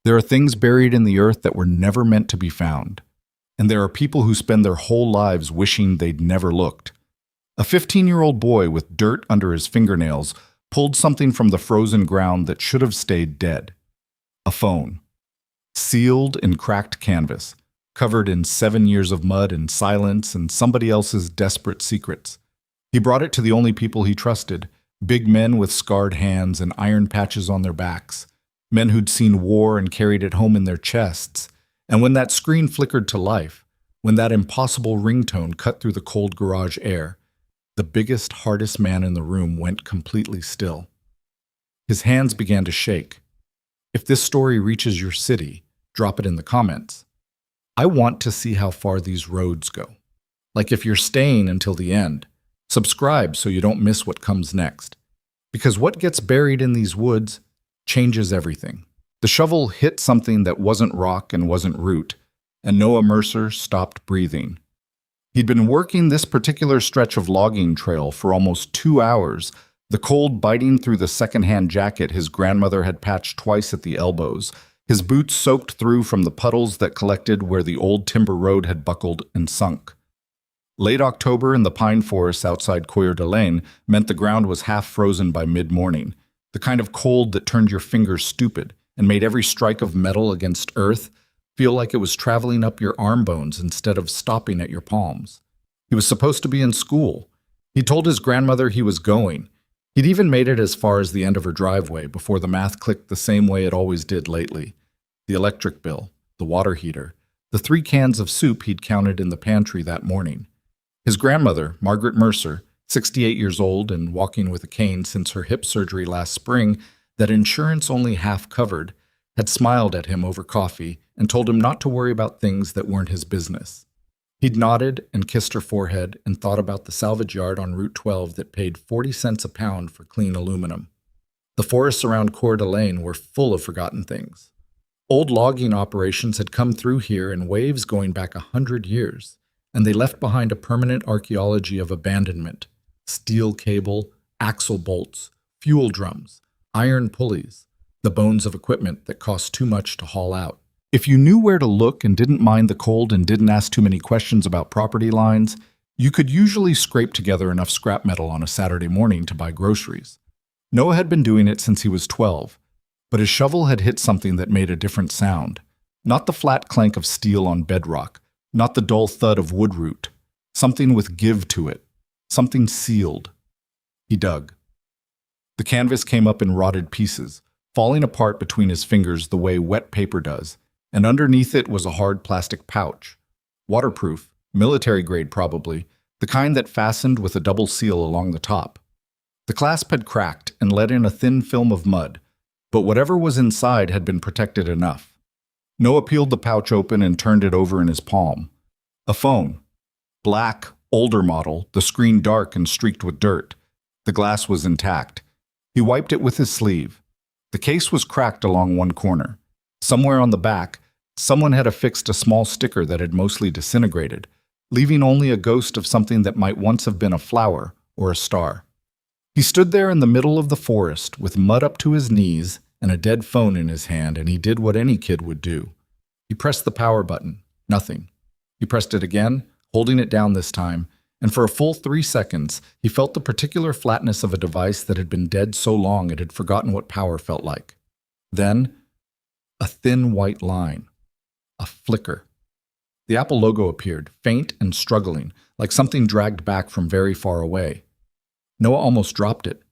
There are things buried in the earth that were never meant to be found. And there are people who spend their whole lives wishing they'd never looked. A 15-year-old boy with dirt under his fingernails pulled something from the frozen ground that should have stayed dead. A phone. Sealed in cracked canvas, covered in 7 years of mud and silence and somebody else's desperate secrets. He brought it to the only people he trusted, big men with scarred hands and iron patches on their backs, men who'd seen war and carried it home in their chests. And when that screen flickered to life, when that impossible ringtone cut through the cold garage air, the biggest, hardest man in the room went completely still. His hands began to shake. If this story reaches your city, drop it in the comments. I want to see how far these roads go. Like if you're staying until the end, subscribe so you don't miss what comes next. Because what gets buried in these woods changes everything. The shovel hit something that wasn't rock and wasn't root, and Noah Mercer stopped breathing. He'd been working this particular stretch of logging trail for almost 2 hours, the cold biting through the second-hand jacket his grandmother had patched twice at the elbows, his boots soaked through from the puddles that collected where the old timber road had buckled and sunk. Late October in the pine forests outside Coeur d'Alene meant the ground was half frozen by mid-morning, the kind of cold that turned your fingers stupid and made every strike of metal against earth feel like it was traveling up your arm bones instead of stopping at your palms. He was supposed to be in school. He told his grandmother he was going. He'd even made it as far as the end of her driveway before the math clicked the same way it always did lately. The electric bill, the water heater, the 3 cans of soup he'd counted in the pantry that morning. His grandmother, Margaret Mercer, 68 years old and walking with a cane since her hip surgery last spring that insurance only half covered, had smiled at him over coffee and told him not to worry about things that weren't his business. He'd nodded and kissed her forehead and thought about the salvage yard on Route 12 that paid 40 cents a pound for clean aluminum. The forests around Coeur d'Alene were full of forgotten things. Old logging operations had come through here in waves going back 100 years, and they left behind a permanent archaeology of abandonment: steel cable, axle bolts, fuel drums, iron pulleys, the bones of equipment that cost too much to haul out. If you knew where to look and didn't mind the cold and didn't ask too many questions about property lines, you could usually scrape together enough scrap metal on a Saturday morning to buy groceries. Noah had been doing it since he was 12, but his shovel had hit something that made a different sound. Not the flat clank of steel on bedrock, not the dull thud of wood root. Something with give to it, something sealed. He dug. The canvas came up in rotted pieces, falling apart between his fingers the way wet paper does, and underneath it was a hard plastic pouch. Waterproof, military-grade probably, the kind that fastened with a double seal along the top. The clasp had cracked and let in a thin film of mud, but whatever was inside had been protected enough. Noah peeled the pouch open and turned it over in his palm. A phone. Black, older model, the screen dark and streaked with dirt. The glass was intact. He wiped it with his sleeve. The case was cracked along one corner. Somewhere on the back, someone had affixed a small sticker that had mostly disintegrated, leaving only a ghost of something that might once have been a flower or a star. He stood there in the middle of the forest with mud up to his knees and a dead phone in his hand, and he did what any kid would do. He pressed the power button. Nothing. He pressed it again, holding it down this time, and for a full 3 seconds, he felt the particular flatness of a device that had been dead so long it had forgotten what power felt like. Then, a thin white line. A flicker. The Apple logo appeared, faint and struggling, like something dragged back from very far away. Noah almost dropped it.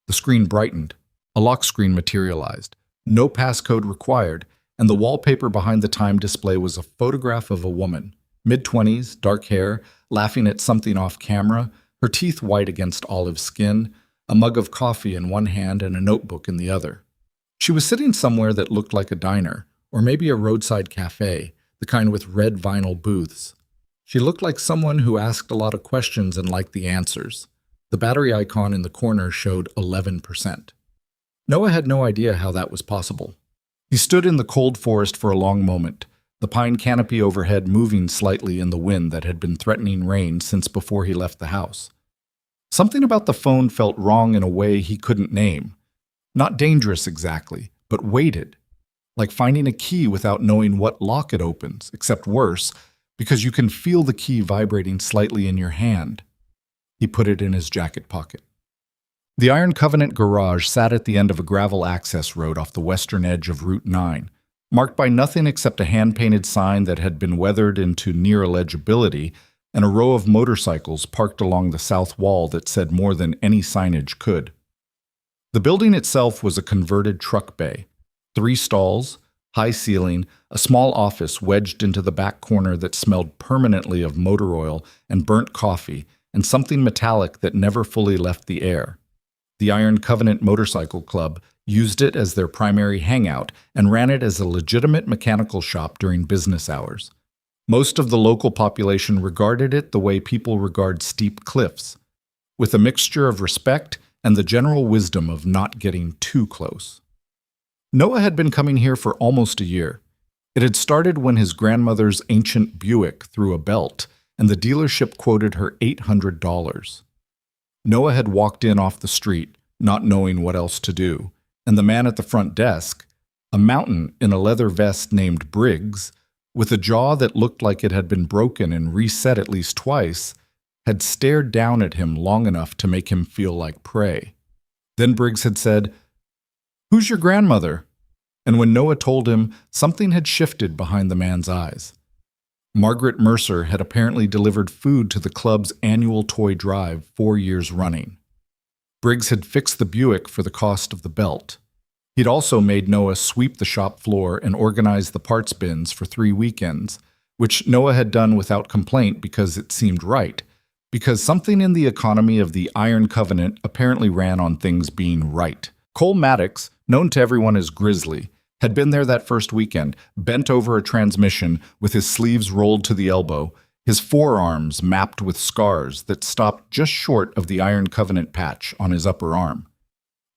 The screen brightened. A lock screen materialized. No passcode required, and the wallpaper behind the time display was a photograph of a woman, mid-20s, dark hair, laughing at something off camera, her teeth white against olive skin, a mug of coffee in one hand and a notebook in the other. She was sitting somewhere that looked like a diner, or maybe a roadside cafe, the kind with red vinyl booths. She looked like someone who asked a lot of questions and liked the answers. The battery icon in the corner showed 11%. Noah had no idea how that was possible. He stood in the cold forest for a long moment, the pine canopy overhead moving slightly in the wind that had been threatening rain since before he left the house. Something about the phone felt wrong in a way he couldn't name. Not dangerous exactly, but weighted. like finding a key without knowing what lock it opens, except worse, because you can feel the key vibrating slightly in your hand. He put it in his jacket pocket. The Iron Covenant garage sat at the end of a gravel access road off the western edge of Route 9, marked by nothing except a hand-painted sign that had been weathered into near illegibility and a row of motorcycles parked along the south wall that said more than any signage could. The building itself was a converted truck bay. 3 stalls, high ceiling, a small office wedged into the back corner that smelled permanently of motor oil and burnt coffee and something metallic that never fully left the air. The Iron Covenant Motorcycle Club used it as their primary hangout and ran it as a legitimate mechanical shop during business hours. Most of the local population regarded it the way people regard steep cliffs, with a mixture of respect and the general wisdom of not getting too close. Noah had been coming here for almost a year. It had started when his grandmother's ancient Buick threw a belt, and the dealership quoted her $800. Noah had walked in off the street, not knowing what else to do, and the man at the front desk, a mountain in a leather vest named Briggs, with a jaw that looked like it had been broken and reset at least twice, had stared down at him long enough to make him feel like prey. Then Briggs had said, "Who's your grandmother?" And when Noah told him, something had shifted behind the man's eyes. Margaret Mercer had apparently delivered food to the club's annual toy drive 4 years running. Briggs had fixed the Buick for the cost of the belt. He'd also made Noah sweep the shop floor and organize the parts bins for 3 weekends, which Noah had done without complaint because it seemed right, because something in the economy of the Iron Covenant apparently ran on things being right. Cole Maddox, known to everyone as Grizzly, had been there that first weekend, bent over a transmission with his sleeves rolled to the elbow, his forearms mapped with scars that stopped just short of the Iron Covenant patch on his upper arm.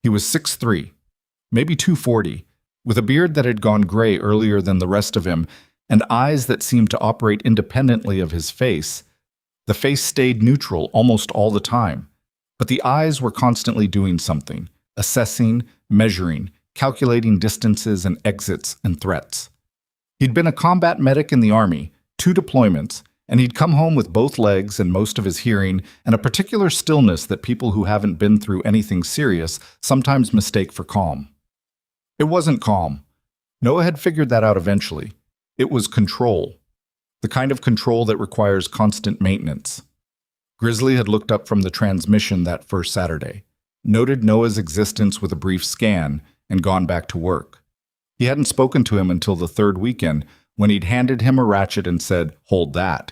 He was 6'3", maybe 240, with a beard that had gone gray earlier than the rest of him, and eyes that seemed to operate independently of his face. The face stayed neutral almost all the time, but the eyes were constantly doing something, assessing, measuring, calculating distances and exits and threats. He'd been a combat medic in the Army, 2 deployments, and he'd come home with both legs and most of his hearing and a particular stillness that people who haven't been through anything serious sometimes mistake for calm. It wasn't calm. Noah had figured that out eventually. It was control. The kind of control that requires constant maintenance. Grizzly had looked up from the transmission that first Saturday, noted Noah's existence with a brief scan, and gone back to work. He hadn't spoken to him until the 3rd weekend, when he'd handed him a ratchet and said, "Hold that."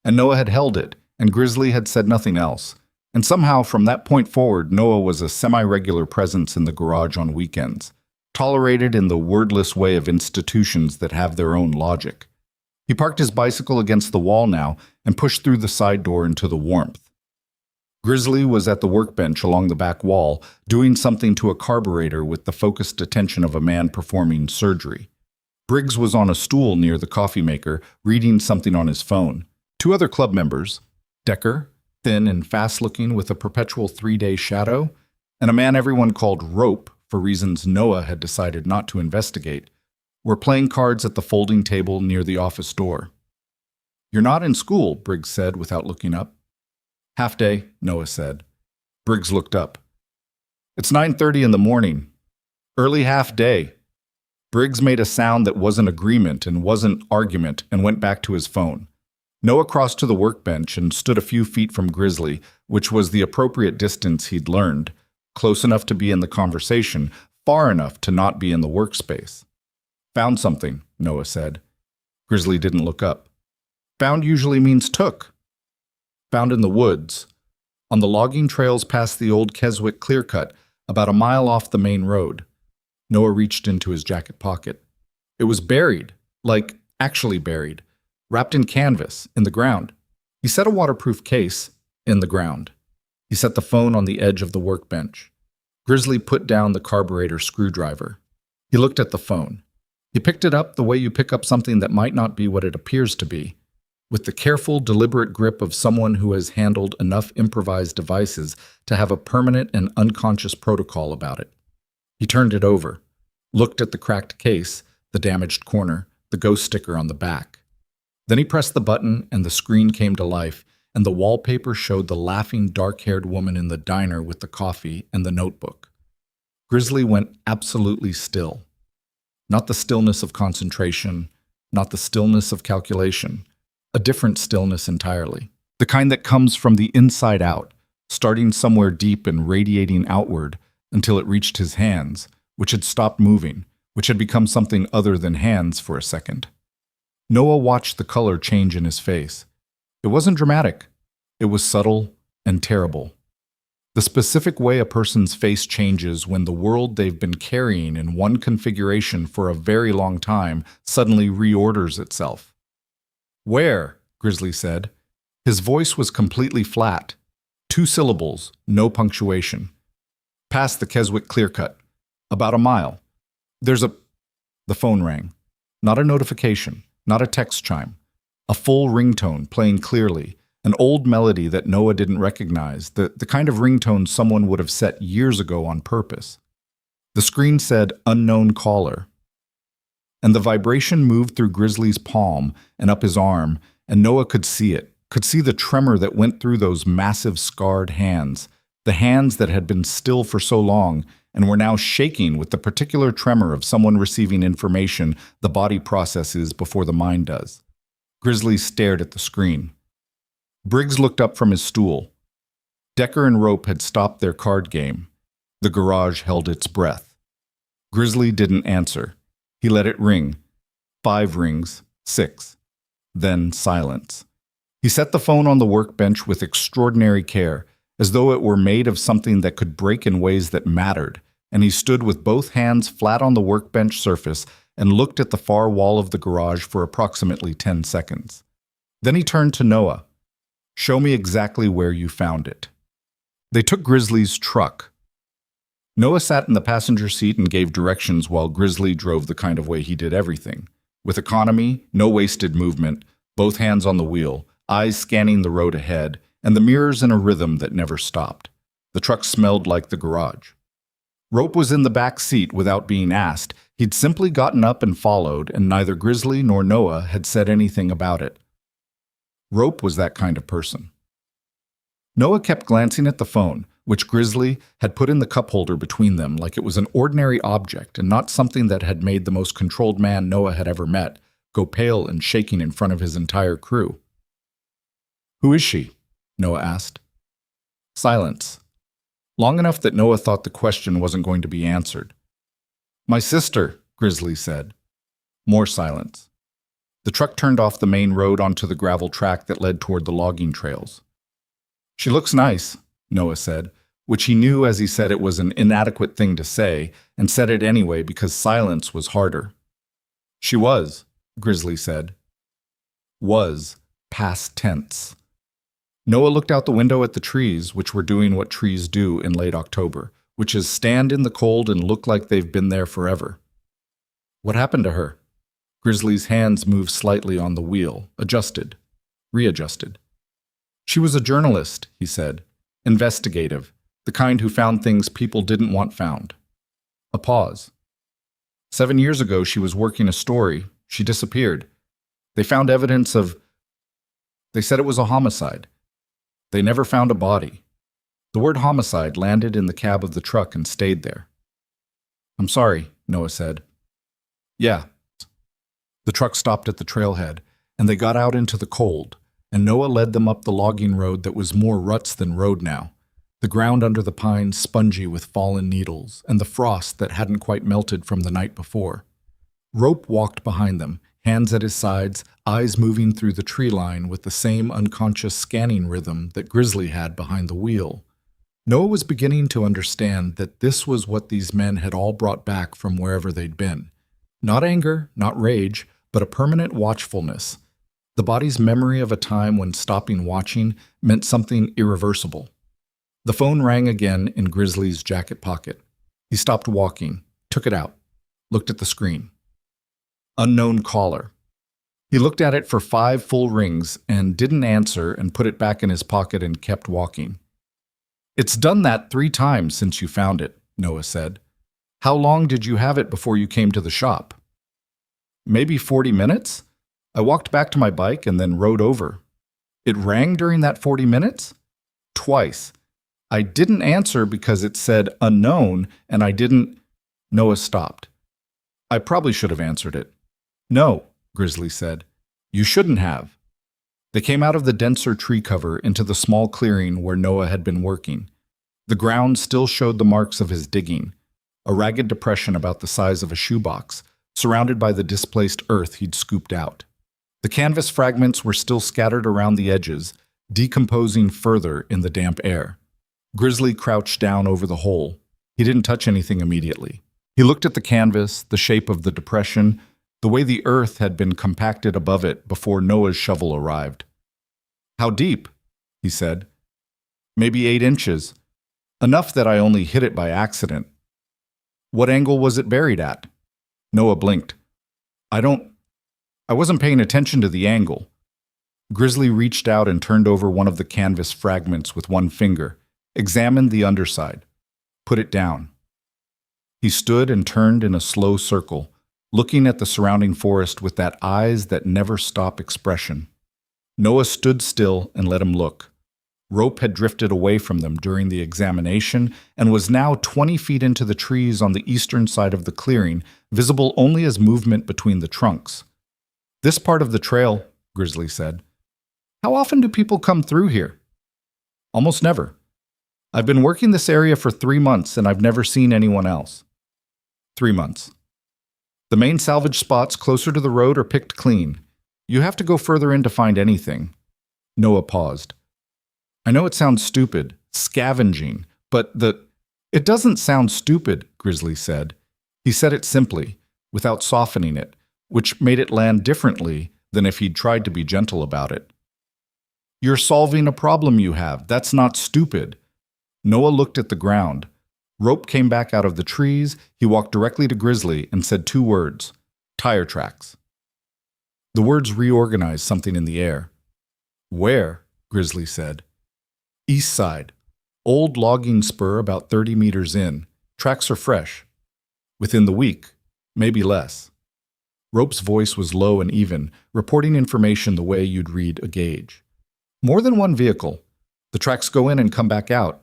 And Noah had held it, and Grizzly had said nothing else. And somehow, from that point forward, Noah was a semi-regular presence in the garage on weekends, tolerated in the wordless way of institutions that have their own logic. He parked his bicycle against the wall now and pushed through the side door into the warmth. Grizzly was at the workbench along the back wall, doing something to a carburetor with the focused attention of a man performing surgery. Briggs was on a stool near the coffee maker, reading something on his phone. 2 other club members, Decker, thin and fast-looking with a perpetual 3-day shadow, and a man everyone called Rope, for reasons Noah had decided not to investigate, were playing cards at the folding table near the office door. "You're not in school," Briggs said without looking up. "Half day," Noah said. Briggs looked up. "It's 9:30 in the morning. Early half day." Briggs made a sound that wasn't agreement and wasn't argument and went back to his phone. Noah crossed to the workbench and stood a few feet from Grizzly, which was the appropriate distance he'd learned, close enough to be in the conversation, far enough to not be in the workspace. "Found something," Noah said. Grizzly didn't look up. "Found usually means took." "Found in the woods, on the logging trails past the old Keswick clear-cut, about a mile off the main road." Noah reached into his jacket pocket. "It was buried, like actually buried, wrapped in canvas, in the ground." He set a waterproof case in the ground. He set the phone on the edge of the workbench. Grizzly put down the carburetor screwdriver. He looked at the phone. He picked it up the way you pick up something that might not be what it appears to be, with the careful, deliberate grip of someone who has handled enough improvised devices to have a permanent and unconscious protocol about it. He turned it over, looked at the cracked case, the damaged corner, the ghost sticker on the back. Then he pressed the button and the screen came to life, and the wallpaper showed the laughing dark-haired woman in the diner with the coffee and the notebook. Grizzly went absolutely still. Not the stillness of concentration, not the stillness of calculation, a different stillness entirely. The kind that comes from the inside out, starting somewhere deep and radiating outward until it reached his hands, which had stopped moving, which had become something other than hands for a second. Noah watched the color change in his face. It wasn't dramatic. It was subtle and terrible. The specific way a person's face changes when the world they've been carrying in one configuration for a very long time suddenly reorders itself. "Where?" Grizzly said. His voice was completely flat. 2 syllables, no punctuation. "Past the Keswick Clear-Cut. About a mile. There's a—" The phone rang. Not a notification, not a text chime. A full ringtone playing clearly, an old melody that Noah didn't recognize, the kind of ringtone someone would have set years ago on purpose. The screen said, "Unknown caller." And the vibration moved through Grizzly's palm and up his arm, and Noah could see it, could see the tremor that went through those massive scarred hands, the hands that had been still for so long and were now shaking with the particular tremor of someone receiving information the body processes before the mind does. Grizzly stared at the screen. Briggs looked up from his stool. Decker and Rope had stopped their card game. The garage held its breath. Grizzly didn't answer. He let it ring. 5 rings, 6. Then silence. He set the phone on the workbench with extraordinary care, as though it were made of something that could break in ways that mattered, and he stood with both hands flat on the workbench surface and looked at the far wall of the garage for approximately 10 seconds. Then he turned to Noah. "Show me exactly where you found it." They took Grizzly's truck. Noah sat in the passenger seat and gave directions while Grizzly drove the kind of way he did everything. With economy, no wasted movement, both hands on the wheel, eyes scanning the road ahead, and the mirrors in a rhythm that never stopped. The truck smelled like the garage. Rope was in the back seat without being asked. He'd simply gotten up and followed, and neither Grizzly nor Noah had said anything about it. Rope was that kind of person. Noah kept glancing at the phone, which Grizzly had put in the cup holder between them like it was an ordinary object and not something that had made the most controlled man Noah had ever met go pale and shaking in front of his entire crew. "Who is she?" Noah asked. Silence. Long enough that Noah thought the question wasn't going to be answered. "My sister," Grizzly said. More silence. The truck turned off the main road onto the gravel track that led toward the logging trails. "She looks nice," Noah said, which he knew as he said it was an inadequate thing to say, and said it anyway because silence was harder. "She was," Grizzly said. Was, past tense. Noah looked out the window at the trees, which were doing what trees do in late October, which is stand in the cold and look like they've been there forever. "What happened to her?" Grizzly's hands moved slightly on the wheel, adjusted, readjusted. "She was a journalist," he said. "Investigative, the kind who found things people didn't want found." A pause. 7 years ago, she was working a story. She disappeared. They found evidence of... They said it was a homicide. They never found a body. The word homicide landed in the cab of the truck and stayed there. "I'm sorry," Noah said. "Yeah." The truck stopped at the trailhead, and they got out into the cold, and Noah led them up the logging road that was more ruts than road now, the ground under the pines spongy with fallen needles, and the frost that hadn't quite melted from the night before. Rope walked behind them, hands at his sides, eyes moving through the tree line with the same unconscious scanning rhythm that Grizzly had behind the wheel. Noah was beginning to understand that this was what these men had all brought back from wherever they'd been. Not anger, not rage, but a permanent watchfulness. The body's memory of a time when stopping watching meant something irreversible. The phone rang again in Grizzly's jacket pocket. He stopped walking, took it out, looked at the screen. Unknown caller. He looked at it for 5 full rings and didn't answer and put it back in his pocket and kept walking. "It's done that 3 times since you found it," Noah said. "How long did you have it before you came to the shop?" Maybe 40 minutes? I walked back to my bike and then rode over. It rang during that 40 minutes? Twice. I didn't answer because it said unknown, and I didn't. Noah stopped. I probably should have answered it. No, Grizzly said. You shouldn't have. They came out of the denser tree cover into the small clearing where Noah had been working. The ground still showed the marks of his digging, a ragged depression about the size of a shoebox, surrounded by the displaced earth he'd scooped out. The canvas fragments were still scattered around the edges, decomposing further in the damp air. Grizzly crouched down over the hole. He didn't touch anything immediately. He looked at the canvas, the shape of the depression, the way the earth had been compacted above it before Noah's shovel arrived. How deep? He said. Maybe 8 inches. Enough that I only hit it by accident. What angle was it buried at? Noah blinked. I wasn't paying attention to the angle. Grizzly reached out and turned over one of the canvas fragments with one finger, examined the underside, put it down. He stood and turned in a slow circle, looking at the surrounding forest with that eyes that never stop expression. Noah stood still and let him look. Rope had drifted away from them during the examination and was now 20 feet into the trees on the eastern side of the clearing, visible only as movement between the trunks. This part of the trail, Grizzly said. How often do people come through here? Almost never. I've been working this area for 3 months and I've never seen anyone else. 3 months. The main salvage spots closer to the road are picked clean. You have to go further in to find anything. Noah paused. I know it sounds stupid, scavenging, but it doesn't sound stupid, Grizzly said. He said it simply, without softening it, which made it land differently than if he'd tried to be gentle about it. You're solving a problem you have. That's not stupid. Noah looked at the ground. Rope came back out of the trees. He walked directly to Grizzly and said 2 words, tire tracks. The words reorganized something in the air. Where? Grizzly said. East side. Old logging spur about 30 meters in. Tracks are fresh. Within the week, maybe less. Rope's voice was low and even, reporting information the way you'd read a gauge. More than one vehicle. The tracks go in and come back out.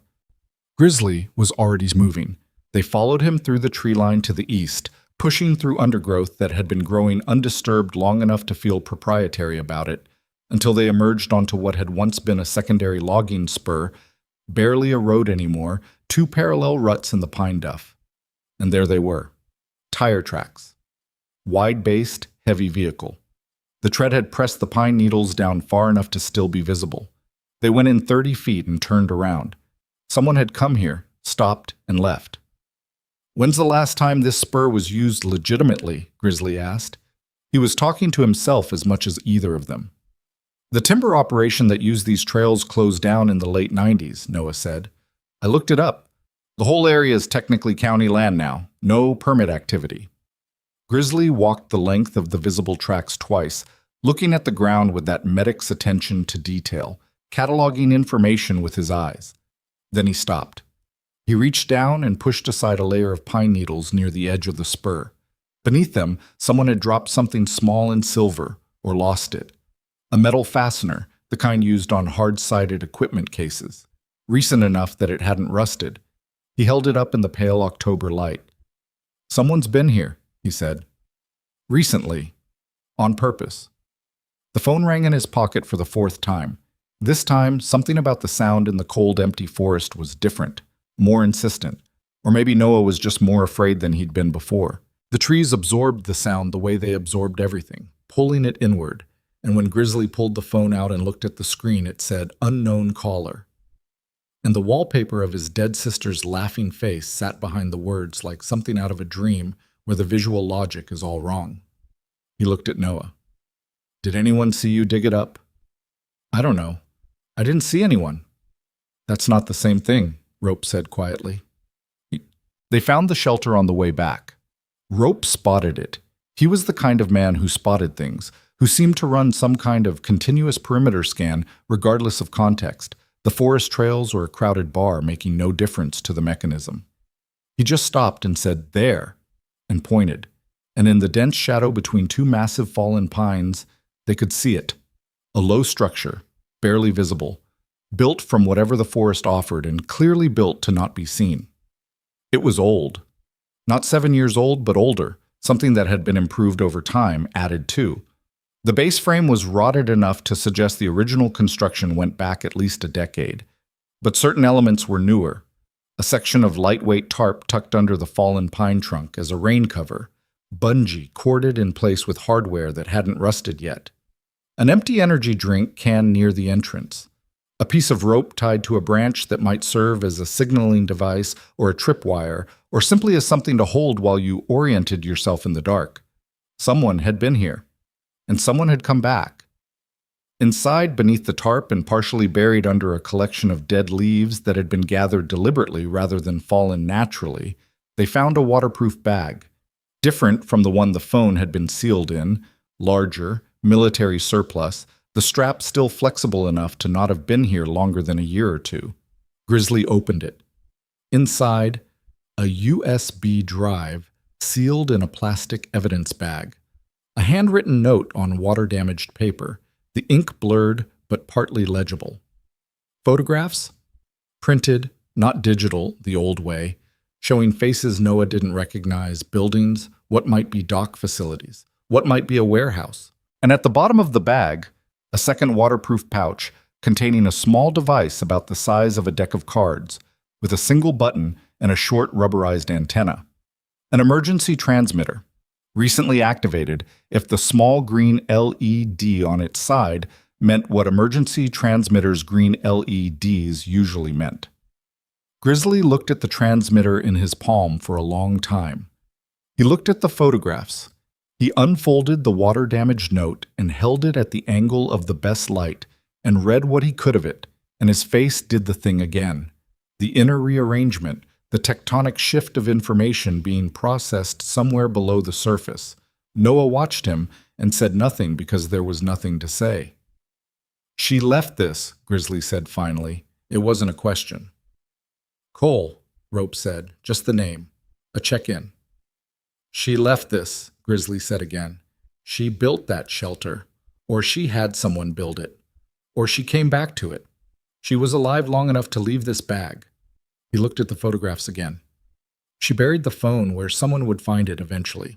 Grizzly was already moving. They followed him through the tree line to the east, pushing through undergrowth that had been growing undisturbed long enough to feel proprietary about it, until they emerged onto what had once been a secondary logging spur, barely a road anymore, 2 parallel ruts in the pine duff. And there they were. Tire tracks. Wide-based, heavy vehicle. The tread had pressed the pine needles down far enough to still be visible. They went in 30 feet and turned around. Someone had come here, stopped, and left. When's the last time this spur was used legitimately? Grizzly asked. He was talking to himself as much as either of them. The timber operation that used these trails closed down in the late 90s, Noah said. I looked it up. The whole area is technically county land now. No permit activity. Grizzly walked the length of the visible tracks twice, looking at the ground with that medic's attention to detail, cataloging information with his eyes. Then he stopped. He reached down and pushed aside a layer of pine needles near the edge of the spur. Beneath them, someone had dropped something small and silver, or lost it. A metal fastener, the kind used on hard-sided equipment cases, recent enough that it hadn't rusted. He held it up in the pale October light. Someone's been here, he said. Recently. On purpose. The phone rang in his pocket for the 4th time. This time, something about the sound in the cold, empty forest was different, more insistent. Or maybe Noah was just more afraid than he'd been before. The trees absorbed the sound the way they absorbed everything, pulling it inward. And when Grizzly pulled the phone out and looked at the screen, it said, unknown caller. And the wallpaper of his dead sister's laughing face sat behind the words like something out of a dream where the visual logic is all wrong. He looked at Noah. Did anyone see you dig it up? I don't know. I didn't see anyone. That's not the same thing, Rope said quietly. They found the shelter on the way back. Rope spotted it. He was the kind of man who spotted things, who seemed to run some kind of continuous perimeter scan regardless of context, the forest trails or a crowded bar making no difference to the mechanism. He just stopped and said, there, and pointed. and in the dense shadow between two massive fallen pines, they could see it. A low structure, barely visible, built from whatever the forest offered and clearly built to not be seen. It was old. Not 7 years old, but older, something that had been improved over time, added to. The base frame was rotted enough to suggest the original construction went back at least a decade, but certain elements were newer. A section of lightweight tarp tucked under the fallen pine trunk as a rain cover, bungee corded in place with hardware that hadn't rusted yet. An empty energy drink can near the entrance. A piece of rope tied to a branch that might serve as a signaling device or a tripwire, or simply as something to hold while you oriented yourself in the dark. Someone had been here, and someone had come back. Inside, beneath the tarp and partially buried under a collection of dead leaves that had been gathered deliberately rather than fallen naturally, they found a waterproof bag, different from the one the phone had been sealed in, larger, military surplus, the strap still flexible enough to not have been here longer than a year or two. Grizzly opened it. Inside, a USB drive sealed in a plastic evidence bag. A handwritten note on water-damaged paper, the ink blurred but partly legible. Photographs? Printed, not digital, the old way, showing faces Noah didn't recognize, buildings, what might be dock facilities, what might be a warehouse. And at the bottom of the bag, a second waterproof pouch containing a small device about the size of a deck of cards, with a single button and a short rubberized antenna. An emergency transmitter, recently activated if the small green LED on its side meant what emergency transmitters' green LEDs usually meant. Grizzly looked at the transmitter in his palm for a long time. He looked at the photographs. He unfolded the water-damaged note and held it at the angle of the best light and read what he could of it, and his face did the thing again. The inner rearrangement, the tectonic shift of information being processed somewhere below the surface. Noah watched him and said nothing because there was nothing to say. "She left this," Grizzly said finally. It wasn't a question. "Cole," Rope said, just the name. A check-in. "She left this," Grizzly said again. "She built that shelter, or she had someone build it, or she came back to it. She was alive long enough to leave this bag." He looked at the photographs again. "She buried the phone where someone would find it eventually,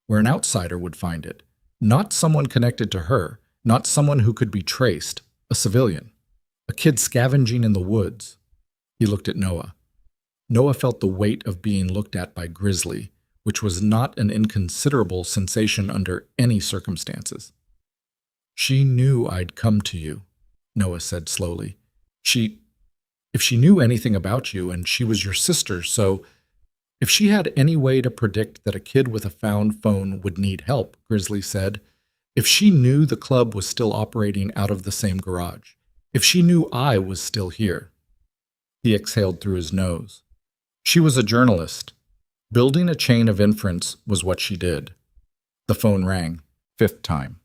where an outsider would find it. Not someone connected to her, not someone who could be traced, a civilian, a kid scavenging in the woods." He looked at Noah. Noah felt the weight of being looked at by Grizzly, which was not an inconsiderable sensation under any circumstances. "She knew I'd come to you," Noah said slowly. If she knew anything about you, and she was your sister, so if she had any way to predict that a kid with a found phone would need help," Grizzly said, "if she knew the club was still operating out of the same garage, if she knew I was still here." He exhaled through his nose. "She was a journalist. Building a chain of inference was what she did." The phone rang, 5th time.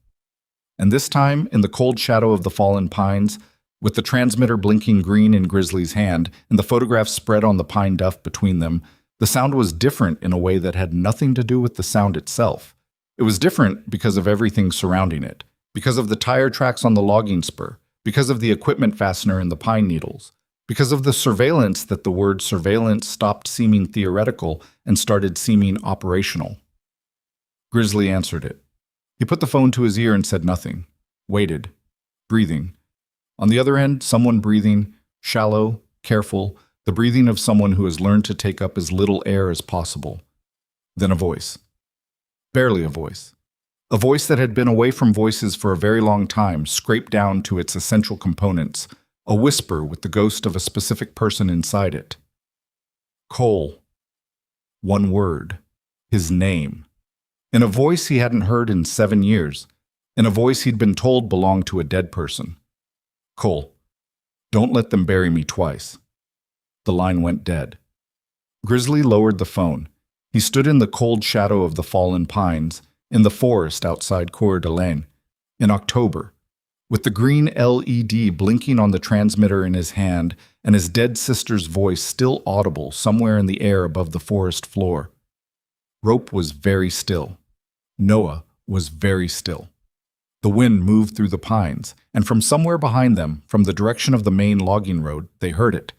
And this time, in the cold shadow of the fallen pines, with the transmitter blinking green in Grizzly's hand and the photographs spread on the pine duff between them, the sound was different in a way that had nothing to do with the sound itself. It was different because of everything surrounding it, because of the tire tracks on the logging spur, because of the equipment fastener in the pine needles, because of the surveillance that the word surveillance stopped seeming theoretical and started seeming operational. Grizzly answered it. He put the phone to his ear and said nothing, waited, breathing. On the other end, someone breathing, shallow, careful, the breathing of someone who has learned to take up as little air as possible. Then a voice. Barely a voice. A voice that had been away from voices for a very long time, scraped down to its essential components, a whisper with the ghost of a specific person inside it. Cole. One word. His name. In a voice he hadn't heard in 7 years. In a voice he'd been told belonged to a dead person. "Cole, don't let them bury me twice." The line went dead. Grizzly lowered the phone. He stood in the cold shadow of the fallen pines, in the forest outside Coeur d'Alene, in October, with the green LED blinking on the transmitter in his hand and his dead sister's voice still audible somewhere in the air above the forest floor. Rope was very still. Noah was very still. The wind moved through the pines, and from somewhere behind them, from the direction of the main logging road, they heard it.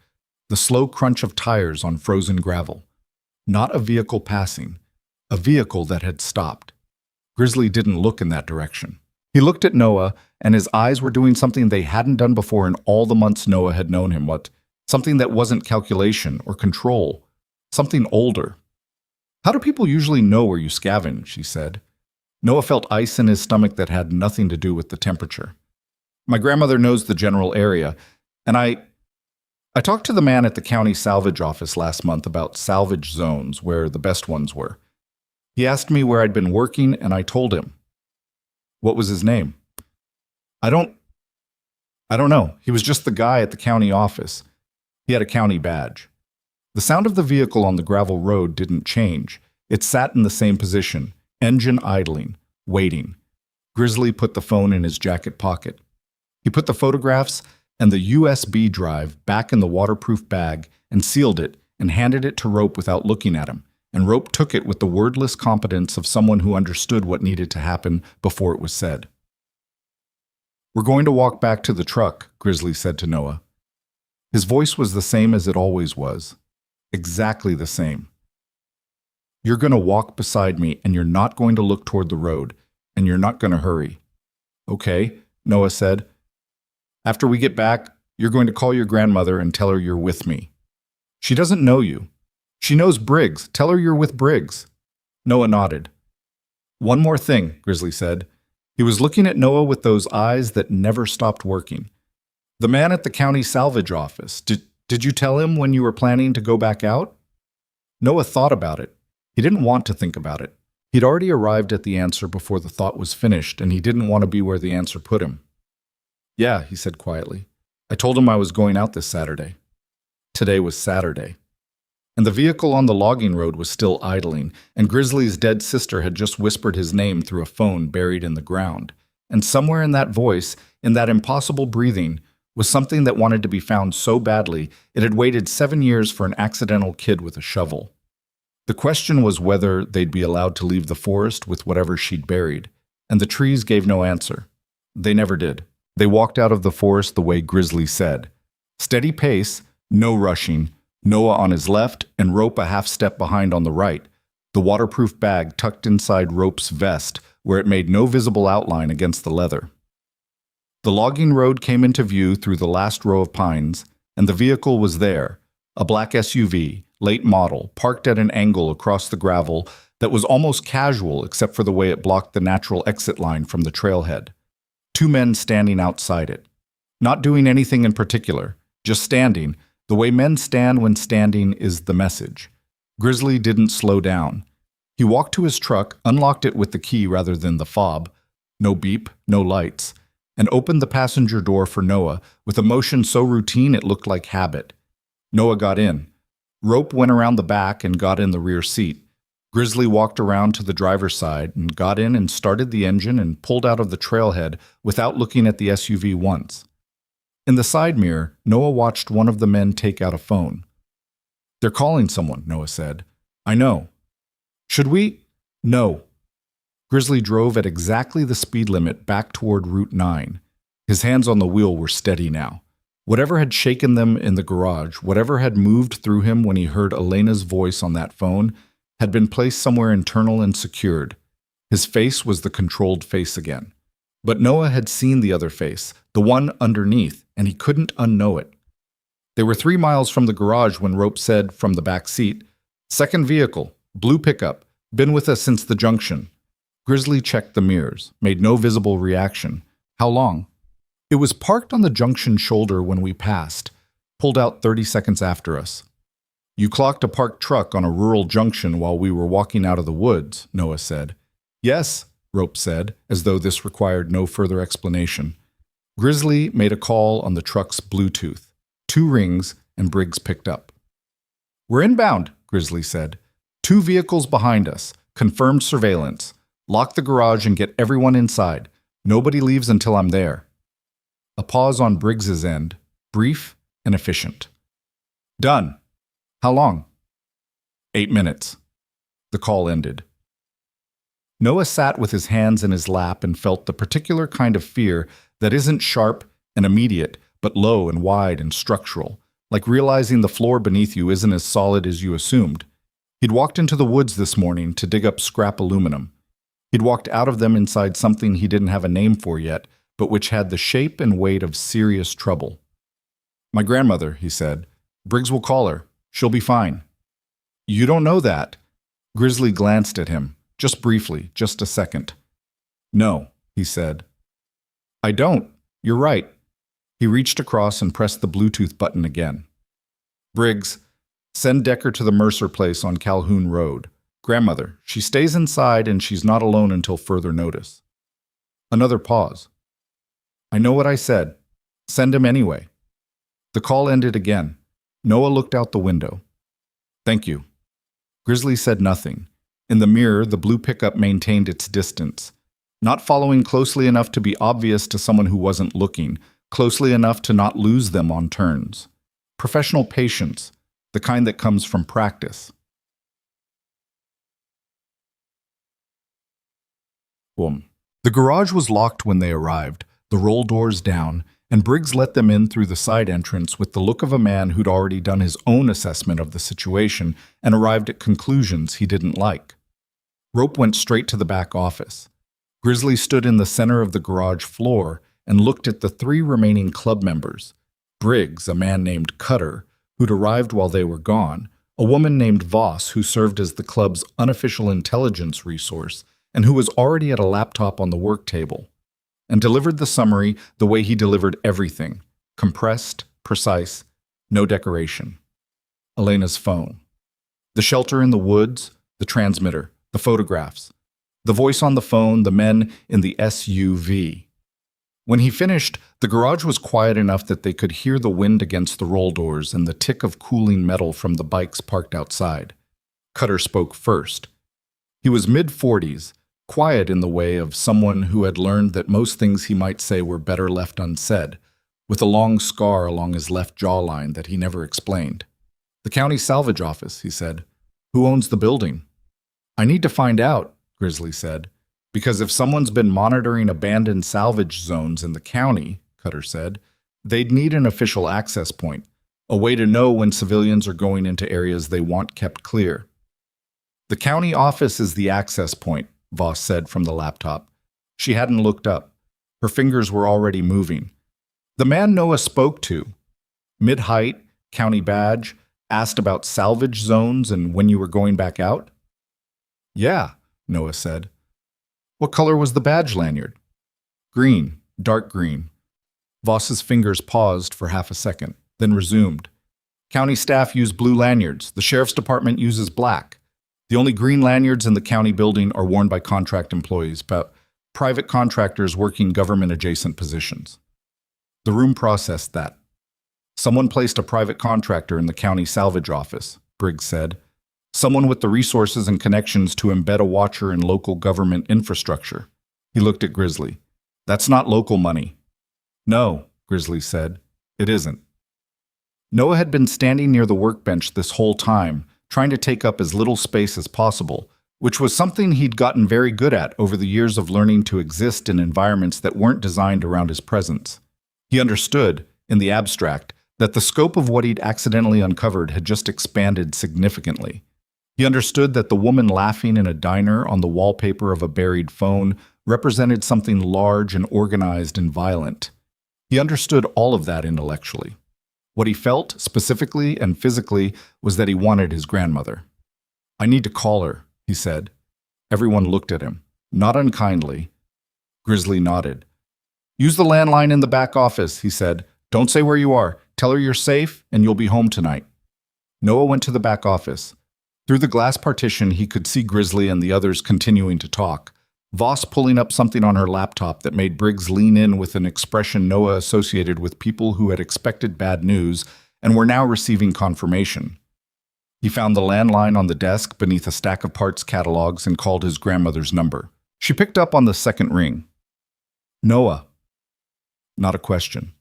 The slow crunch of tires on frozen gravel. Not a vehicle passing, a vehicle that had stopped. Grizzly didn't look in that direction. He looked at Noah, and his eyes were doing something they hadn't done before in all the months Noah had known him. Something that wasn't calculation or control. Something older. "How do people usually know where you scavenge?" she said. Noah felt ice in his stomach that had nothing to do with the temperature. "My grandmother knows the general area, and I talked to the man at the county salvage office last month about salvage zones where the best ones were. He asked me where I'd been working, and I told him." "What was his name?" I don't know. He was just the guy at the county office. He had a county badge." The sound of the vehicle on the gravel road didn't change. It sat in the same position, engine idling, waiting. Grizzly put the phone in his jacket pocket. He put the photographs and the USB drive back in the waterproof bag and sealed it and handed it to Rope without looking at him, and Rope took it with the wordless competence of someone who understood what needed to happen before it was said. "We're going to walk back to the truck," Grizzly said to Noah. His voice was the same as it always was. Exactly the same. "You're going to walk beside me, and you're not going to look toward the road, and you're not going to hurry." "Okay," Noah said. "After we get back, you're going to call your grandmother and tell her you're with me." "She doesn't know you." "She knows Briggs. Tell her you're with Briggs." Noah nodded. "One more thing," Grizzly said. He was looking at Noah with those eyes that never stopped working. "The man at the county salvage office, did you tell him when you were planning to go back out?" Noah thought about it. He didn't want to think about it. He'd already arrived at the answer before the thought was finished, and he didn't want to be where the answer put him. "Yeah," he said quietly. "I told him I was going out this Saturday." Today was Saturday. And the vehicle on the logging road was still idling, and Grizzly's dead sister had just whispered his name through a phone buried in the ground. And somewhere in that voice, in that impossible breathing, was something that wanted to be found so badly it had waited 7 years for an accidental kid with a shovel. The question was whether they'd be allowed to leave the forest with whatever she'd buried, and the trees gave no answer. They never did. They walked out of the forest the way Grizzly said. Steady pace, no rushing, Noah on his left and Rope a half step behind on the right, the waterproof bag tucked inside Rope's vest where it made no visible outline against the leather. The logging road came into view through the last row of pines, and the vehicle was there, a black SUV, late model, parked at an angle across the gravel that was almost casual except for the way it blocked the natural exit line from the trailhead. 2 men standing outside it. Not doing anything in particular, just standing. The way men stand when standing is the message. Grizzly didn't slow down. He walked to his truck, unlocked it with the key rather than the fob, no beep, no lights, and opened the passenger door for Noah with a motion so routine it looked like habit. Noah got in. Rope went around the back and got in the rear seat. Grizzly walked around to the driver's side and got in and started the engine and pulled out of the trailhead without looking at the SUV once. In the side mirror, Noah watched one of the men take out a phone. "They're calling someone," Noah said. "I know." "Should we?" "No." Grizzly drove at exactly the speed limit back toward Route 9. His hands on the wheel were steady now. Whatever had shaken them in the garage, whatever had moved through him when he heard Elena's voice on that phone, had been placed somewhere internal and secured. His face was the controlled face again. But Noah had seen the other face, the one underneath, and he couldn't unknow it. They were 3 miles from the garage when Rope said from the back seat, "Second vehicle, blue pickup, been with us since the junction." Grizzly checked the mirrors, made no visible reaction. "How long?" "It was parked on the junction shoulder when we passed, pulled out 30 seconds after us." "You clocked a parked truck on a rural junction while we were walking out of the woods," Noah said. "Yes," Rope said, as though this required no further explanation. Grizzly made a call on the truck's Bluetooth. 2 rings, and Briggs picked up. "We're inbound," Grizzly said. 2 vehicles behind us. Confirmed surveillance. Lock the garage and get everyone inside. Nobody leaves until I'm there." A pause on Briggs's end, brief and efficient. "Done." "How long?" 8 minutes. The call ended. Noah sat with his hands in his lap and felt the particular kind of fear that isn't sharp and immediate, but low and wide and structural, like realizing the floor beneath you isn't as solid as you assumed. He'd walked into the woods this morning to dig up scrap aluminum. He'd walked out of them inside something he didn't have a name for yet, but which had the shape and weight of serious trouble. "My grandmother," he said. "Briggs will call her. She'll be fine." "You don't know that." Grizzly glanced at him, just briefly, just a second. "No," he said. "I don't. You're right." He reached across and pressed the Bluetooth button again. "Briggs, send Decker to the Mercer place on Calhoun Road. Grandmother, she stays inside and she's not alone until further notice." Another pause. "I know what I said. Send him anyway." The call ended again. Noah looked out the window. "Thank you." Grizzly said nothing. In the mirror, the blue pickup maintained its distance, not following closely enough to be obvious to someone who wasn't looking, closely enough to not lose them on turns. Professional patience, the kind that comes from practice. Boom. The garage was locked when they arrived, the roll doors down, and Briggs let them in through the side entrance with the look of a man who'd already done his own assessment of the situation and arrived at conclusions he didn't like. Rope went straight to the back office. Grizzly stood in the center of the garage floor and looked at the three remaining club members. Briggs, a man named Cutter, who'd arrived while they were gone, a woman named Voss, who served as the club's unofficial intelligence resource and who was already at a laptop on the work table, and delivered the summary the way he delivered everything, compressed, precise, no decoration. Elena's phone. The shelter in the woods, the transmitter, the photographs, the voice on the phone, the men in the SUV. When he finished, the garage was quiet enough that they could hear the wind against the roll doors and the tick of cooling metal from the bikes parked outside. Cutter spoke first. He was mid-40s, quiet in the way of someone who had learned that most things he might say were better left unsaid, with a long scar along his left jawline that he never explained. "The county salvage office," he said. "Who owns the building?" "I need to find out," Grizzly said. "Because if someone's been monitoring abandoned salvage zones in the county," Cutter said, "they'd need an official access point, a way to know when civilians are going into areas they want kept clear." "The county office is the access point," Voss said from the laptop. She hadn't looked up. Her fingers were already moving. "The man Noah spoke to, mid-height, county badge, asked about salvage zones and when you were going back out?" "Yeah," Noah said. "What color was the badge lanyard?" "Green, dark green." Voss's fingers paused for half a second, then resumed. "County staff use blue lanyards. The sheriff's department uses black. The only green lanyards in the county building are worn by contract employees, but private contractors working government-adjacent positions." The room processed that. "Someone placed a private contractor in the county salvage office," Briggs said. "Someone with the resources and connections to embed a watcher in local government infrastructure." He looked at Grizzly. "That's not local money." "No," Grizzly said. "It isn't." Noah had been standing near the workbench this whole time, trying to take up as little space as possible, which was something he'd gotten very good at over the years of learning to exist in environments that weren't designed around his presence. He understood, in the abstract, that the scope of what he'd accidentally uncovered had just expanded significantly. He understood that the woman laughing in a diner on the wallpaper of a buried phone represented something large and organized and violent. He understood all of that intellectually. What he felt, specifically and physically, was that he wanted his grandmother. "I need to call her," he said. Everyone looked at him, not unkindly. Grizzly nodded. "Use the landline in the back office," he said. "Don't say where you are. Tell her you're safe and you'll be home tonight." Noah went to the back office. Through the glass partition, he could see Grizzly and the others continuing to talk. Voss pulling up something on her laptop that made Briggs lean in with an expression Noah associated with people who had expected bad news and were now receiving confirmation. He found the landline on the desk beneath a stack of parts catalogs and called his grandmother's number. She picked up on the second ring. "Noah." Not a question.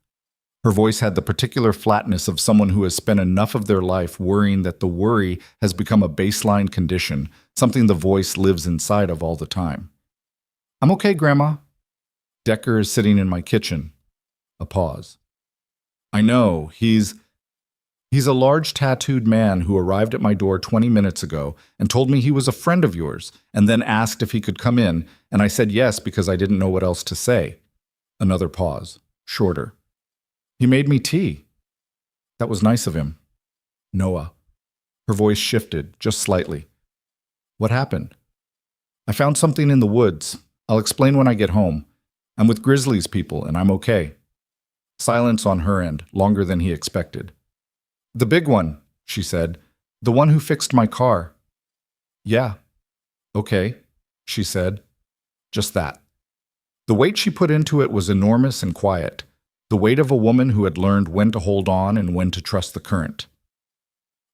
Her voice had the particular flatness of someone who has spent enough of their life worrying that the worry has become a baseline condition, something the voice lives inside of all the time. I'm okay, Grandma. Decker is sitting in my kitchen. A pause. I know, he's a large tattooed man who arrived at my door 20 minutes ago and told me he was a friend of yours, and then asked if he could come in, and I said yes because I didn't know what else to say. Another pause, shorter. He made me tea. That was nice of him. Noah. Her voice shifted, just slightly. What happened? I found something in the woods. I'll explain when I get home. I'm with Grizzly's people, and I'm okay. Silence on her end, longer than he expected. The big one, she said. The one who fixed my car. Yeah. Okay, she said. Just that. The weight she put into it was enormous and quiet. The weight of a woman who had learned when to hold on and when to trust the current.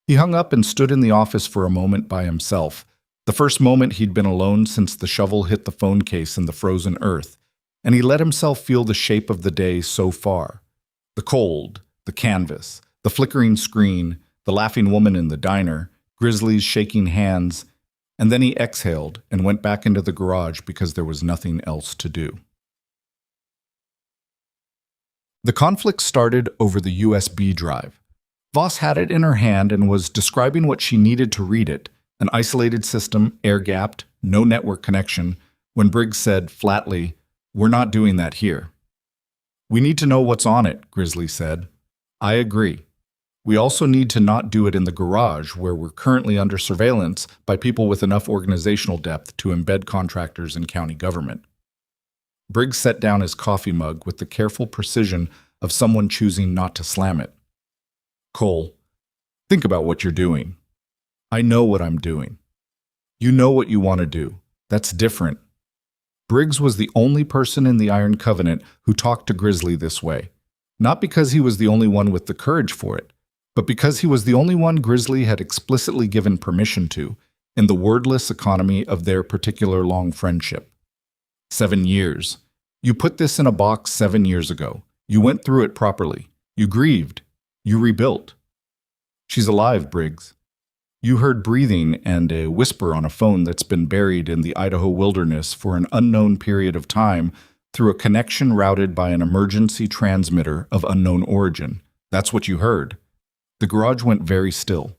He hung up and stood in the office for a moment by himself, the first moment he'd been alone since the shovel hit the phone case in the frozen earth, and he let himself feel the shape of the day so far. The cold, the canvas, the flickering screen, the laughing woman in the diner, Grizzly's shaking hands, and then he exhaled and went back into the garage because there was nothing else to do. The conflict started over the USB drive. Voss had it in her hand and was describing what she needed to read it, an isolated system, air-gapped, no network connection, when Briggs said flatly, "We're not doing that here." "We need to know what's on it," Grizzly said. "I agree. We also need to not do it in the garage where we're currently under surveillance by people with enough organizational depth to embed contractors in county government." Briggs set down his coffee mug with the careful precision of someone choosing not to slam it. "Cole, think about what you're doing. I know what I'm doing. You know what you want to do. That's different." Briggs was the only person in the Iron Covenant who talked to Grizzly this way, not because he was the only one with the courage for it, but because he was the only one Grizzly had explicitly given permission to in the wordless economy of their particular long friendship. 7 years. You put this in a box 7 years ago. You went through it properly. You grieved. You rebuilt. She's alive, Briggs. You heard breathing and a whisper on a phone that's been buried in the Idaho wilderness for an unknown period of time through a connection routed by an emergency transmitter of unknown origin. That's what you heard. The garage went very still.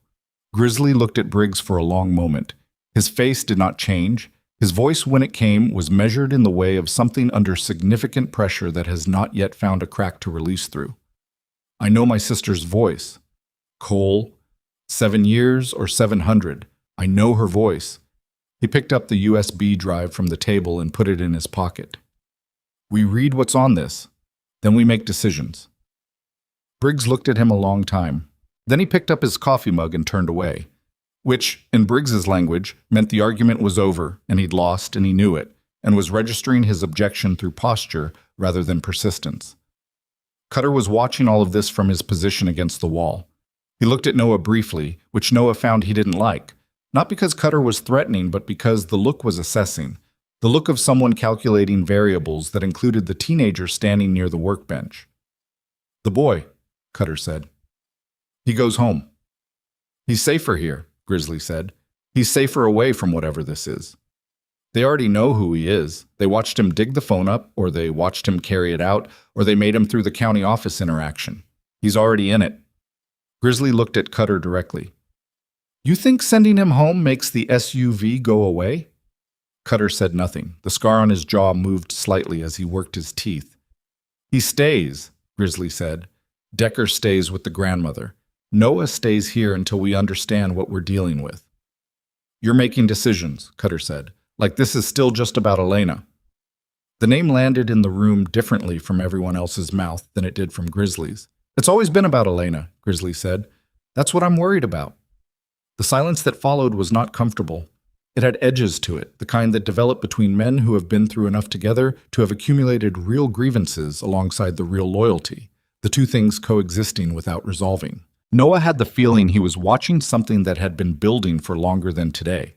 Grizzly looked at Briggs for a long moment. His face did not change. His voice, when it came, was measured in the way of something under significant pressure that has not yet found a crack to release through. "I know my sister's voice. Cole, 7 years or 700. I know her voice." He picked up the USB drive from the table and put it in his pocket. "We read what's on this. Then we make decisions." Briggs looked at him a long time. Then he picked up his coffee mug and turned away, which, in Briggs's language, meant the argument was over and he'd lost and he knew it, and was registering his objection through posture rather than persistence. Cutter was watching all of this from his position against the wall. He looked at Noah briefly, which Noah found he didn't like, not because Cutter was threatening, but because the look was assessing, the look of someone calculating variables that included the teenager standing near the workbench. "The boy," Cutter said. "He goes home." "He's safer here," Grizzly said. "He's safer away from whatever this is." They already know who he is. They watched him dig the phone up, or they watched him carry it out, or they made him through the county office interaction. He's already in it. Grizzly looked at Cutter directly. "You think sending him home makes the SUV go away?" Cutter said nothing. The scar on his jaw moved slightly as he worked his teeth. "He stays," Grizzly said. "Decker stays with the grandmother. Noah stays here until we understand what we're dealing with." "You're making decisions," Cutter said, "like this is still just about Elena." The name landed in the room differently from everyone else's mouth than it did from Grizzly's. "It's always been about Elena," Grizzly said. "That's what I'm worried about." The silence that followed was not comfortable. It had edges to it, the kind that develop between men who have been through enough together to have accumulated real grievances alongside the real loyalty, the two things coexisting without resolving. Noah had the feeling he was watching something that had been building for longer than today.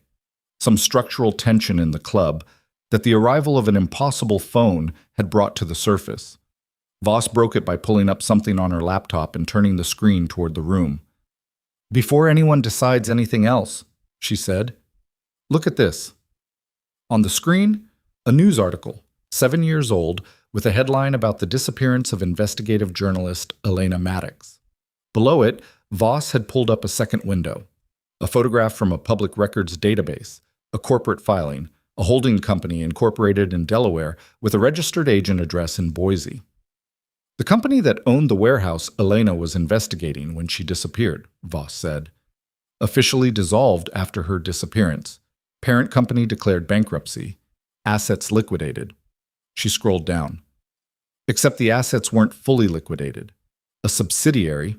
Some structural tension in the club that the arrival of an impossible phone had brought to the surface. Voss broke it by pulling up something on her laptop and turning the screen toward the room. "Before anyone decides anything else," she said, "look at this." On the screen, A news article, 7 years old, with a headline about the disappearance of investigative journalist Elena Maddox. Below it, Voss had pulled up a second window. A photograph from a public records database, a corporate filing, a holding company incorporated in Delaware with a registered agent address in Boise. The company that owned the warehouse Elena was investigating when she disappeared, Voss said. Officially dissolved after her disappearance. Parent company declared bankruptcy. Assets liquidated. She scrolled down. Except the assets weren't fully liquidated. A subsidiary,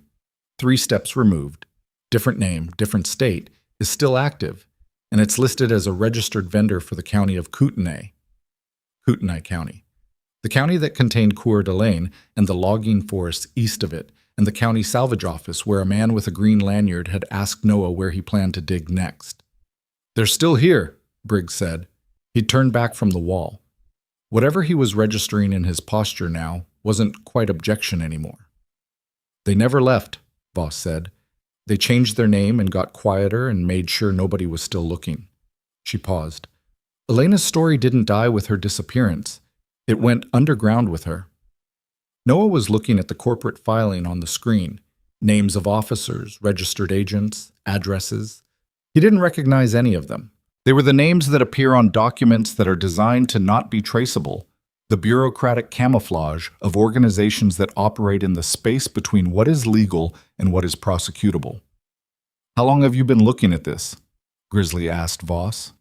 3 steps removed, different name, different state, is still active, and it's listed as a registered vendor for the county of Kootenai County. The county that contained Coeur d'Alene and the logging forests east of it, and the county salvage office where a man with a green lanyard had asked Noah where he planned to dig next. "They're still here," Briggs said. He'd turned back from the wall. Whatever he was registering in his posture now wasn't quite objection anymore. "They never left," Voss said. "They changed their name and got quieter and made sure nobody was still looking." She paused. Elena's story didn't die with her disappearance. It went underground with her. Noah was looking at the corporate filing on the screen, names of officers, registered agents, addresses. He didn't recognize any of them. They were the names that appear on documents that are designed to not be traceable, the bureaucratic camouflage of organizations that operate in the space between what is legal and what is prosecutable. "How long have you been looking at this?" Grizzly asked Voss.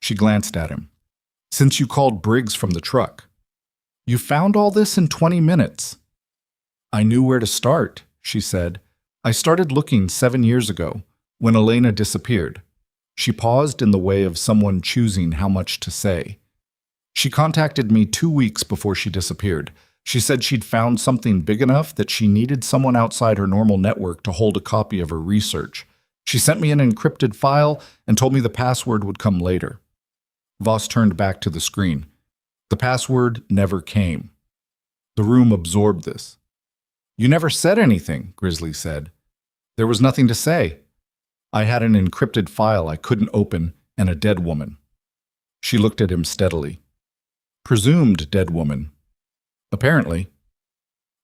She glanced at him. "Since you called Briggs from the truck." "You found all this in 20 minutes. "I knew where to start," she said. "I started looking 7 years ago, when Elena disappeared." She paused in the way of someone choosing how much to say. "She contacted me 2 weeks before she disappeared. She said she'd found something big enough that she needed someone outside her normal network to hold a copy of her research. She sent me an encrypted file and told me the password would come later." Voss turned back to the screen. The password never came. The room absorbed this. "You never said anything," Grizzly said. "There was nothing to say. I had an encrypted file I couldn't open and a dead woman." She looked at him steadily. "Presumed dead woman." "Apparently."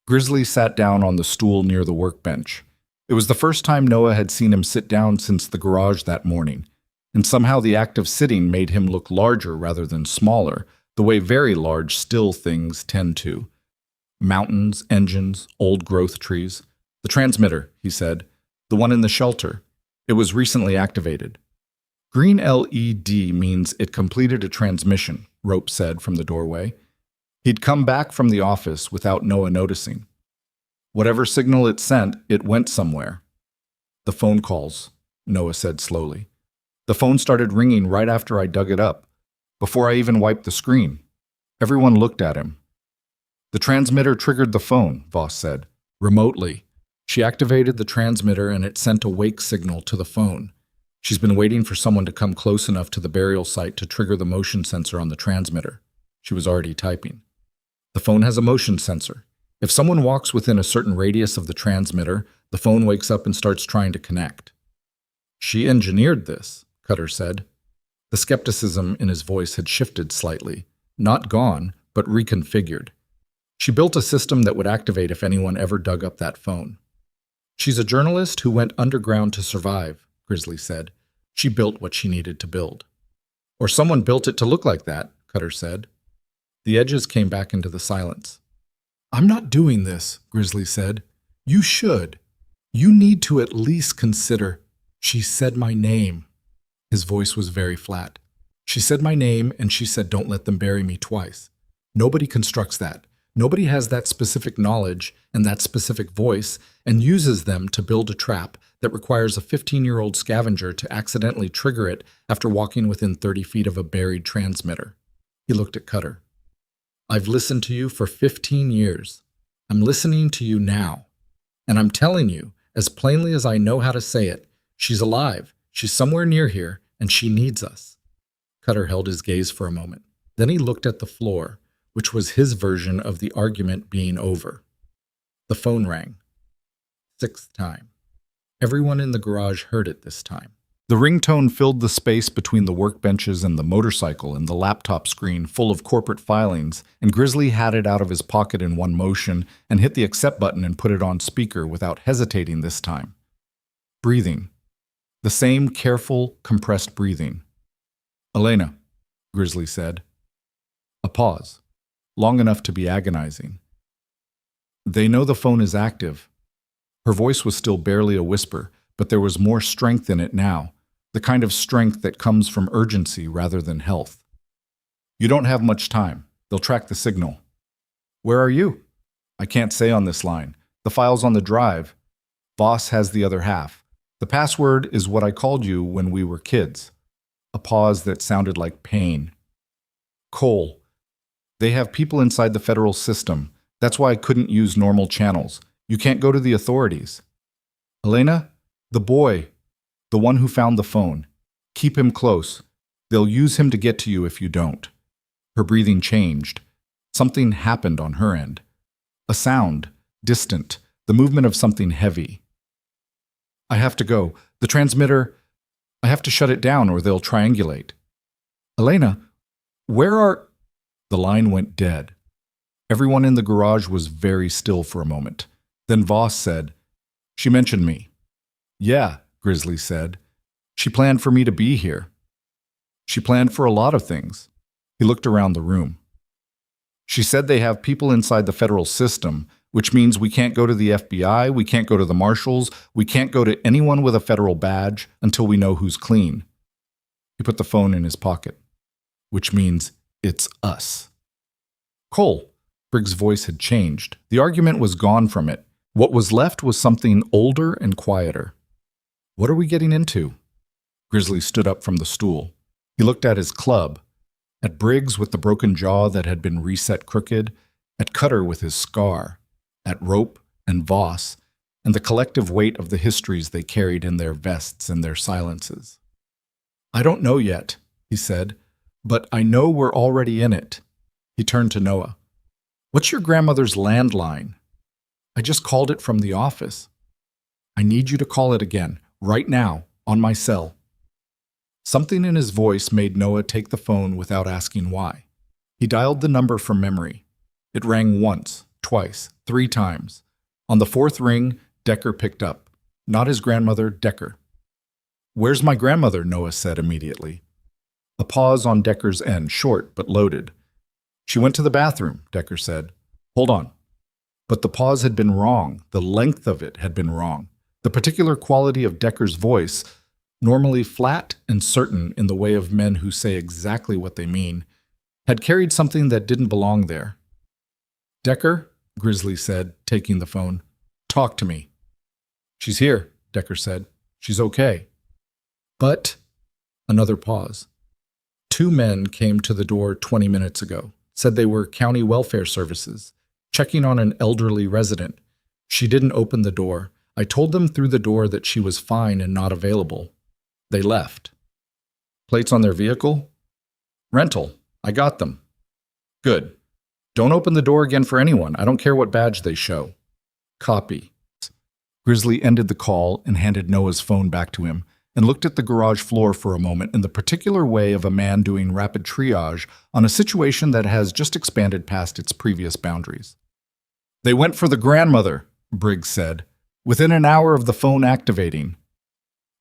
Grizzly sat down on the stool near the workbench. It was the first time Noah had seen him sit down since the garage that morning, and somehow the act of sitting made him look larger rather than smaller, the way very large, still things tend to. Mountains, engines, old growth trees. "The transmitter," he said. "The one in the shelter. It was recently activated." "Green LED means it completed a transmission," Rope said from the doorway. He'd come back from the office without Noah noticing. "Whatever signal it sent, it went somewhere." "The phone calls," Noah said slowly. "The phone started ringing right after I dug it up, before I even wiped the screen." Everyone looked at him. "The transmitter triggered the phone," Voss said. "Remotely. She activated the transmitter and it sent a wake signal to the phone. She's been waiting for someone to come close enough to the burial site to trigger the motion sensor on the transmitter." She was already typing. "The phone has a motion sensor. If someone walks within a certain radius of the transmitter, the phone wakes up and starts trying to connect." "She engineered this," Cutter said. The skepticism in his voice had shifted slightly. Not gone, but reconfigured. "She built a system that would activate if anyone ever dug up that phone." "She's a journalist who went underground to survive," Grizzly said. "She built what she needed to build." "Or someone built it to look like that," Cutter said. The edges came back into the silence. "I'm not doing this," Grizzly said. "You should. You need to at least consider." "She said my name." His voice was very flat. "She said my name and she said don't let them bury me twice. Nobody constructs that. Nobody has that specific knowledge and that specific voice and uses them to build a trap that requires a 15-year-old scavenger to accidentally trigger it after walking within 30 feet of a buried transmitter." He looked at Cutter. "I've listened to you for 15 years. I'm listening to you now. And I'm telling you, as plainly as I know how to say it, she's alive, she's somewhere near here, and she needs us." Cutter held his gaze for a moment. Then he looked at the floor, which was his version of the argument being over. The phone rang. 6th time. Everyone in the garage heard it this time. The ringtone filled the space between the workbenches and the motorcycle and the laptop screen full of corporate filings, and Grizzly had it out of his pocket in one motion and hit the accept button and put it on speaker without hesitating this time. Breathing. The same careful, compressed breathing. "Elena," Grizzly said. A pause, long enough to be agonizing. "They know the phone is active." Her voice was still barely a whisper, but there was more strength in it now, the kind of strength that comes from urgency rather than health. "You don't have much time. They'll track the signal." "Where are you?" "I can't say on this line. The file's on the drive. Voss has the other half. The password is what I called you when we were kids." A pause that sounded like pain. "Cole, they have people inside the federal system. That's why I couldn't use normal channels. You can't go to the authorities." "Elena, the boy, the one who found the phone. Keep him close. They'll use him to get to you if you don't." Her breathing changed. Something happened on her end. A sound, distant, the movement of something heavy. "I have to go. The transmitter, I have to shut it down or they'll triangulate." "Elena, where are—" The line went dead. Everyone in the garage was very still for a moment. Then Voss said, "She mentioned me." "Yeah," Grizzly said. "She planned for me to be here." "She planned for a lot of things." He looked around the room. "She said they have people inside the federal system, which means we can't go to the FBI, we can't go to the marshals, we can't go to anyone with a federal badge until we know who's clean." He put the phone in his pocket. "Which means it's us." "Cole," Briggs' voice had changed. The argument was gone from it. What was left was something older and quieter. "What are we getting into?" Grizzly stood up from the stool. He looked at his club, at Briggs with the broken jaw that had been reset crooked, at Cutter with his scar, at Rope and Voss, and the collective weight of the histories they carried in their vests and their silences. "I don't know yet," he said, "but I know we're already in it." He turned to Noah. "What's your grandmother's landline?" "I just called it from the office." "I need you to call it again, right now, on my cell." Something in his voice made Noah take the phone without asking why. He dialed the number from memory. It rang once, twice, 3 times. On the 4th ring, Decker picked up. Not his grandmother, Decker. "Where's my grandmother?" Noah said immediately. A pause on Decker's end, short but loaded. "She went to the bathroom," Decker said. "Hold on." But the pause had been wrong. The length of it had been wrong. The particular quality of Decker's voice, normally flat and certain in the way of men who say exactly what they mean, had carried something that didn't belong there. "Decker," Grizzly said, taking the phone. "Talk to me." "She's here," Decker said. "She's okay." "But—" Another pause. 2 men came to the door 20 minutes ago, said they were county welfare services, checking on an elderly resident. She didn't open the door. I told them through the door that she was fine and not available. They left. "Plates on their vehicle?" "Rental. I got them." "Good. Don't open the door again for anyone. I don't care what badge they show." "Copy." Grizzly ended the call and handed Noah's phone back to him and looked at the garage floor for a moment in the particular way of a man doing rapid triage on a situation that has just expanded past its previous boundaries. "They went for the grandmother," Briggs said, "within an hour of the phone activating."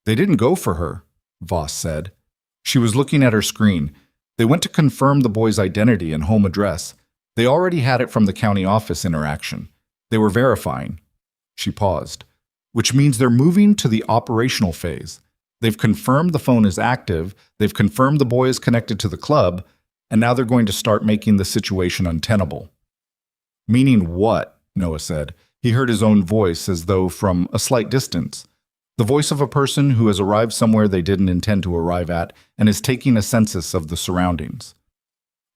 "They didn't go for her," Voss said. She was looking at her screen. "They went to confirm the boy's identity and home address. They already had it from the county office interaction. They were verifying." She paused. "Which means they're moving to the operational phase. They've confirmed the phone is active, they've confirmed the boy is connected to the club, and now they're going to start making the situation untenable." "Meaning what?" Noah said. He heard his own voice as though from a slight distance. The voice of a person who has arrived somewhere they didn't intend to arrive at and is taking a census of the surroundings.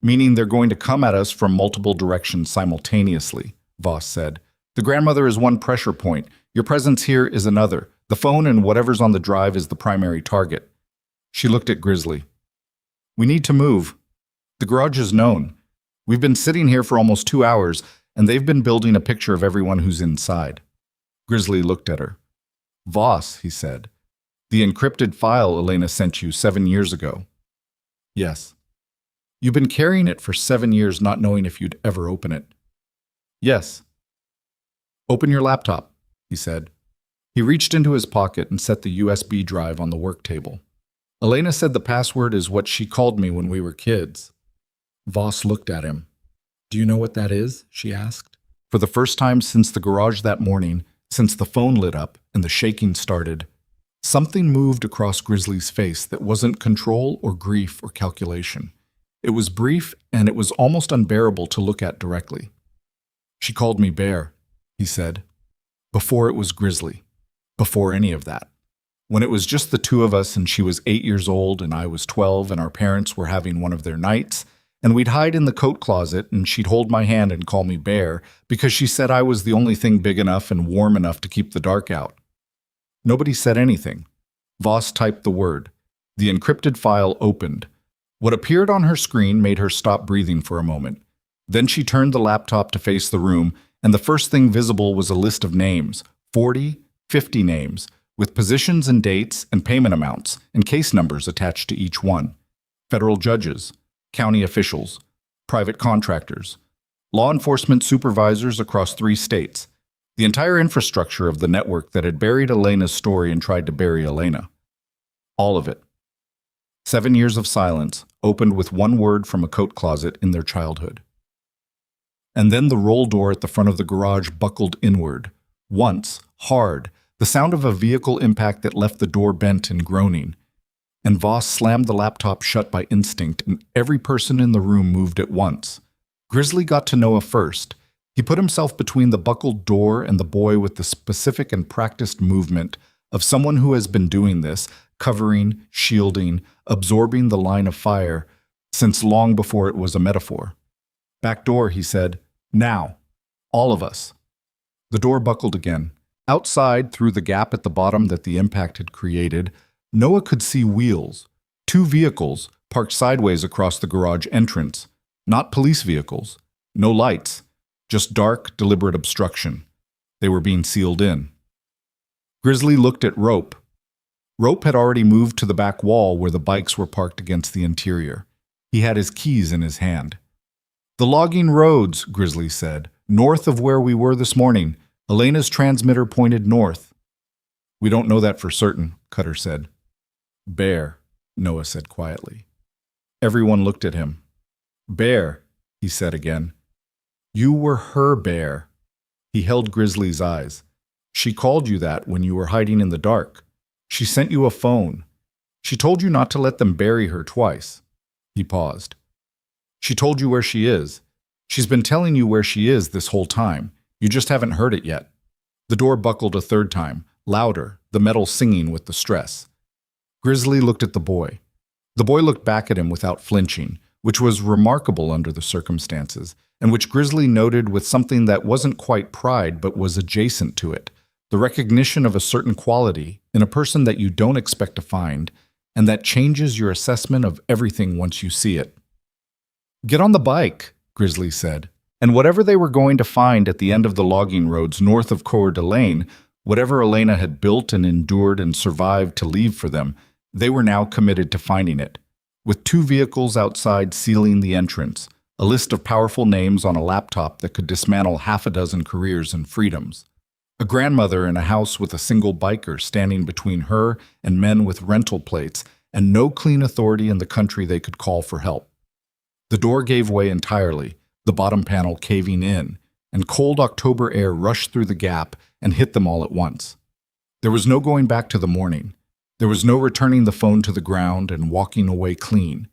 "Meaning they're going to come at us from multiple directions simultaneously," Voss said. "The grandmother is one pressure point. Your presence here is another. The phone and whatever's on the drive is the primary target." She looked at Grizzly. "We need to move. The garage is known. We've been sitting here for almost 2 hours, and they've been building a picture of everyone who's inside." Grizzly looked at her. "Voss," he said, The encrypted file Elena sent you 7 years ago. Yes. You've been carrying it for 7 years not knowing if you'd ever open it. Yes. Open your laptop, he said. He reached into his pocket and set the USB drive on the work table. Elena said the password is what she called me when we were kids. Voss looked at him. Do you know what that is? She asked. For the first time since the garage that morning, since the phone lit up and the shaking started, something moved across Grizzly's face that wasn't control or grief or calculation. It was brief and it was almost unbearable to look at directly. She called me Bear, he said. Before it was Grizzly. Before any of that. When it was just the two of us and she was 8 years old and I was 12 and our parents were having one of their nights, and we'd hide in the coat closet and she'd hold my hand and call me Bear because she said I was the only thing big enough and warm enough to keep the dark out. Nobody said anything. Voss typed the word. The encrypted file opened. What appeared on her screen made her stop breathing for a moment. Then she turned the laptop to face the room, and the first thing visible was a list of names, 40, 50 names, with positions and dates and payment amounts and case numbers attached to each one. Federal judges, county officials, private contractors, law enforcement supervisors across 3 states, the entire infrastructure of the network that had buried Elena's story and tried to bury Elena. All of it. 7 years of silence, opened with one word from a coat closet in their childhood. And then the roll door at the front of the garage buckled inward. Once, hard, the sound of a vehicle impact that left the door bent and groaning. And Voss slammed the laptop shut by instinct, and every person in the room moved at once. Grizzly got to Noah first. He put himself between the buckled door and the boy with the specific and practiced movement of someone who has been doing this, covering, shielding, absorbing the line of fire, since long before it was a metaphor. Back door, he said. Now. All of us. The door buckled again. Outside, through the gap at the bottom that the impact had created, Noah could see wheels. 2 vehicles parked sideways across the garage entrance. Not police vehicles. No lights. Just dark, deliberate obstruction. They were being sealed in. Grizzly looked at Rope. Rope had already moved to the back wall where the bikes were parked against the interior. He had his keys in his hand. The logging roads, Grizzly said, north of where we were this morning. Elena's transmitter pointed north. We don't know that for certain, Cutter said. Bear, Noah said quietly. Everyone looked at him. Bear, he said again. You were her bear. He held Grizzly's eyes. She called you that when you were hiding in the dark. She sent you a phone. She told you not to let them bury her twice. He paused. She told you where she is. She's been telling you where she is this whole time. You just haven't heard it yet. The door buckled a third time, louder, the metal singing with the stress. Grizzly looked at the boy. The boy looked back at him without flinching, which was remarkable under the circumstances, and which Grizzly noted with something that wasn't quite pride but was adjacent to it, the recognition of a certain quality in a person that you don't expect to find, and that changes your assessment of everything once you see it. Get on the bike, Grizzly said, and whatever they were going to find at the end of the logging roads north of Coeur d'Alene, whatever Elena had built and endured and survived to leave for them, they were now committed to finding it. With 2 vehicles outside sealing the entrance, a list of powerful names on a laptop that could dismantle 6 careers and freedoms. A grandmother in a house with a single biker standing between her and men with rental plates, and no clean authority in the country they could call for help. The door gave way entirely, the bottom panel caving in, and cold October air rushed through the gap and hit them all at once. There was no going back to the morning. There was no returning the phone to the ground and walking away clean.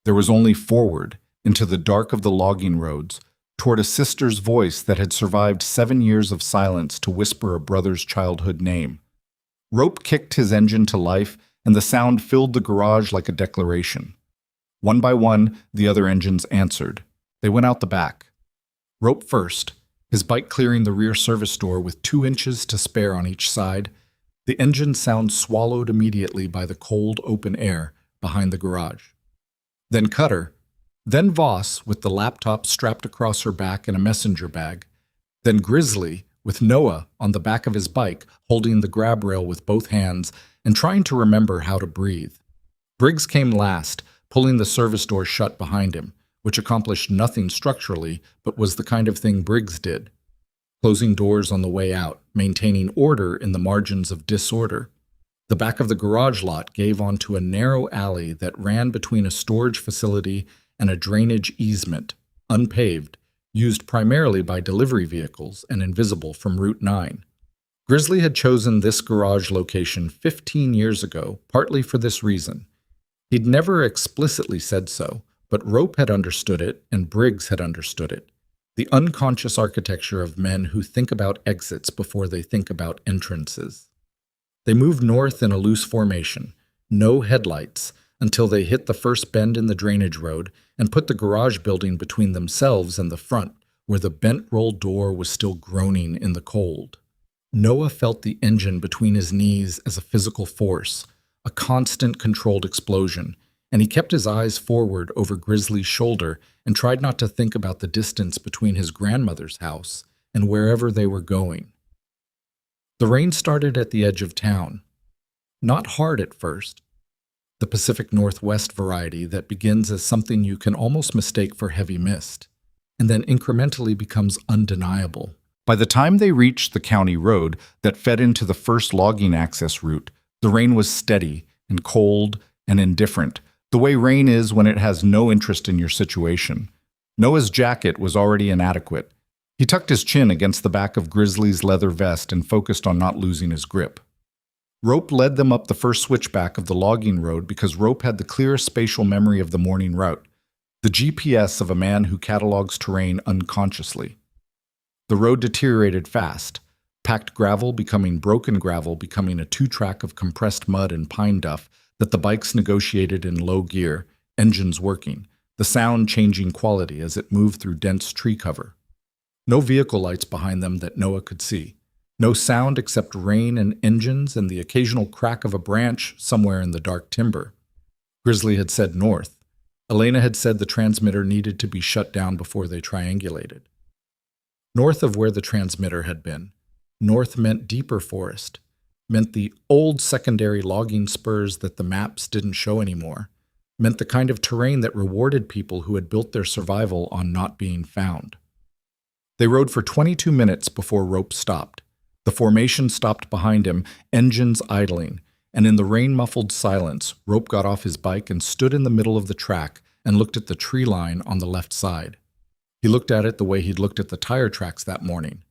There was only forward, into the dark of the logging roads, toward a sister's voice that had survived 7 years of silence to whisper a brother's childhood name. Rope kicked his engine to life, and the sound filled the garage like a declaration. One by one, the other engines answered. They went out the back. Rope first, his bike clearing the rear service door with 2 inches to spare on each side, the engine sound swallowed immediately by the cold, open air behind the garage. Then Cutter, then Voss with the laptop strapped across her back in a messenger bag, then Grizzly with Noah on the back of his bike, holding the grab rail with both hands and trying to remember how to breathe. Briggs came last, pulling the service door shut behind him, which accomplished nothing structurally, but was the kind of thing Briggs did. Closing doors on the way out, maintaining order in the margins of disorder. The back of the garage lot gave onto a narrow alley that ran between a storage facility and a drainage easement, unpaved, used primarily by delivery vehicles and invisible from Route 9. Grizzly had chosen this garage location 15 years ago, partly for this reason. He'd never explicitly said so, but Rope had understood it and Briggs had understood it. The unconscious architecture of men who think about exits before they think about entrances. They moved north in a loose formation, no headlights, until they hit the first bend in the drainage road and put the garage building between themselves and the front, where the bent roll door was still groaning in the cold. Noah felt the engine between his knees as a physical force, a constant controlled explosion, and he kept his eyes forward over Grizzly's shoulder and tried not to think about the distance between his grandmother's house and wherever they were going. The rain started at the edge of town. Not hard at first. The Pacific Northwest variety that begins as something you can almost mistake for heavy mist, and then incrementally becomes undeniable. By the time they reached the county road that fed into the first logging access route, the rain was steady and cold and indifferent, the way rain is when it has no interest in your situation. Noah's jacket was already inadequate. He tucked his chin against the back of Grizzly's leather vest and focused on not losing his grip. Rope led them up the first switchback of the logging road because Rope had the clearest spatial memory of the morning route, the GPS of a man who catalogs terrain unconsciously. The road deteriorated fast, packed gravel becoming broken gravel, becoming a two-track of compressed mud and pine duff that the bikes negotiated in low gear, engines working, the sound changing quality as it moved through dense tree cover. No vehicle lights behind them that Noah could see. No sound except rain and engines and the occasional crack of a branch somewhere in the dark timber. Grizzly had said north. Elena had said the transmitter needed to be shut down before they triangulated. North of where the transmitter had been, north meant deeper forest, meant the old secondary logging spurs that the maps didn't show anymore, meant the kind of terrain that rewarded people who had built their survival on not being found. They rode for 22 minutes before Rope stopped. The formation stopped behind him, engines idling, and in the rain-muffled silence, Rope got off his bike and stood in the middle of the track and looked at the tree line on the left side. He looked at it the way he'd looked at the tire tracks that morning.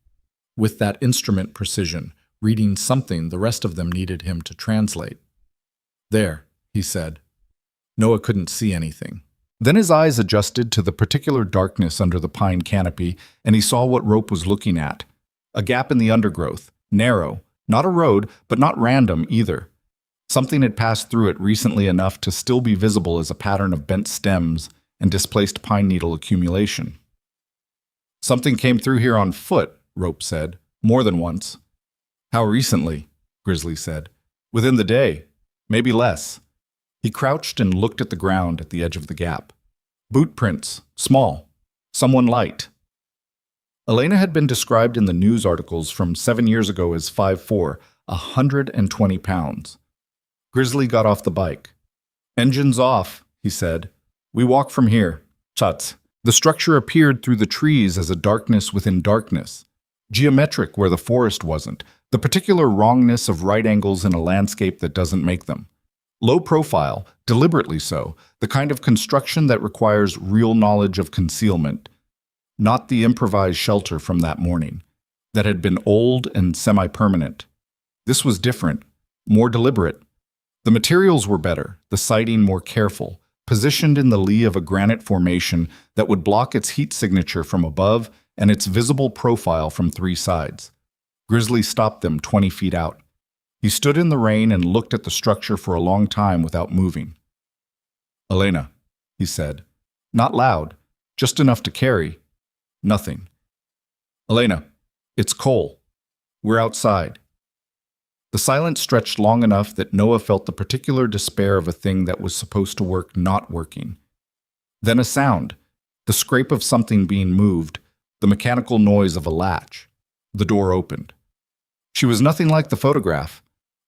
With that instrument precision, reading something the rest of them needed him to translate. There, he said. Noah couldn't see anything. Then his eyes adjusted to the particular darkness under the pine canopy, and he saw what Rope was looking at. A gap in the undergrowth, narrow, not a road, but not random either. Something had passed through it recently enough to still be visible as a pattern of bent stems and displaced pine needle accumulation. Something came through here on foot, Rope said, more than once. How recently? Grizzly said. Within the day, maybe less. He crouched and looked at the ground at the edge of the gap. Boot prints, small, someone light. Elena had been described in the news articles from 7 years ago as 5'4", 120 pounds. Grizzly got off the bike. Engines off, he said. We walk from here. Chats. The structure appeared through the trees as a darkness within darkness. Geometric where the forest wasn't. The particular wrongness of right angles in a landscape that doesn't make them. Low profile, deliberately so, the kind of construction that requires real knowledge of concealment. Not the improvised shelter from that morning, that had been old and semi-permanent. This was different, more deliberate. The materials were better, the siting more careful, positioned in the lee of a granite formation that would block its heat signature from above and its visible profile from 3 sides. Grizzly stopped them 20 feet out. He stood in the rain and looked at the structure for a long time without moving. Elena, he said. Not loud, just enough to carry. Nothing. Elena, it's Cole. We're outside. The silence stretched long enough that Noah felt the particular despair of a thing that was supposed to work not working. Then a sound, the scrape of something being moved, the mechanical noise of a latch. The door opened. She was nothing like the photograph.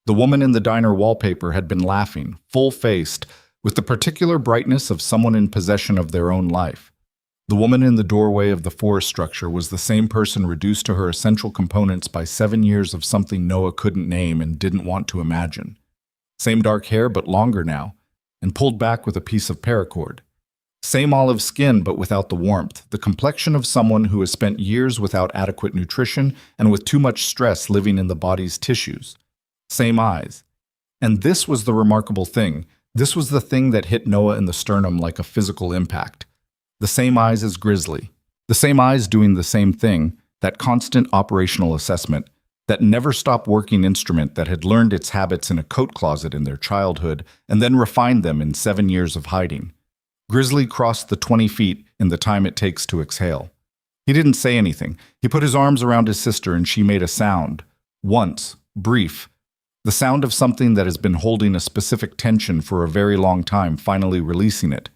The woman in the diner wallpaper had been laughing, full-faced, with the particular brightness of someone in possession of their own life. The woman in the doorway of the forest structure was the same person reduced to her essential components by 7 years of something Noah couldn't name and didn't want to imagine. Same dark hair, but longer now, and pulled back with a piece of paracord. Same olive skin, but without the warmth, the complexion of someone who has spent years without adequate nutrition and with too much stress living in the body's tissues. Same eyes. And this was the remarkable thing. This was the thing that hit Noah in the sternum like a physical impact. The same eyes as Grizzly. The same eyes doing the same thing, that constant operational assessment, that never-stop working instrument that had learned its habits in a coat closet in their childhood and then refined them in 7 years of hiding. Grizzly crossed the 20 feet in the time it takes to exhale. He didn't say anything. He put his arms around his sister and she made a sound. Once, brief. The sound of something that has been holding a specific tension for a very long time, finally releasing it.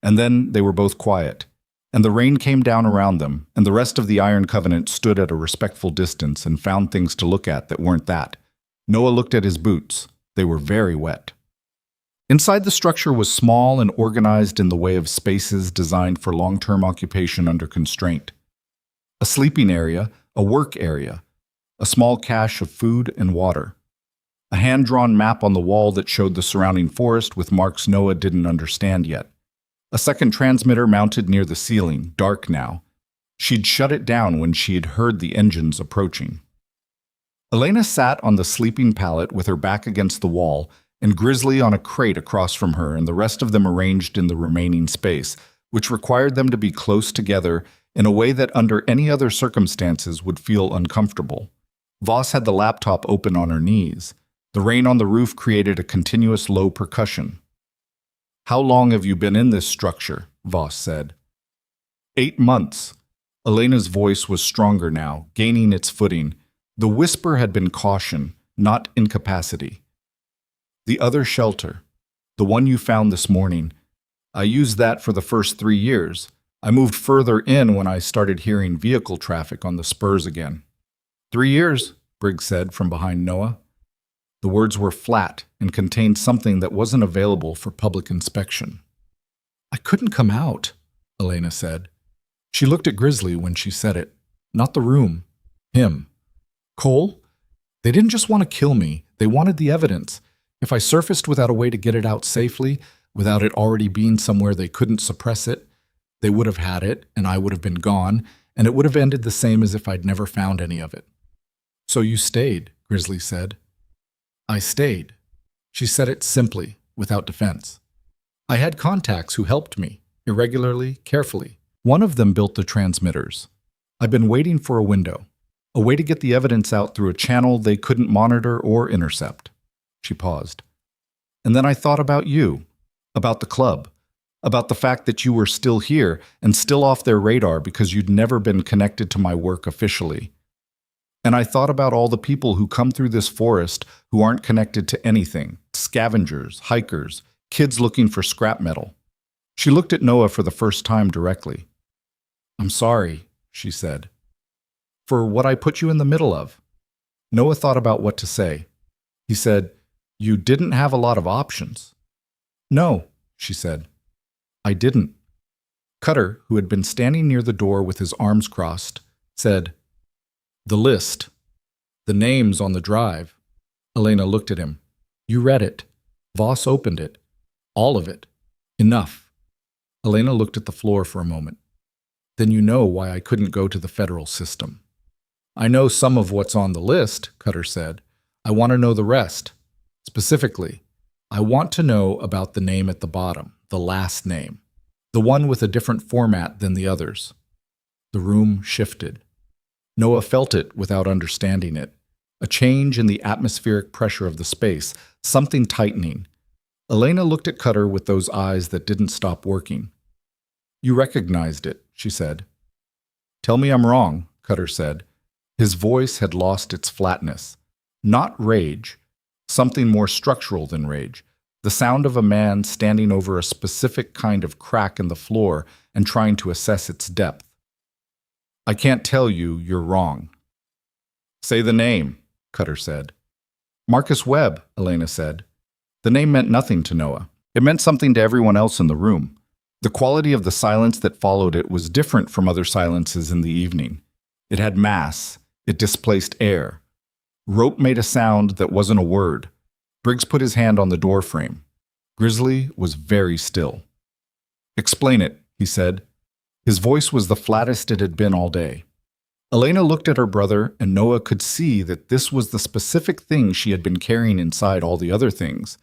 And then they were both quiet. And the rain came down around them, and the rest of the Iron Covenant stood at a respectful distance and found things to look at that weren't that. Noah looked at his boots. They were very wet. Inside the structure was small and organized in the way of spaces designed for long-term occupation under constraint. A sleeping area, a work area, a small cache of food and water. A hand-drawn map on the wall that showed the surrounding forest with marks Noah didn't understand yet. A second transmitter mounted near the ceiling, dark now. She'd shut it down when she had heard the engines approaching. Elena sat on the sleeping pallet with her back against the wall, and Grizzly on a crate across from her, and the rest of them arranged in the remaining space, which required them to be close together in a way that under any other circumstances would feel uncomfortable. Voss had the laptop open on her knees. The rain on the roof created a continuous low percussion. "How long have you been in this structure?" Voss said. 8 months. Elena's voice was stronger now, gaining its footing. The whisper had been caution, not incapacity. "The other shelter, the one you found this morning, I used that for the first 3 years. I moved further in when I started hearing vehicle traffic on the spurs again." 3 years, Briggs said from behind Noah. The words were flat and contained something that wasn't available for public inspection. "I couldn't come out," Elena said. She looked at Grizzly when she said it. Not the room. Him. "Cole? They didn't just want to kill me. They wanted the evidence. If I surfaced without a way to get it out safely, without it already being somewhere they couldn't suppress it, they would have had it, and I would have been gone, and it would have ended the same as if I'd never found any of it." "So you stayed," Grizzly said. "I stayed." She said it simply, without defense. "I had contacts who helped me, irregularly, carefully. One of them built the transmitters. I've been waiting for a window, a way to get the evidence out through a channel they couldn't monitor or intercept." She paused. "And then I thought about you, about the club, about the fact that you were still here and still off their radar because you'd never been connected to my work officially. And I thought about all the people who come through this forest who aren't connected to anything, scavengers, hikers, kids looking for scrap metal." She looked at Noah for the first time directly. "I'm sorry," she said, "for what I put you in the middle of." Noah thought about what to say. He said, "You didn't have a lot of options." "No," she said, "I didn't." Cutter, who had been standing near the door with his arms crossed, said, "The list. The names on the drive." Elena looked at him. "You read it. Voss opened it. All of it. Enough." Elena looked at the floor for a moment. "Then you know why I couldn't go to the federal system." "I know some of what's on the list," Cutter said. "I want to know the rest. Specifically, I want to know about the name at the bottom, the last name, the one with a different format than the others." The room shifted. Noah felt it without understanding it. A change in the atmospheric pressure of the space, something tightening. Elena looked at Cutter with those eyes that didn't stop working. "You recognized it," she said. "Tell me I'm wrong," Cutter said. His voice had lost its flatness. Not rage, something more structural than rage. The sound of a man standing over a specific kind of crack in the floor and trying to assess its depth. "I can't tell you you're wrong." Say the name, Cutter said. Marcus Webb, Elena said. The name meant nothing to Noah. It meant something to everyone else in the room. The quality of the silence that followed it was different from other silences in the evening. It had mass. It displaced air. Rope made a sound that wasn't a word. Briggs put his hand on the door frame. Grizzly was very still. Explain it, he said. His voice was the flattest it had been all day. Elena looked at her brother, and Noah could see that this was the specific thing she had been carrying inside all the other things.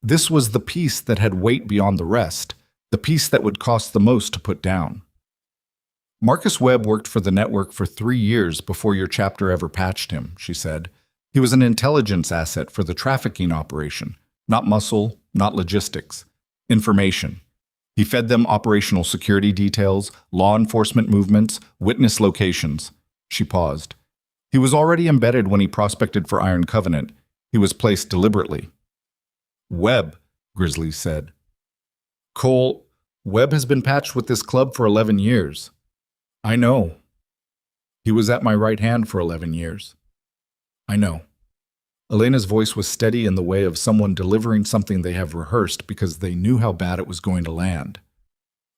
This was the piece that had weight beyond the rest, the piece that would cost the most to put down. Marcus Webb worked for the network for 3 years before your chapter ever patched him, she said. He was an intelligence asset for the trafficking operation, not muscle, not logistics. Information. He fed them operational security details, law enforcement movements, witness locations. She paused. He was already embedded when he prospected for Iron Covenant. He was placed deliberately. Webb, Grizzly said. Cole, Webb has been patched with this club for 11 years. I know. He was at my right hand for 11 years. I know. Elena's voice was steady in the way of someone delivering something they have rehearsed because they knew how bad it was going to land.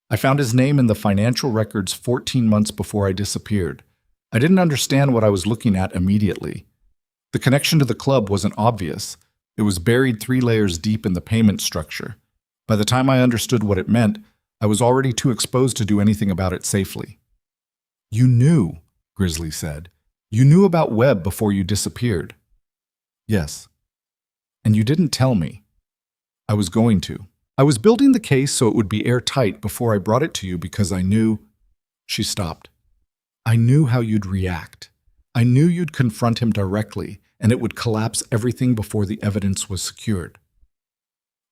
I found his name in the financial records 14 months before I disappeared. I didn't understand what I was looking at immediately. The connection to the club wasn't obvious. It was buried 3 layers deep in the payment structure. By the time I understood what it meant, I was already too exposed to do anything about it safely. You knew, Grizzly said. You knew about Webb before you disappeared. Yes. And you didn't tell me. I was going to. I was building the case so it would be airtight before I brought it to you because I knew... She stopped. I knew how you'd react. I knew you'd confront him directly, and it would collapse everything before the evidence was secured.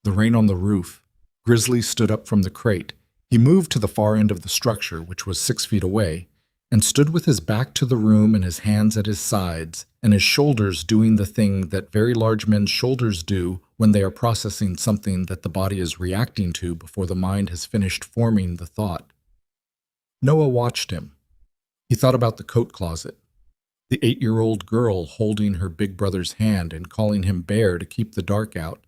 The rain on the roof. Grizzly stood up from the crate. He moved to the far end of the structure, which was 6 feet away, and stood with his back to the room and his hands at his sides, and his shoulders doing the thing that very large men's shoulders do when they are processing something that the body is reacting to before the mind has finished forming the thought. Noah watched him. He thought about the coat closet, the 8-year-old girl holding her big brother's hand and calling him Bear to keep the dark out.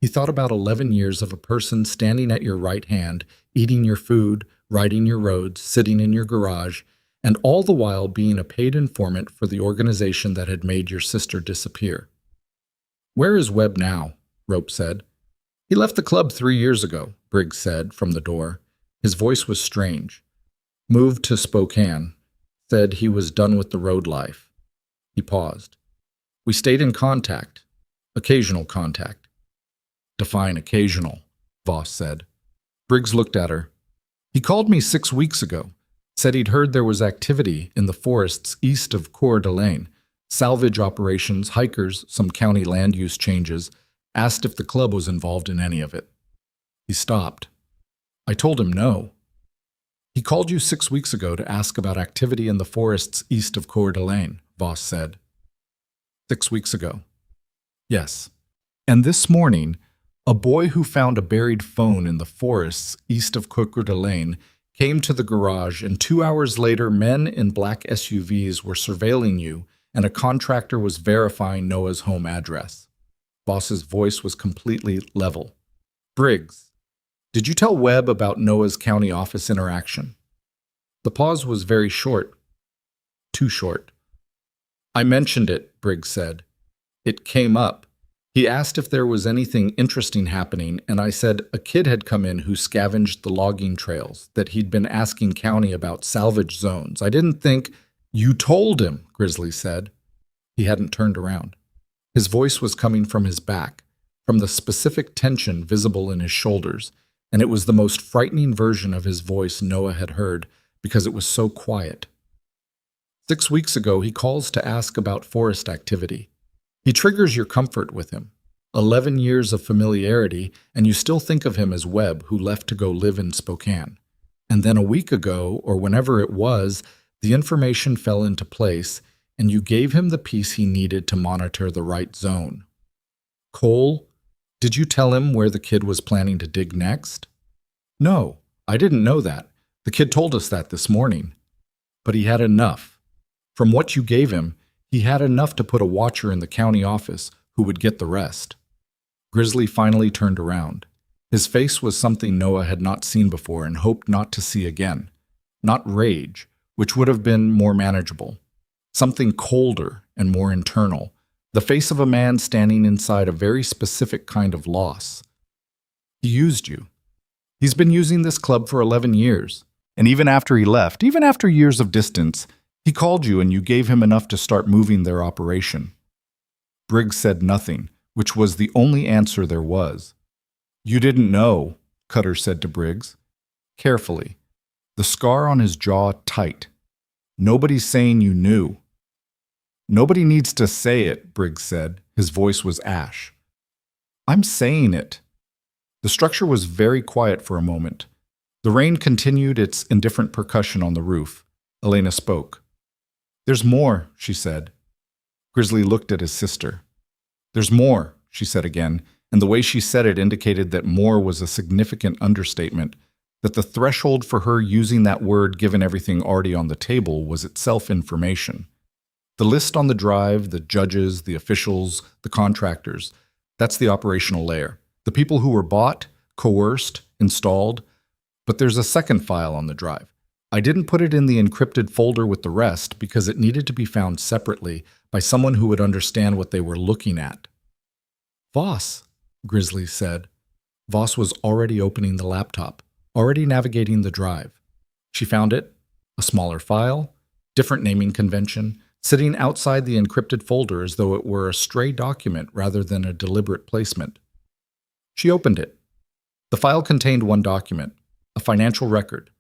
He thought about 11 years of a person standing at your right hand, eating your food, riding your roads, sitting in your garage, and all the while being a paid informant for the organization that had made your sister disappear. Where is Webb now? Rope said. He left the club 3 years ago, Briggs said from the door. His voice was strange. Moved to Spokane. Said he was done with the road life. He paused. We stayed in contact. Occasional contact. Define occasional, Voss said. Briggs looked at her. He called me 6 weeks ago. Said he'd heard there was activity in the forests east of Coeur d'Alene. Salvage operations, hikers, some county land use changes. Asked if the club was involved in any of it. He stopped. I told him no. He called you 6 weeks ago to ask about activity in the forests east of Coeur d'Alene, Voss said. 6 weeks ago. Yes. And this morning, a boy who found a buried phone in the forests east of Coeur d'Alene came to the garage, and 2 hours later, men in black SUVs were surveilling you, and a contractor was verifying Noah's home address. Voss's voice was completely level. Briggs, did you tell Webb about Noah's county office interaction? The pause was very short. Too short. I mentioned it, Briggs said. It came up. He asked if there was anything interesting happening, and I said a kid had come in who scavenged the logging trails, that he'd been asking county about salvage zones. I didn't think... You told him, Grizzly said. He hadn't turned around. His voice was coming from his back, from the specific tension visible in his shoulders, and it was the most frightening version of his voice Noah had heard because it was so quiet. 6 weeks ago, he calls to ask about forest activity. He triggers your comfort with him. 11 years of familiarity, and you still think of him as Webb, who left to go live in Spokane. And then a week ago, or whenever it was, the information fell into place, and you gave him the piece he needed to monitor the right zone. Cole, did you tell him where the kid was planning to dig next? No, I didn't know that. The kid told us that this morning. But he had enough. From what you gave him, He had enough to put a watcher in the county office who would get the rest. Grizzly finally turned around. His face was something Noah had not seen before and hoped not to see again. Not rage, which would have been more manageable. Something colder and more internal. The face of a man standing inside a very specific kind of loss. He used you. He's been using this club for 11 years. And even after he left, even after years of distance, he called you and you gave him enough to start moving their operation. Briggs said nothing, which was the only answer there was. You didn't know, Cutter said to Briggs. Carefully. The scar on his jaw tight. Nobody's saying you knew. Nobody needs to say it, Briggs said. His voice was ash. I'm saying it. The structure was very quiet for a moment. The rain continued its indifferent percussion on the roof. Elena spoke. There's more, she said. Grizzly looked at his sister. There's more, she said again, and the way she said it indicated that more was a significant understatement, that the threshold for her using that word given everything already on the table was itself information. The list on the drive, the judges, the officials, the contractors, that's the operational layer. The people who were bought, coerced, installed. But there's a second file on the drive. I didn't put it in the encrypted folder with the rest because it needed to be found separately by someone who would understand what they were looking at. Voss, Grizzly said. Voss was already opening the laptop, already navigating the drive. She found it, a smaller file, different naming convention, sitting outside the encrypted folder as though it were a stray document rather than a deliberate placement. She opened it. The file contained one document, a financial record,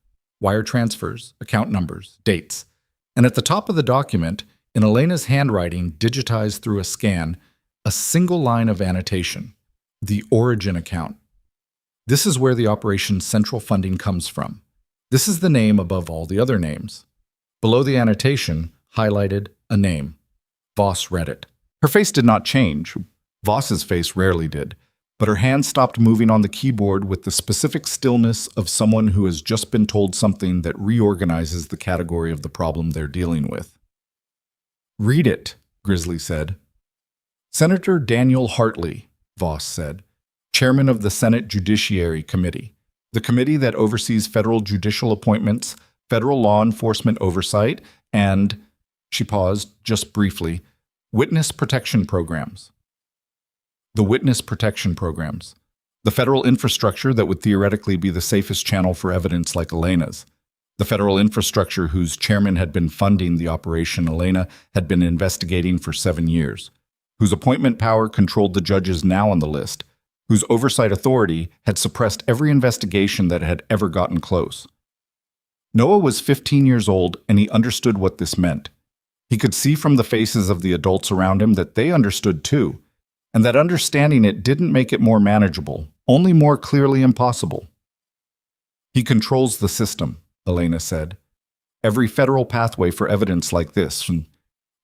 wire transfers, account numbers, dates, and at the top of the document, in Elena's handwriting digitized through a scan, a single line of annotation, the origin account. This is where the operation's central funding comes from. This is the name above all the other names. Below the annotation, highlighted a name. Voss read it. Her face did not change. Voss's face rarely did. But her hand stopped moving on the keyboard with the specific stillness of someone who has just been told something that reorganizes the category of the problem they're dealing with. Read it, Grizzly said. Senator Daniel Hartley, Voss said, chairman of the Senate Judiciary Committee, the committee that oversees federal judicial appointments, federal law enforcement oversight, and, she paused just briefly, witness protection programs. The witness protection programs. The federal infrastructure that would theoretically be the safest channel for evidence like Elena's. The federal infrastructure whose chairman had been funding the operation Elena had been investigating for 7 years. Whose appointment power controlled the judges now on the list. Whose oversight authority had suppressed every investigation that had ever gotten close. Noah was 15 years old and he understood what this meant. He could see from the faces of the adults around him that they understood too. And that understanding it didn't make it more manageable, only more clearly impossible. He controls the system, Elena said. Every federal pathway for evidence like this, from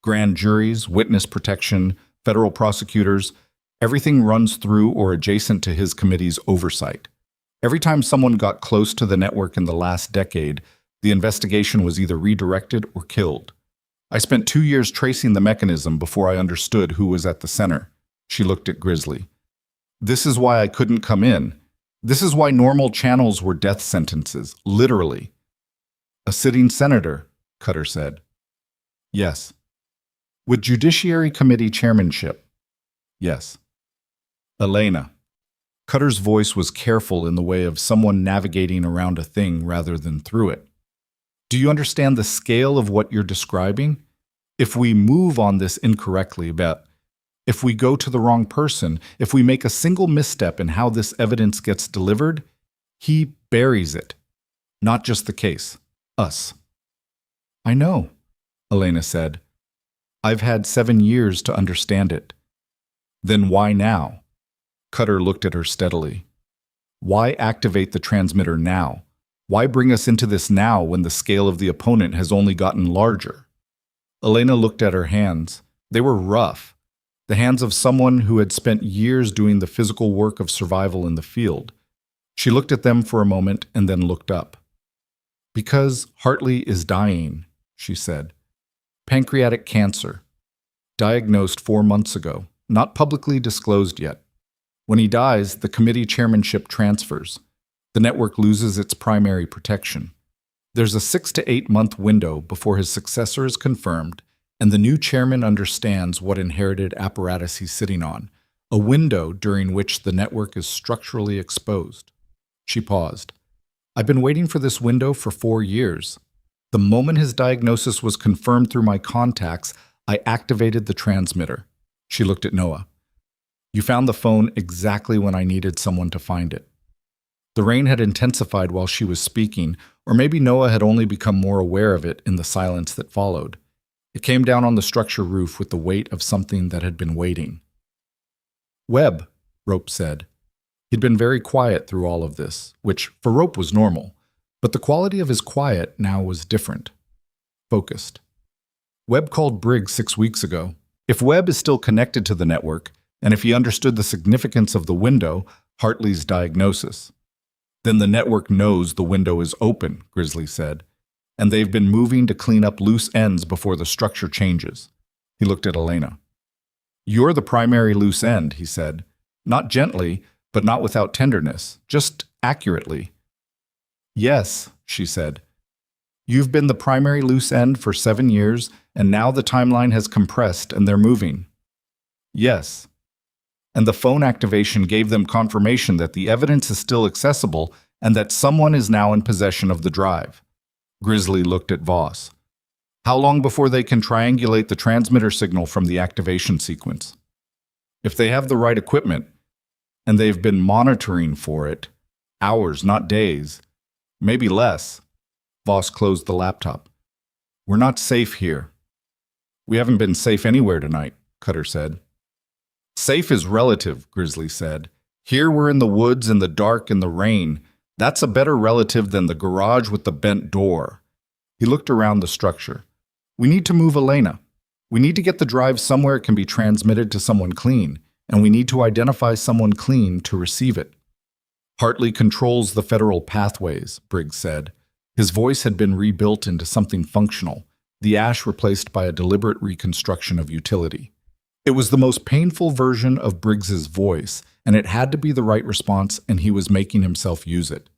grand juries, witness protection, federal prosecutors, everything runs through or adjacent to his committee's oversight. Every time someone got close to the network in the last decade, the investigation was either redirected or killed. I spent 2 years tracing the mechanism before I understood who was at the center. She looked at Grizzly. This is why I couldn't come in. This is why normal channels were death sentences, literally. A sitting senator, Cutter said. Yes. With Judiciary Committee chairmanship. Yes. Elena. Cutter's voice was careful in the way of someone navigating around a thing rather than through it. Do you understand the scale of what you're describing? If we move on this incorrectly if we go to the wrong person, if we make a single misstep in how this evidence gets delivered, he buries it. Not just the case. Us. I know, Elena said. I've had 7 years to understand it. Then why now? Cutter looked at her steadily. Why activate the transmitter now? Why bring us into this now when the scale of the opponent has only gotten larger? Elena looked at her hands. They were rough. The hands of someone who had spent years doing the physical work of survival in the field. She looked at them for a moment and then looked up. Because Hartley is dying, she said. Pancreatic cancer. Diagnosed 4 months ago, not publicly disclosed yet. When he dies, the committee chairmanship transfers. The network loses its primary protection. There's a 6 to 8 month window before his successor is confirmed, and the new chairman understands what inherited apparatus he's sitting on, a window during which the network is structurally exposed. She paused. I've been waiting for this window for 4 years. The moment his diagnosis was confirmed through my contacts, I activated the transmitter. She looked at Noah. You found the phone exactly when I needed someone to find it. The rain had intensified while she was speaking, or maybe Noah had only become more aware of it in the silence that followed. It came down on the structure roof with the weight of something that had been waiting. Webb, Rope said. He'd been very quiet through all of this, which for Rope was normal, but the quality of his quiet now was different. Focused. Webb called Briggs 6 weeks ago. If Webb is still connected to the network, and if he understood the significance of the window, Hartley's diagnosis, then the network knows the window is open, Grizzly said, and they've been moving to clean up loose ends before the structure changes. He looked at Elena. You're the primary loose end, he said, not gently, but not without tenderness, just accurately. Yes, she said. You've been the primary loose end for 7 years, and now the timeline has compressed and they're moving. Yes. And the phone activation gave them confirmation that the evidence is still accessible and that someone is now in possession of the drive. Grizzly looked at Voss. How long before they can triangulate the transmitter signal from the activation sequence? If they have the right equipment, and they've been monitoring for it, hours, not days, maybe less. Voss closed the laptop. We're not safe here. We haven't been safe anywhere tonight, Cutter said. Safe is relative, Grizzly said. Here we're in the woods in the dark in the rain. That's a better relative than the garage with the bent door. He looked around the structure. We need to move Elena. We need to get the drive somewhere it can be transmitted to someone clean, and we need to identify someone clean to receive it. Hartley controls the federal pathways, Briggs said. His voice had been rebuilt into something functional, the ash replaced by a deliberate reconstruction of utility. It was the most painful version of Briggs's voice, and it had to be the right response, and he was making himself use it.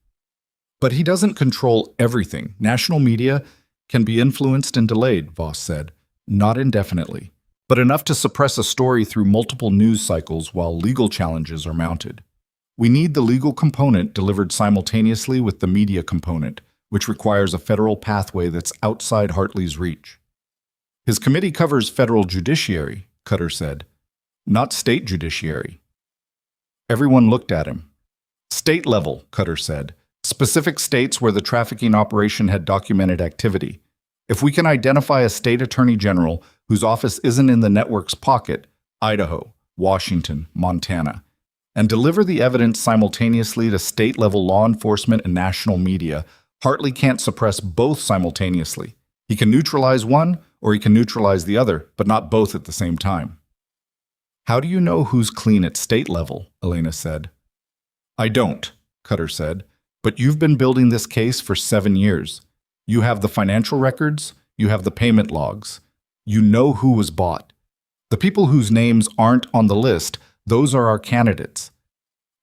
But he doesn't control everything. National media can be influenced and delayed, Voss said, not indefinitely, but enough to suppress a story through multiple news cycles while legal challenges are mounted. We need the legal component delivered simultaneously with the media component, which requires a federal pathway that's outside Hartley's reach. His committee covers federal judiciary, Cutter said, not state judiciary. Everyone looked at him. State level, Cutter said, specific states where the trafficking operation had documented activity. If we can identify a state attorney general whose office isn't in the network's pocket, Idaho, Washington, Montana, and deliver the evidence simultaneously to state-level law enforcement and national media, Hartley can't suppress both simultaneously. He can neutralize one or he can neutralize the other, but not both at the same time. How do you know who's clean at state level? Elena said. I don't, Cutter said, but you've been building this case for 7 years. You have the financial records, you have the payment logs. You know who was bought. The people whose names aren't on the list, those are our candidates.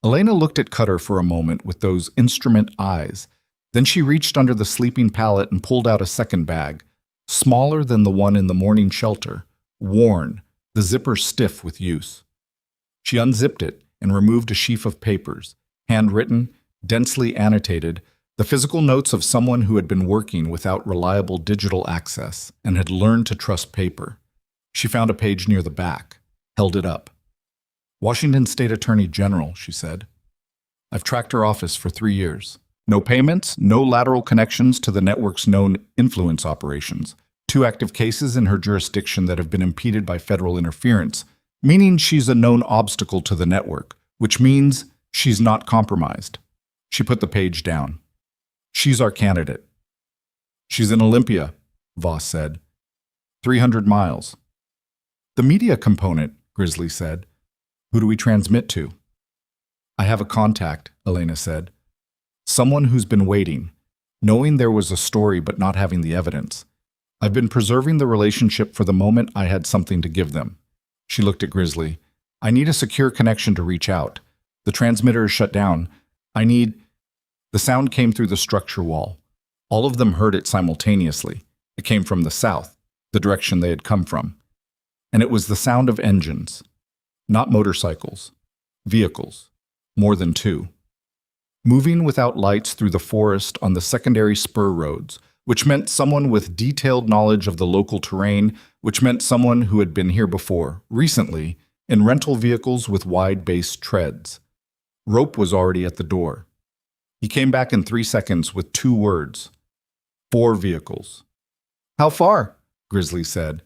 Elena looked at Cutter for a moment with those instrument eyes. Then she reached under the sleeping pallet and pulled out a second bag, smaller than the one in the morning shelter, worn, the zipper stiff with use. She unzipped it and removed a sheaf of papers, handwritten, densely annotated, the physical notes of someone who had been working without reliable digital access and had learned to trust paper. She found a page near the back, held it up. Washington State Attorney General, she said. I've tracked her office for 3 years. No payments, no lateral connections to the network's known influence operations. 2 active cases in her jurisdiction that have been impeded by federal interference, meaning she's a known obstacle to the network, which means she's not compromised. She put the page down. She's our candidate. She's in Olympia, Voss said. 300 miles. The media component, Grizzly said. Who do we transmit to? I have a contact, Elena said. Someone who's been waiting, knowing there was a story but not having the evidence. I've been preserving the relationship for the moment I had something to give them. She looked at Grizzly. I need a secure connection to reach out. The transmitter is shut down. I need... The sound came through the structure wall. All of them heard it simultaneously. It came from the south, the direction they had come from. And it was the sound of engines. Not motorcycles. Vehicles. More than two. Moving without lights through the forest on the secondary spur roads, which meant someone with detailed knowledge of the local terrain, which meant someone who had been here before, recently, in rental vehicles with wide-based treads. Rope was already at the door. He came back in 3 seconds with 2 words. 4 vehicles. How far? Grizzly said.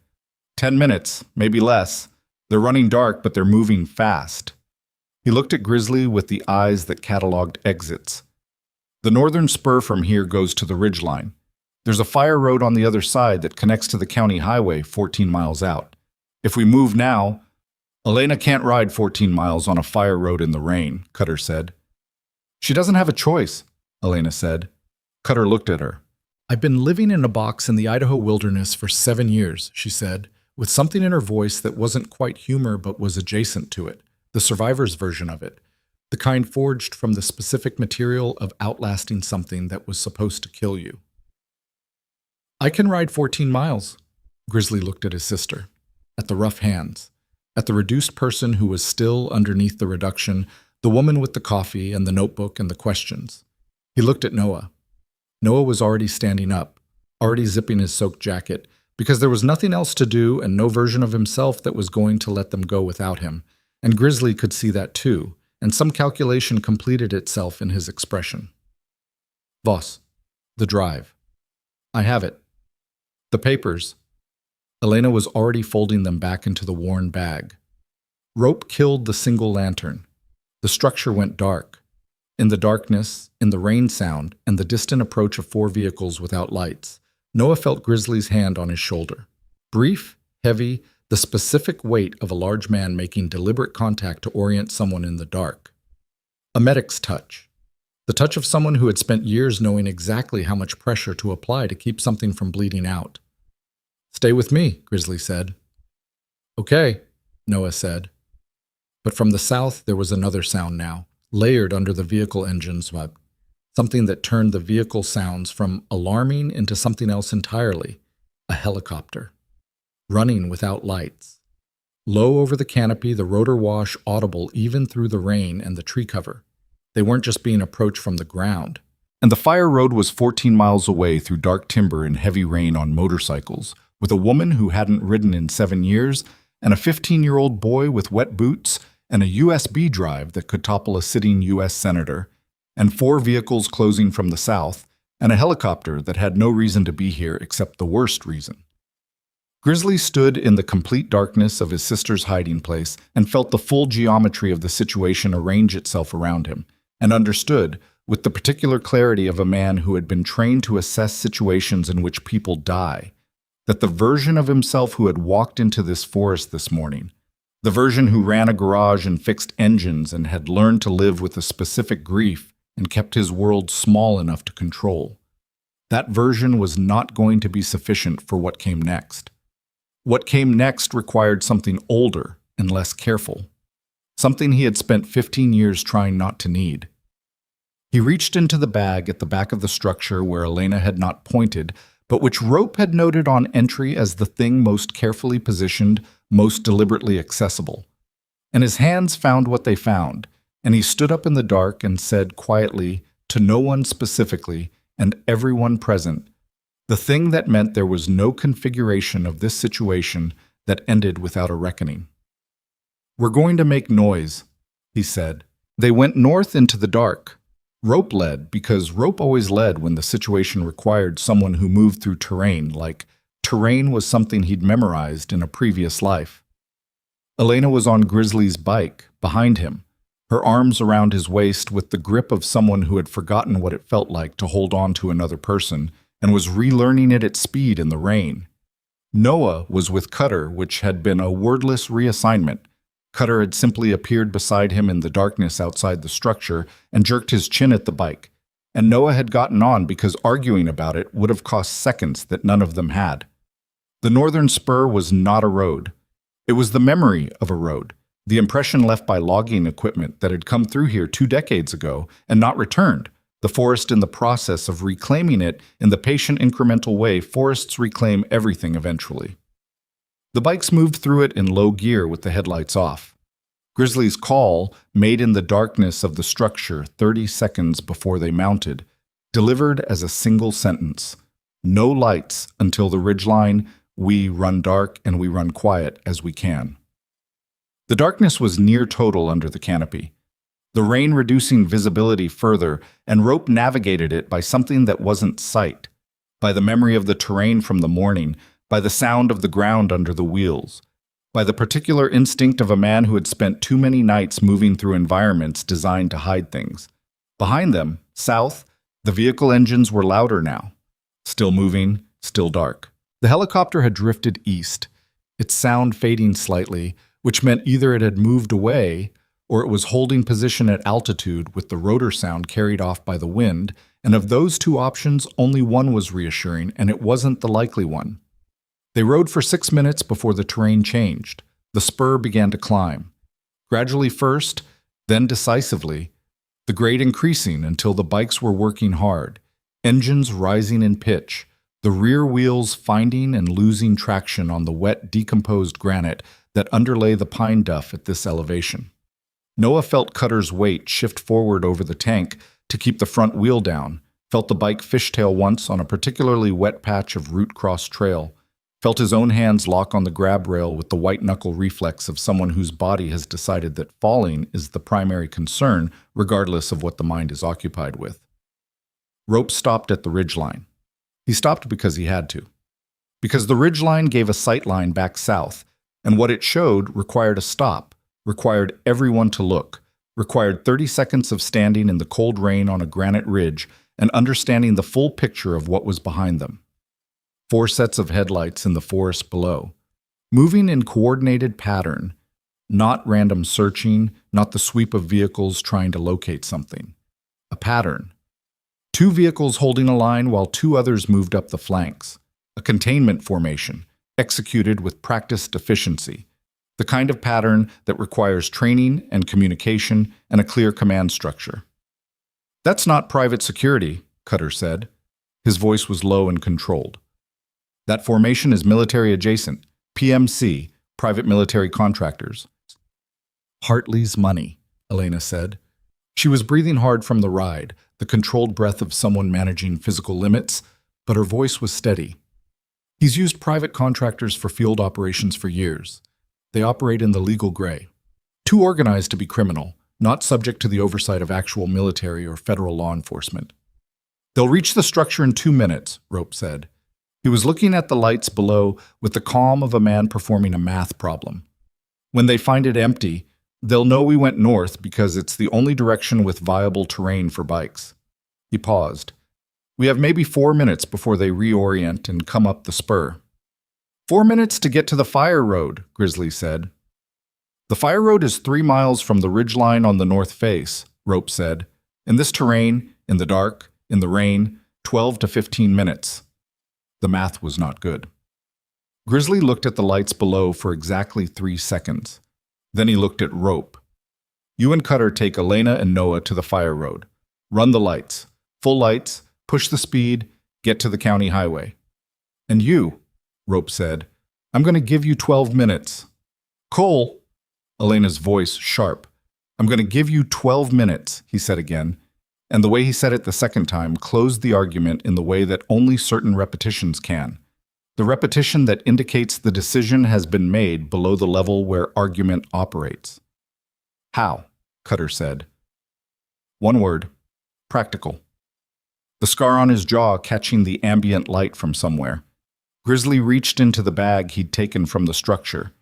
10 minutes, maybe less. They're running dark, but they're moving fast. He looked at Grizzly with the eyes that cataloged exits. The northern spur from here goes to the ridgeline. There's a fire road on the other side that connects to the county highway 14 miles out. If we move now... Elena can't ride 14 miles on a fire road in the rain, Cutter said. She doesn't have a choice, Elena said. Cutter looked at her. I've been living in a box in the Idaho wilderness for 7 years, she said, with something in her voice that wasn't quite humor but was adjacent to it, the survivor's version of it, the kind forged from the specific material of outlasting something that was supposed to kill you. I can ride 14 miles, Grizzly looked at his sister, at the rough hands, at the reduced person who was still underneath the reduction, the woman with the coffee and the notebook and the questions. He looked at Noah. Noah was already standing up, already zipping his soaked jacket, because there was nothing else to do and no version of himself that was going to let them go without him. And Grizzly could see that too, and some calculation completed itself in his expression. Voss, the drive. I have it. The papers. Elena was already folding them back into the worn bag. Rope killed the single lantern. The structure went dark. In the darkness, in the rain sound, and the distant approach of 4 vehicles without lights, Noah felt Grizzly's hand on his shoulder. Brief, heavy, the specific weight of a large man making deliberate contact to orient someone in the dark. A medic's touch. The touch of someone who had spent years knowing exactly how much pressure to apply to keep something from bleeding out. Stay with me, Grizzly said. Okay, Noah said. But from the south there was another sound now, layered under the vehicle engines, something that turned the vehicle sounds from alarming into something else entirely, a helicopter. Running without lights. Low over the canopy, the rotor wash audible even through the rain and the tree cover. They weren't just being approached from the ground. And the fire road was 14 miles away through dark timber and heavy rain on motorcycles, with a woman who hadn't ridden in 7 years, and a 15-year-old boy with wet boots, and a USB drive that could topple a sitting U.S. senator, and 4 vehicles closing from the south, and a helicopter that had no reason to be here except the worst reason. Grizzly stood in the complete darkness of his sister's hiding place and felt the full geometry of the situation arrange itself around him, and understood, with the particular clarity of a man who had been trained to assess situations in which people die, that the version of himself who had walked into this forest this morning, the version who ran a garage and fixed engines and had learned to live with a specific grief and kept his world small enough to control, that version was not going to be sufficient for what came next. What came next required something older and less careful, something he had spent 15 years trying not to need. He reached into the bag at the back of the structure where Elena had not pointed, but which Rope had noted on entry as the thing most carefully positioned, most deliberately accessible. And his hands found what they found, and he stood up in the dark and said quietly, to no one specifically, and everyone present, the thing that meant there was no configuration of this situation that ended without a reckoning. We're going to make noise, he said. They went north into the dark. Rope led because Rope always led when the situation required someone who moved through terrain, like terrain was something he'd memorized in a previous life. Elena was on Grizzly's bike, behind him, her arms around his waist with the grip of someone who had forgotten what it felt like to hold on to another person and was relearning it at speed in the rain. Noah was with Cutter, which had been a wordless reassignment. Cutter had simply appeared beside him in the darkness outside the structure and jerked his chin at the bike, and Noah had gotten on because arguing about it would have cost seconds that none of them had. The northern spur was not a road. It was the memory of a road, the impression left by logging equipment that had come through here 2 decades ago and not returned, the forest in the process of reclaiming it in the patient incremental way forests reclaim everything eventually. The bikes moved through it in low gear with the headlights off. Grizzly's call, made in the darkness of the structure 30 seconds before they mounted, delivered as a single sentence. No lights until the ridgeline. We run dark and we run quiet as we can. The darkness was near total under the canopy. The rain reducing visibility further, and Rope navigated it by something that wasn't sight, by the memory of the terrain from the morning, by the sound of the ground under the wheels, by the particular instinct of a man who had spent too many nights moving through environments designed to hide things. Behind them, south, the vehicle engines were louder now. Still moving, still dark. The helicopter had drifted east, its sound fading slightly, which meant either it had moved away or it was holding position at altitude with the rotor sound carried off by the wind, and of those two options, only one was reassuring, and it wasn't the likely one. They rode for 6 minutes before the terrain changed. The spur began to climb. Gradually first, then decisively, the grade increasing until the bikes were working hard, engines rising in pitch, the rear wheels finding and losing traction on the wet, decomposed granite that underlay the pine duff at this elevation. Noah felt Cutter's weight shift forward over the tank to keep the front wheel down, felt the bike fishtail once on a particularly wet patch of root-cross trail, felt his own hands lock on the grab rail with the white-knuckle reflex of someone whose body has decided that falling is the primary concern, regardless of what the mind is occupied with. Rope stopped at the ridgeline. He stopped because he had to. Because the ridgeline gave a sight line back south, and what it showed required a stop, required everyone to look, required 30 seconds of standing in the cold rain on a granite ridge and understanding the full picture of what was behind them. 4 sets of headlights in the forest below, moving in coordinated pattern, not random searching, not the sweep of vehicles trying to locate something. A pattern. 2 vehicles holding a line while 2 others moved up the flanks. A containment formation, executed with practiced efficiency. The kind of pattern that requires training and communication and a clear command structure. "That's not private security," Cutter said. His voice was low and controlled. "That formation is military adjacent, PMC, private military contractors." "Hartley's money," Elena said. She was breathing hard from the ride, the controlled breath of someone managing physical limits, but her voice was steady. "He's used private contractors for field operations for years. They operate in the legal gray. Too organized to be criminal, not subject to the oversight of actual military or federal law enforcement." "They'll reach the structure in 2 minutes," Rope said. He was looking at the lights below with the calm of a man performing a math problem. "When they find it empty, they'll know we went north because it's the only direction with viable terrain for bikes." He paused. "We have maybe 4 minutes before they reorient and come up the spur." 4 minutes to get to the fire road," Grizzly said. "The fire road is 3 miles from the ridgeline on the north face," Rope said. "In this terrain, in the dark, in the rain, 12 to 15 minutes. The math was not good. Grizzly looked at the lights below for exactly 3 seconds. Then he looked at Rope. "You and Cutter take Elena and Noah to the fire road. Run the lights. Full lights, push the speed, get to the county highway. And you," Rope said, "I'm going to give you 12 minutes. Cole," Elena's voice sharp. "I'm going to give you 12 minutes, he said again, and the way he said it the second time closed the argument in the way that only certain repetitions can. The repetition that indicates the decision has been made below the level where argument operates. "How?" Cutter said. One word. Practical. The scar on his jaw catching the ambient light from somewhere. Grizzly reached into the bag he'd taken from the structure.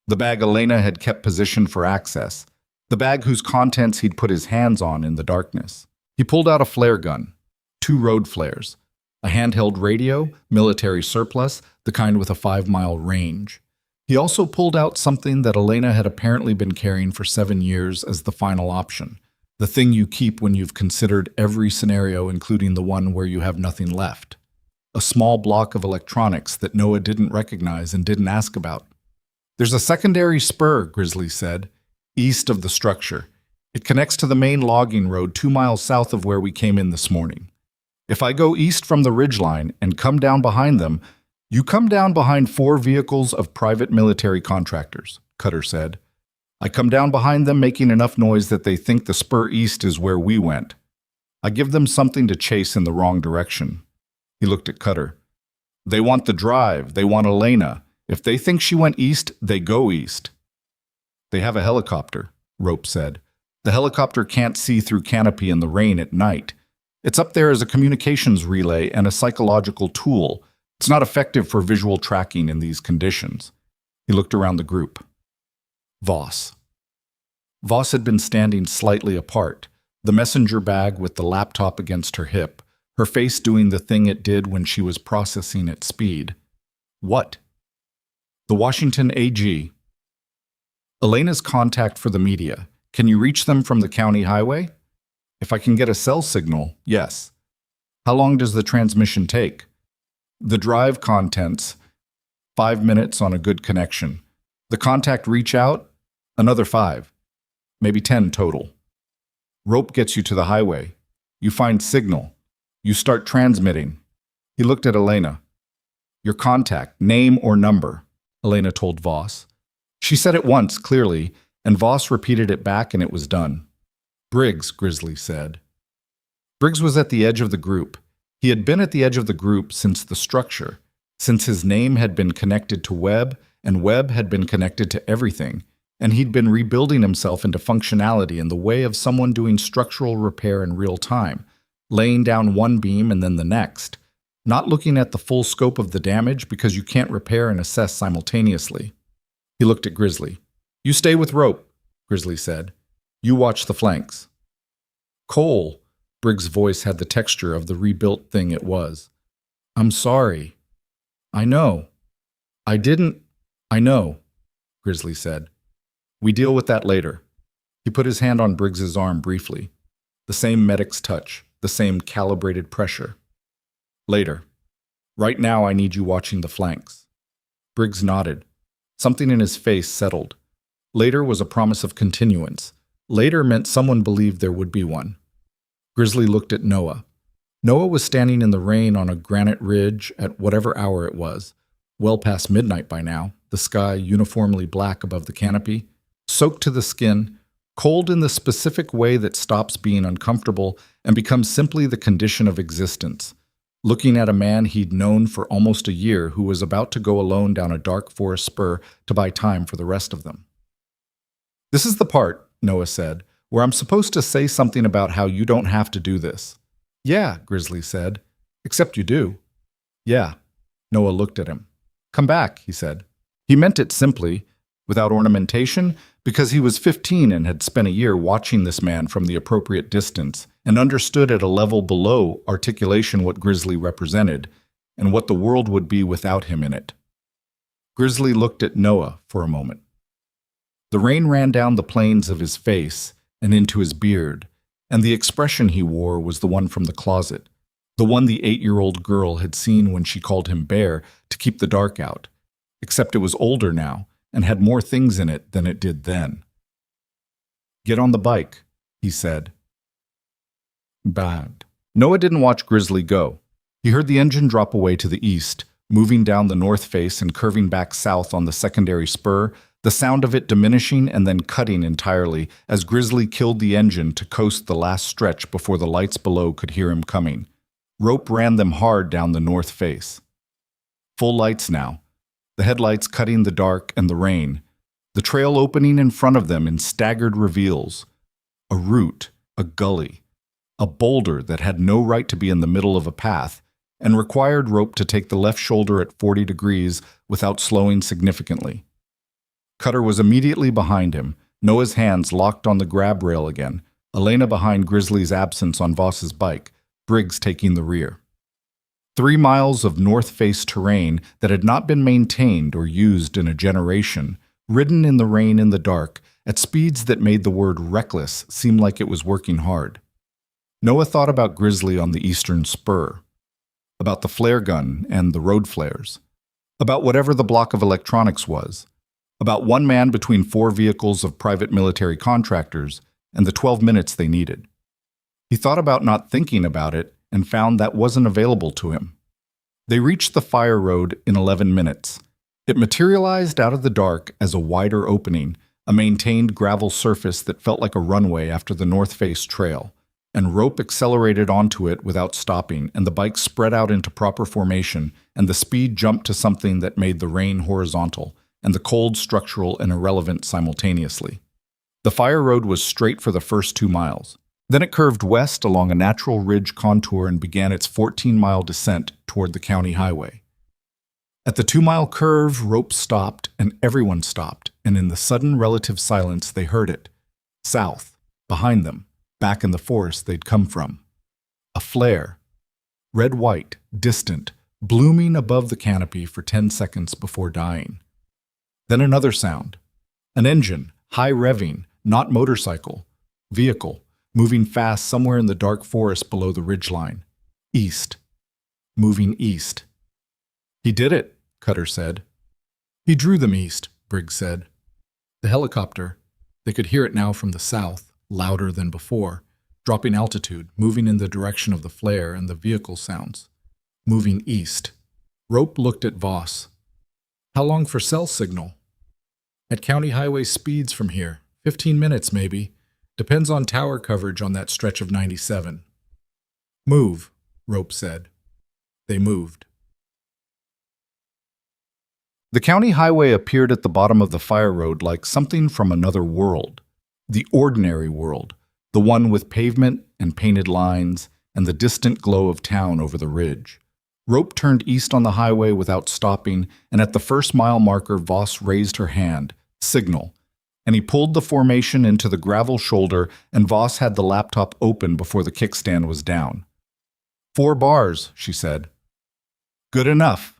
The bag Elena had kept positioned for access. The bag whose contents he'd put his hands on in the darkness. He pulled out a flare gun. 2 road flares. A handheld radio, military surplus, the kind with a 5-mile range. He also pulled out something that Elena had apparently been carrying for 7 years as the final option. The thing you keep when you've considered every scenario, including the one where you have nothing left. a small block of electronics that Noah didn't recognize and didn't ask about. There's a secondary spur, Grizzly said, east of the structure. It connects to the main logging road 2 miles south of where we came in this morning. If I go east from the ridgeline and come down behind them, you come down behind 4 vehicles of private military contractors, Cutter said. I come down behind them making enough noise that they think the spur east is where we went. I give them something to chase in the wrong direction. He looked at Cutter. They want the drive. They want Elena. If they think she went east, they go east. They have a helicopter, Rope said. The helicopter can't see through canopy in the rain at night. It's up there as a communications relay and a psychological tool. It's not effective for visual tracking in these conditions. He looked around the group. Voss. Voss had been standing slightly apart, the messenger bag with the laptop against her hip, her face doing the thing it did when she was processing at speed. What? The Washington AG. Elena's contact for the media. Can you reach them from the county highway? If I can get a cell signal, yes. How long does the transmission take? The drive contents, 5 minutes on a good connection. The contact reach out, another 5, maybe 10 total. Rope gets you to the highway. You find signal. You start transmitting. He looked at Elena. Your contact, name or number, Elena told Voss. She said it once, clearly, and Voss repeated it back and it was done. Briggs, Grizzly said. Briggs was at the edge of the group. He had been at the edge of the group since the structure, since his name had been connected to Webb, and Webb had been connected to everything, and he'd been rebuilding himself into functionality in the way of someone doing structural repair in real time, laying down one beam and then the next, not looking at the full scope of the damage because you can't repair and assess simultaneously. He looked at Grizzly. You stay with Rope, Grizzly said. You watch the flanks. Cole, Briggs' voice had the texture of the rebuilt thing it was. I'm sorry. I know. I know, Grizzly said. We deal with that later. He put his hand on Briggs's arm briefly. The same medic's touch, the same calibrated pressure. Later. Right now I need you watching the flanks. Briggs nodded. Something in his face settled. Later was a promise of continuance. Later meant someone believed there would be one. Grizzly looked at Noah. Noah was standing in the rain on a granite ridge at whatever hour it was, well past midnight by now, the sky uniformly black above the canopy, soaked to the skin, cold in the specific way that stops being uncomfortable and becomes simply the condition of existence, looking at a man he'd known for almost a year who was about to go alone down a dark forest spur to buy time for the rest of them. This is the part, Noah said, where I'm supposed to say something about how you don't have to do this. Yeah, Grizzly said. Except you do. Yeah. Noah looked at him. Come back, he said. He meant it simply, without ornamentation, because he was 15 and had spent a year watching this man from the appropriate distance and understood at a level below articulation what Grizzly represented and what the world would be without him in it. Grizzly looked at Noah for a moment. The rain ran down the planes of his face and into his beard, and the expression he wore was the one from the closet, the one the 8-year-old girl had seen when she called him Bear to keep the dark out, except it was older now and had more things in it than it did then. Get on the bike, he said. Bad. Noah didn't watch Grizzly go. He heard the engine drop away to the east, moving down the north face and curving back south on the secondary spur, the sound of it diminishing and then cutting entirely as Grizzly killed the engine to coast the last stretch before the lights below could hear him coming. Rope ran them hard down the north face. Full lights now, the headlights cutting the dark and the rain, the trail opening in front of them in staggered reveals. A root, a gully, a boulder that had no right to be in the middle of a path and required Rope to take the left shoulder at 40 degrees without slowing significantly. Cutter was immediately behind him, Noah's hands locked on the grab rail again, Elena behind Grizzly's absence on Voss's bike, Briggs taking the rear. 3 miles of north-face terrain that had not been maintained or used in a generation, ridden in the rain in the dark, at speeds that made the word reckless seem like it was working hard. Noah thought about Grizzly on the eastern spur. about the flare gun and the road flares, about whatever the block of electronics was, about one man between 4 vehicles of private military contractors and the 12 minutes they needed. He thought about not thinking about it and found that wasn't available to him. They reached the fire road in 11 minutes. It materialized out of the dark as a wider opening, a maintained gravel surface that felt like a runway after the North Face trail, and Rope accelerated onto it without stopping, and the bike spread out into proper formation, and the speed jumped to something that made the rain horizontal, and the cold structural and irrelevant simultaneously. The fire road was straight for the first 2 miles. Then it curved west along a natural ridge contour and began its 14-mile descent toward the county highway. At the 2-mile curve, Rope stopped, and everyone stopped, and in the sudden relative silence they heard it. South, behind them, back in the forest they'd come from. A flare. Red-white, distant, blooming above the canopy for 10 seconds before dying. Then another sound. An engine, high revving, not motorcycle. Vehicle, moving fast somewhere in the dark forest below the ridgeline. East. Moving east. He did it, Cutter said. He drew them east, Briggs said. The helicopter, they could hear it now from the south, louder than before, dropping altitude, moving in the direction of the flare and the vehicle sounds. Moving east. Rope looked at Voss. How long for cell signal? At county highway speeds from here, 15 minutes maybe. Depends on tower coverage on that stretch of 97. Move, Rope said. They moved. The county highway appeared at the bottom of the fire road like something from another world. The ordinary world, the one with pavement and painted lines and the distant glow of town over the ridge. Rope turned east on the highway without stopping, and at the first mile marker Voss raised her hand, signal, and he pulled the formation into the gravel shoulder, and Voss had the laptop open before the kickstand was down. 4 bars, she said. Good enough.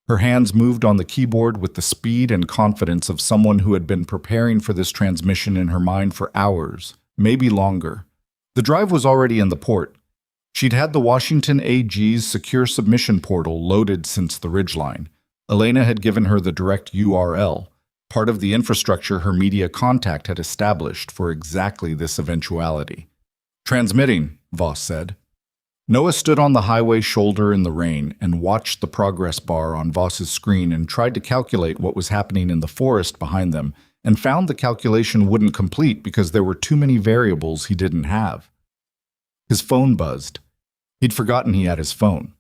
Her hands moved on the keyboard with the speed and confidence of someone who had been preparing for this transmission in her mind for hours, maybe longer. The drive was already in the port. She'd had the Washington AG's secure submission portal loaded since the ridgeline. Elena had given her the direct URL, part of the infrastructure her media contact had established for exactly this eventuality. Transmitting, Voss said. Noah stood on the highway shoulder in the rain and watched the progress bar on Voss's screen and tried to calculate what was happening in the forest behind them, and found the calculation wouldn't complete because there were too many variables he didn't have. His phone buzzed. He'd forgotten he had his phone.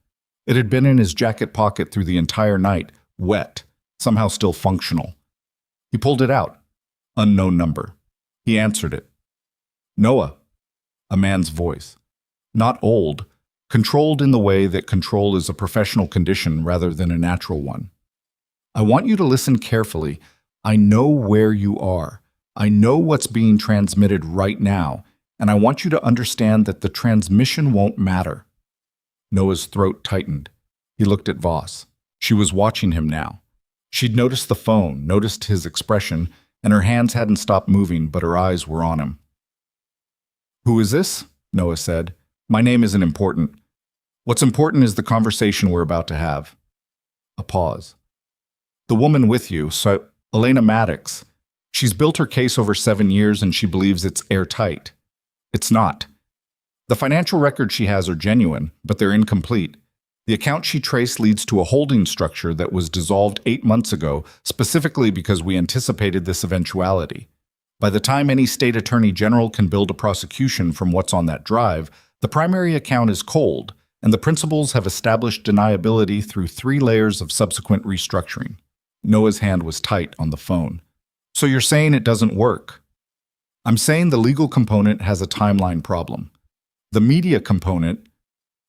It had been in his jacket pocket through the entire night, wet, somehow still functional. He pulled it out. Unknown number. He answered it. Noah. A man's voice. Not old. Controlled in the way that control is a professional condition rather than a natural one. I want you to listen carefully. I know where you are. I know what's being transmitted right now, and I want you to understand that the transmission won't matter. Noah's throat tightened. He looked at Voss. She was watching him now. She'd noticed the phone, noticed his expression, and her hands hadn't stopped moving, but her eyes were on him. Who is this? Noah said. My name isn't important. What's important is the conversation we're about to have. A pause. The woman with you, so Elena Maddox. She's built her case over 7 years and she believes it's airtight. It's not. The financial records she has are genuine, but they're incomplete. The account she traced leads to a holding structure that was dissolved 8 months ago, specifically because we anticipated this eventuality. By the time any state attorney general can build a prosecution from what's on that drive, the primary account is cold, and the principals have established deniability through 3 layers of subsequent restructuring. Noah's hand was tight on the phone. So you're saying it doesn't work? I'm saying the legal component has a timeline problem. The media component,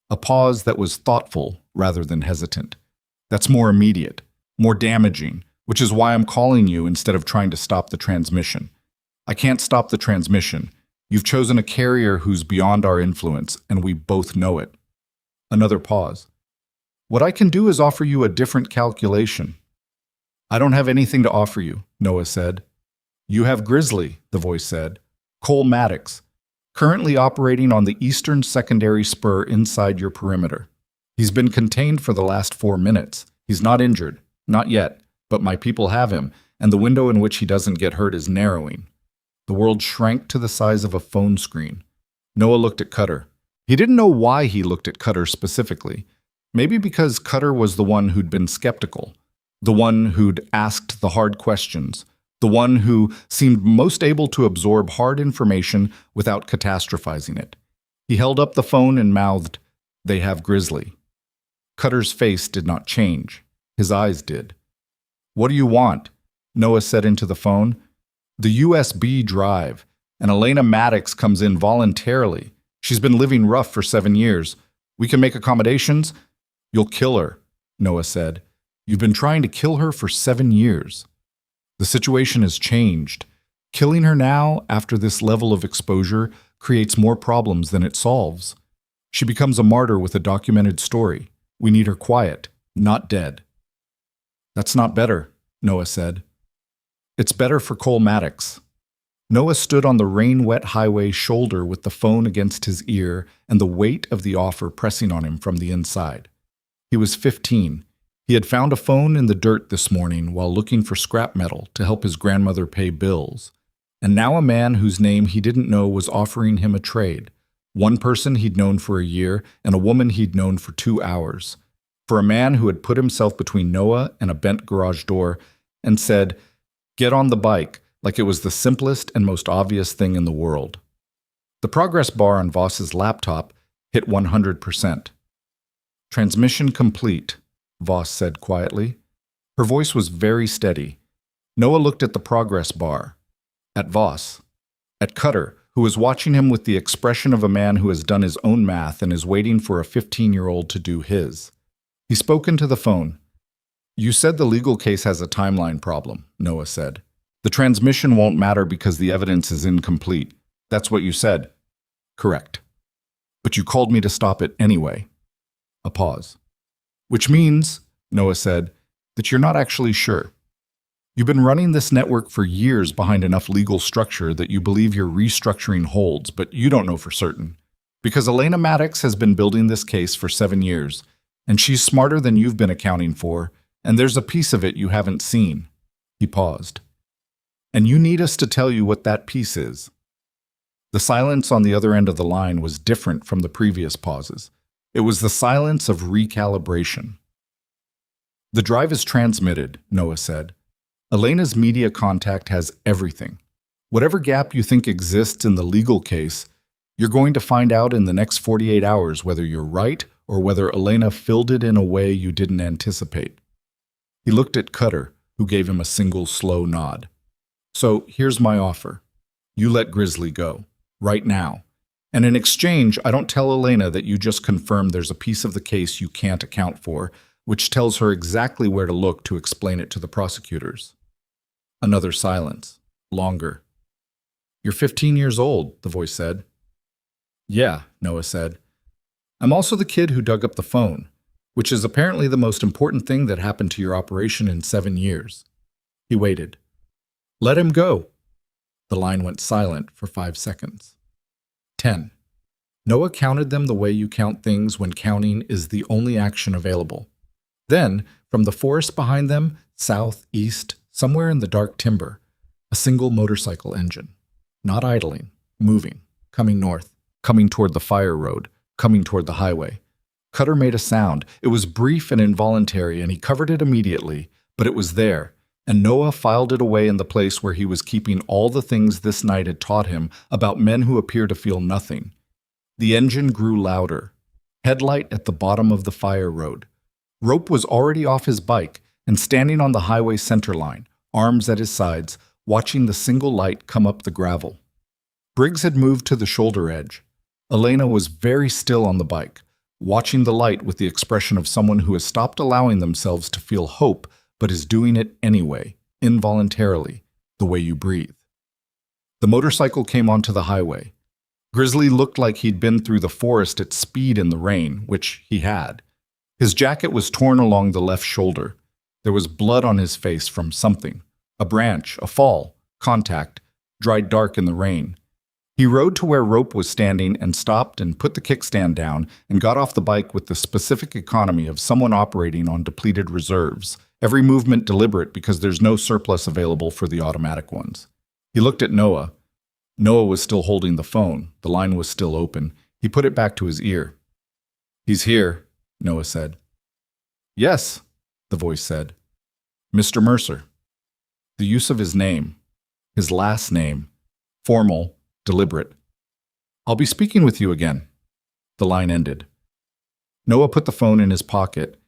a pause that was thoughtful rather than hesitant. That's more immediate, more damaging, which is why I'm calling you instead of trying to stop the transmission. I can't stop the transmission. You've chosen a carrier who's beyond our influence, and we both know it. Another pause. What I can do is offer you a different calculation. I don't have anything to offer you, Noah said. You have Grizzly, the voice said. Cole Maddox, currently operating on the eastern secondary spur inside your perimeter. He's been contained for the last 4 minutes. He's not injured. Not yet. But my people have him, and the window in which he doesn't get hurt is narrowing. The world shrank to the size of a phone screen. Noah looked at Cutter. He didn't know why he looked at Cutter specifically. Maybe because Cutter was the one who'd been skeptical, the one who'd asked the hard questions, the one who seemed most able to absorb hard information without catastrophizing it. He held up the phone and mouthed, "They have Grizzly." Cutter's face did not change. His eyes did. "What do you want?" Noah said into the phone. "The USB drive. And Elena Maddox comes in voluntarily. She's been living rough for 7 years. We can make accommodations." "You'll kill her," Noah said. "You've been trying to kill her for 7 years. The situation has changed. Killing her now, after this level of exposure, creates more problems than it solves. She becomes a martyr with a documented story. We need her quiet, not dead." "That's not better," Noah said. "It's better for Cole Maddox." Noah stood on the rain-wet highway shoulder with the phone against his ear and the weight of the offer pressing on him from the inside. He was 15. He had found a phone in the dirt this morning while looking for scrap metal to help his grandmother pay bills. And now a man whose name he didn't know was offering him a trade. One person he'd known for a year and a woman he'd known for 2 hours. For a man who had put himself between Noah and a bent garage door and said, "Get on the bike," like it was the simplest and most obvious thing in the world. The progress bar on Voss's laptop hit 100%. "Transmission complete," Voss said quietly. Her voice was very steady. Noah looked at the progress bar, at Voss, at Cutter, who was watching him with the expression of a man who has done his own math and is waiting for a 15-year-old to do his. He spoke into the phone. "You said the legal case has a timeline problem," Noah said. "The transmission won't matter because the evidence is incomplete. That's what you said." "Correct. But you called me to stop it anyway." A pause. "Which means," Noah said, "that you're not actually sure. You've been running this network for years behind enough legal structure that you believe your restructuring holds, but you don't know for certain. Because Elena Maddox has been building this case for 7 years, and she's smarter than you've been accounting for, and there's a piece of it you haven't seen." He paused. "And you need us to tell you what that piece is." The silence on the other end of the line was different from the previous pauses. It was the silence of recalibration. "The drive is transmitted," Noah said. "Elena's media contact has everything. Whatever gap you think exists in the legal case, you're going to find out in the next 48 hours whether you're right or whether Elena filled it in a way you didn't anticipate." He looked at Cutter, who gave him a single slow nod. "So here's my offer. You let Grizzly go, right now. And in exchange, I don't tell Elena that you just confirmed there's a piece of the case you can't account for, which tells her exactly where to look to explain it to the prosecutors." Another silence. Longer. "You're 15 years old," the voice said. "Yeah," Noah said. "I'm also the kid who dug up the phone, which is apparently the most important thing that happened to your operation in 7 years. He waited. "Let him go." The line went silent for 5 seconds. 10. Noah counted them the way you count things when counting is the only action available. Then, from the forest behind them, south, east, somewhere in the dark timber, a single motorcycle engine. Not idling, moving, coming north, coming toward the fire road, coming toward the highway. Cutter made a sound. It was brief and involuntary, and he covered it immediately, but it was there, and Noah filed it away in the place where he was keeping all the things this night had taught him about men who appear to feel nothing. The engine grew louder. Headlight at the bottom of the fire road. Rope was already off his bike and standing on the highway center line, arms at his sides, watching the single light come up the gravel. Briggs had moved to the shoulder edge. Elena was very still on the bike, watching the light with the expression of someone who has stopped allowing themselves to feel hope but is doing it anyway, involuntarily, the way you breathe. The motorcycle came onto the highway. Grizzly looked like he'd been through the forest at speed in the rain, which he had. His jacket was torn along the left shoulder. There was blood on his face from something. A branch, a fall, contact, dried dark in the rain. He rode to where Rope was standing and stopped and put the kickstand down and got off the bike with the specific economy of someone operating on depleted reserves, every movement deliberate because there's no surplus available for the automatic ones. He looked at Noah. Noah was still holding the phone. The line was still open. He put it back to his ear. "He's here," Noah said. "Yes," the voice said. "Mr. Mercer." The use of his name, his last name, formal, deliberate. "I'll be speaking with you again." The line ended. Noah put the phone in his pocket.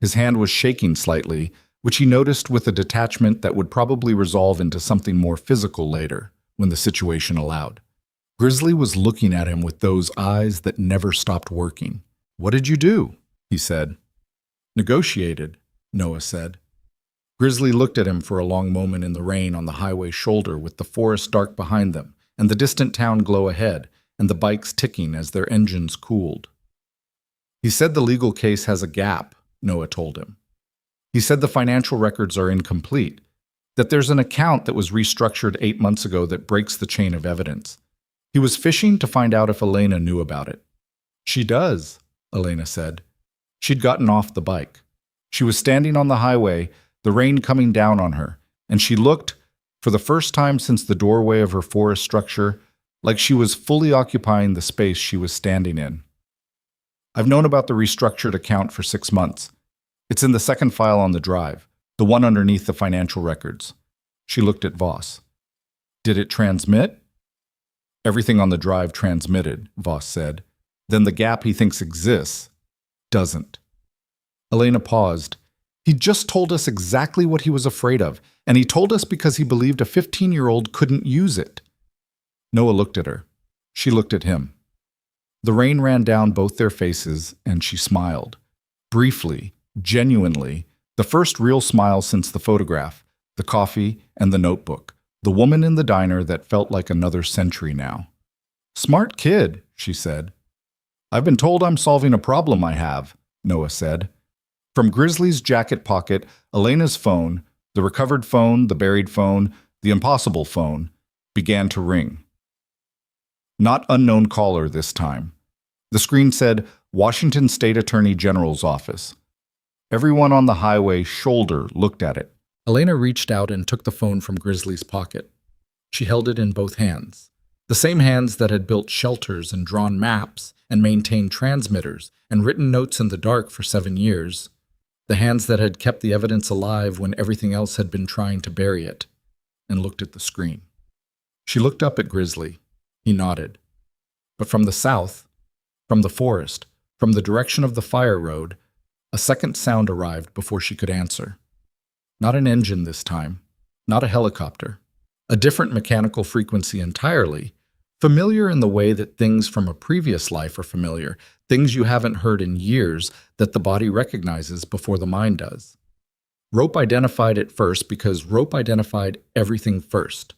His hand was shaking slightly, which he noticed with a detachment that would probably resolve into something more physical later, when the situation allowed. Grizzly was looking at him with those eyes that never stopped working. "What did you do?" he said. "Negotiated," Noah said. Grizzly looked at him for a long moment in the rain on the highway shoulder with the forest dark behind them and the distant town glow ahead and the bikes ticking as their engines cooled. "He said the legal case has a gap," Noah told him. "He said the financial records are incomplete, that there's an account that was restructured 8 months ago that breaks the chain of evidence. He was fishing to find out if Elena knew about it." "She does," Elena said. She'd gotten off the bike. She was standing on the highway, the rain coming down on her, and she looked, for the first time since the doorway of her forest structure, like she was fully occupying the space she was standing in. "I've known about the restructured account for 6 months. It's in the second file on the drive, the one underneath the financial records." She looked at Voss. "Did it transmit?" "Everything on the drive transmitted," Voss said. "Then the gap he thinks exists doesn't." Elena paused. "He just told us exactly what he was afraid of, and he told us because he believed a 15-year-old couldn't use it." Noah looked at her. She looked at him. The rain ran down both their faces, and she smiled. Briefly, genuinely, the first real smile since the photograph, the coffee, and the notebook, the woman in the diner that felt like another century now. "Smart kid," she said. "I've been told I'm solving a problem I have," Noah said. From Grizzly's jacket pocket, Elena's phone, the recovered phone, the buried phone, the impossible phone, began to ring. Not unknown caller this time. The screen said, "Washington State Attorney General's Office." Everyone on the highway shoulder looked at it. Elena reached out and took the phone from Grizzly's pocket. She held it in both hands. The same hands that had built shelters and drawn maps and maintained transmitters and written notes in the dark for 7 years. The hands that had kept the evidence alive when everything else had been trying to bury it, and looked at the screen. She looked up at Grizzly. He nodded. But from the south, from the forest, from the direction of the fire road, a second sound arrived before she could answer. Not an engine this time, not a helicopter. A different mechanical frequency entirely, familiar in the way that things from a previous life are familiar, things you haven't heard in years that the body recognizes before the mind does. Rope identified it first because Rope identified everything first.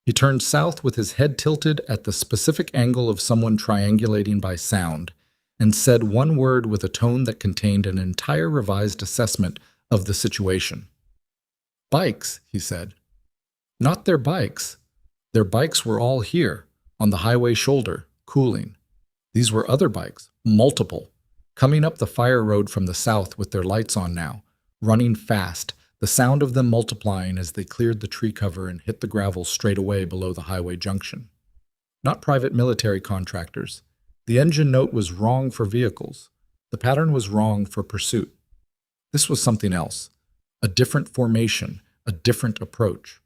He turned south with his head tilted at the specific angle of someone triangulating by sound, and said one word with a tone that contained an entire revised assessment of the situation. "Bikes," he said. "Not their bikes. Their bikes were all here, on the highway shoulder, cooling. These were other bikes, multiple, coming up the fire road from the south with their lights on now, running fast, the sound of them multiplying as they cleared the tree cover and hit the gravel straight away below the highway junction. Not private military contractors. The engine note was wrong for vehicles. The pattern was wrong for pursuit. This was something else, a different formation, a different approach."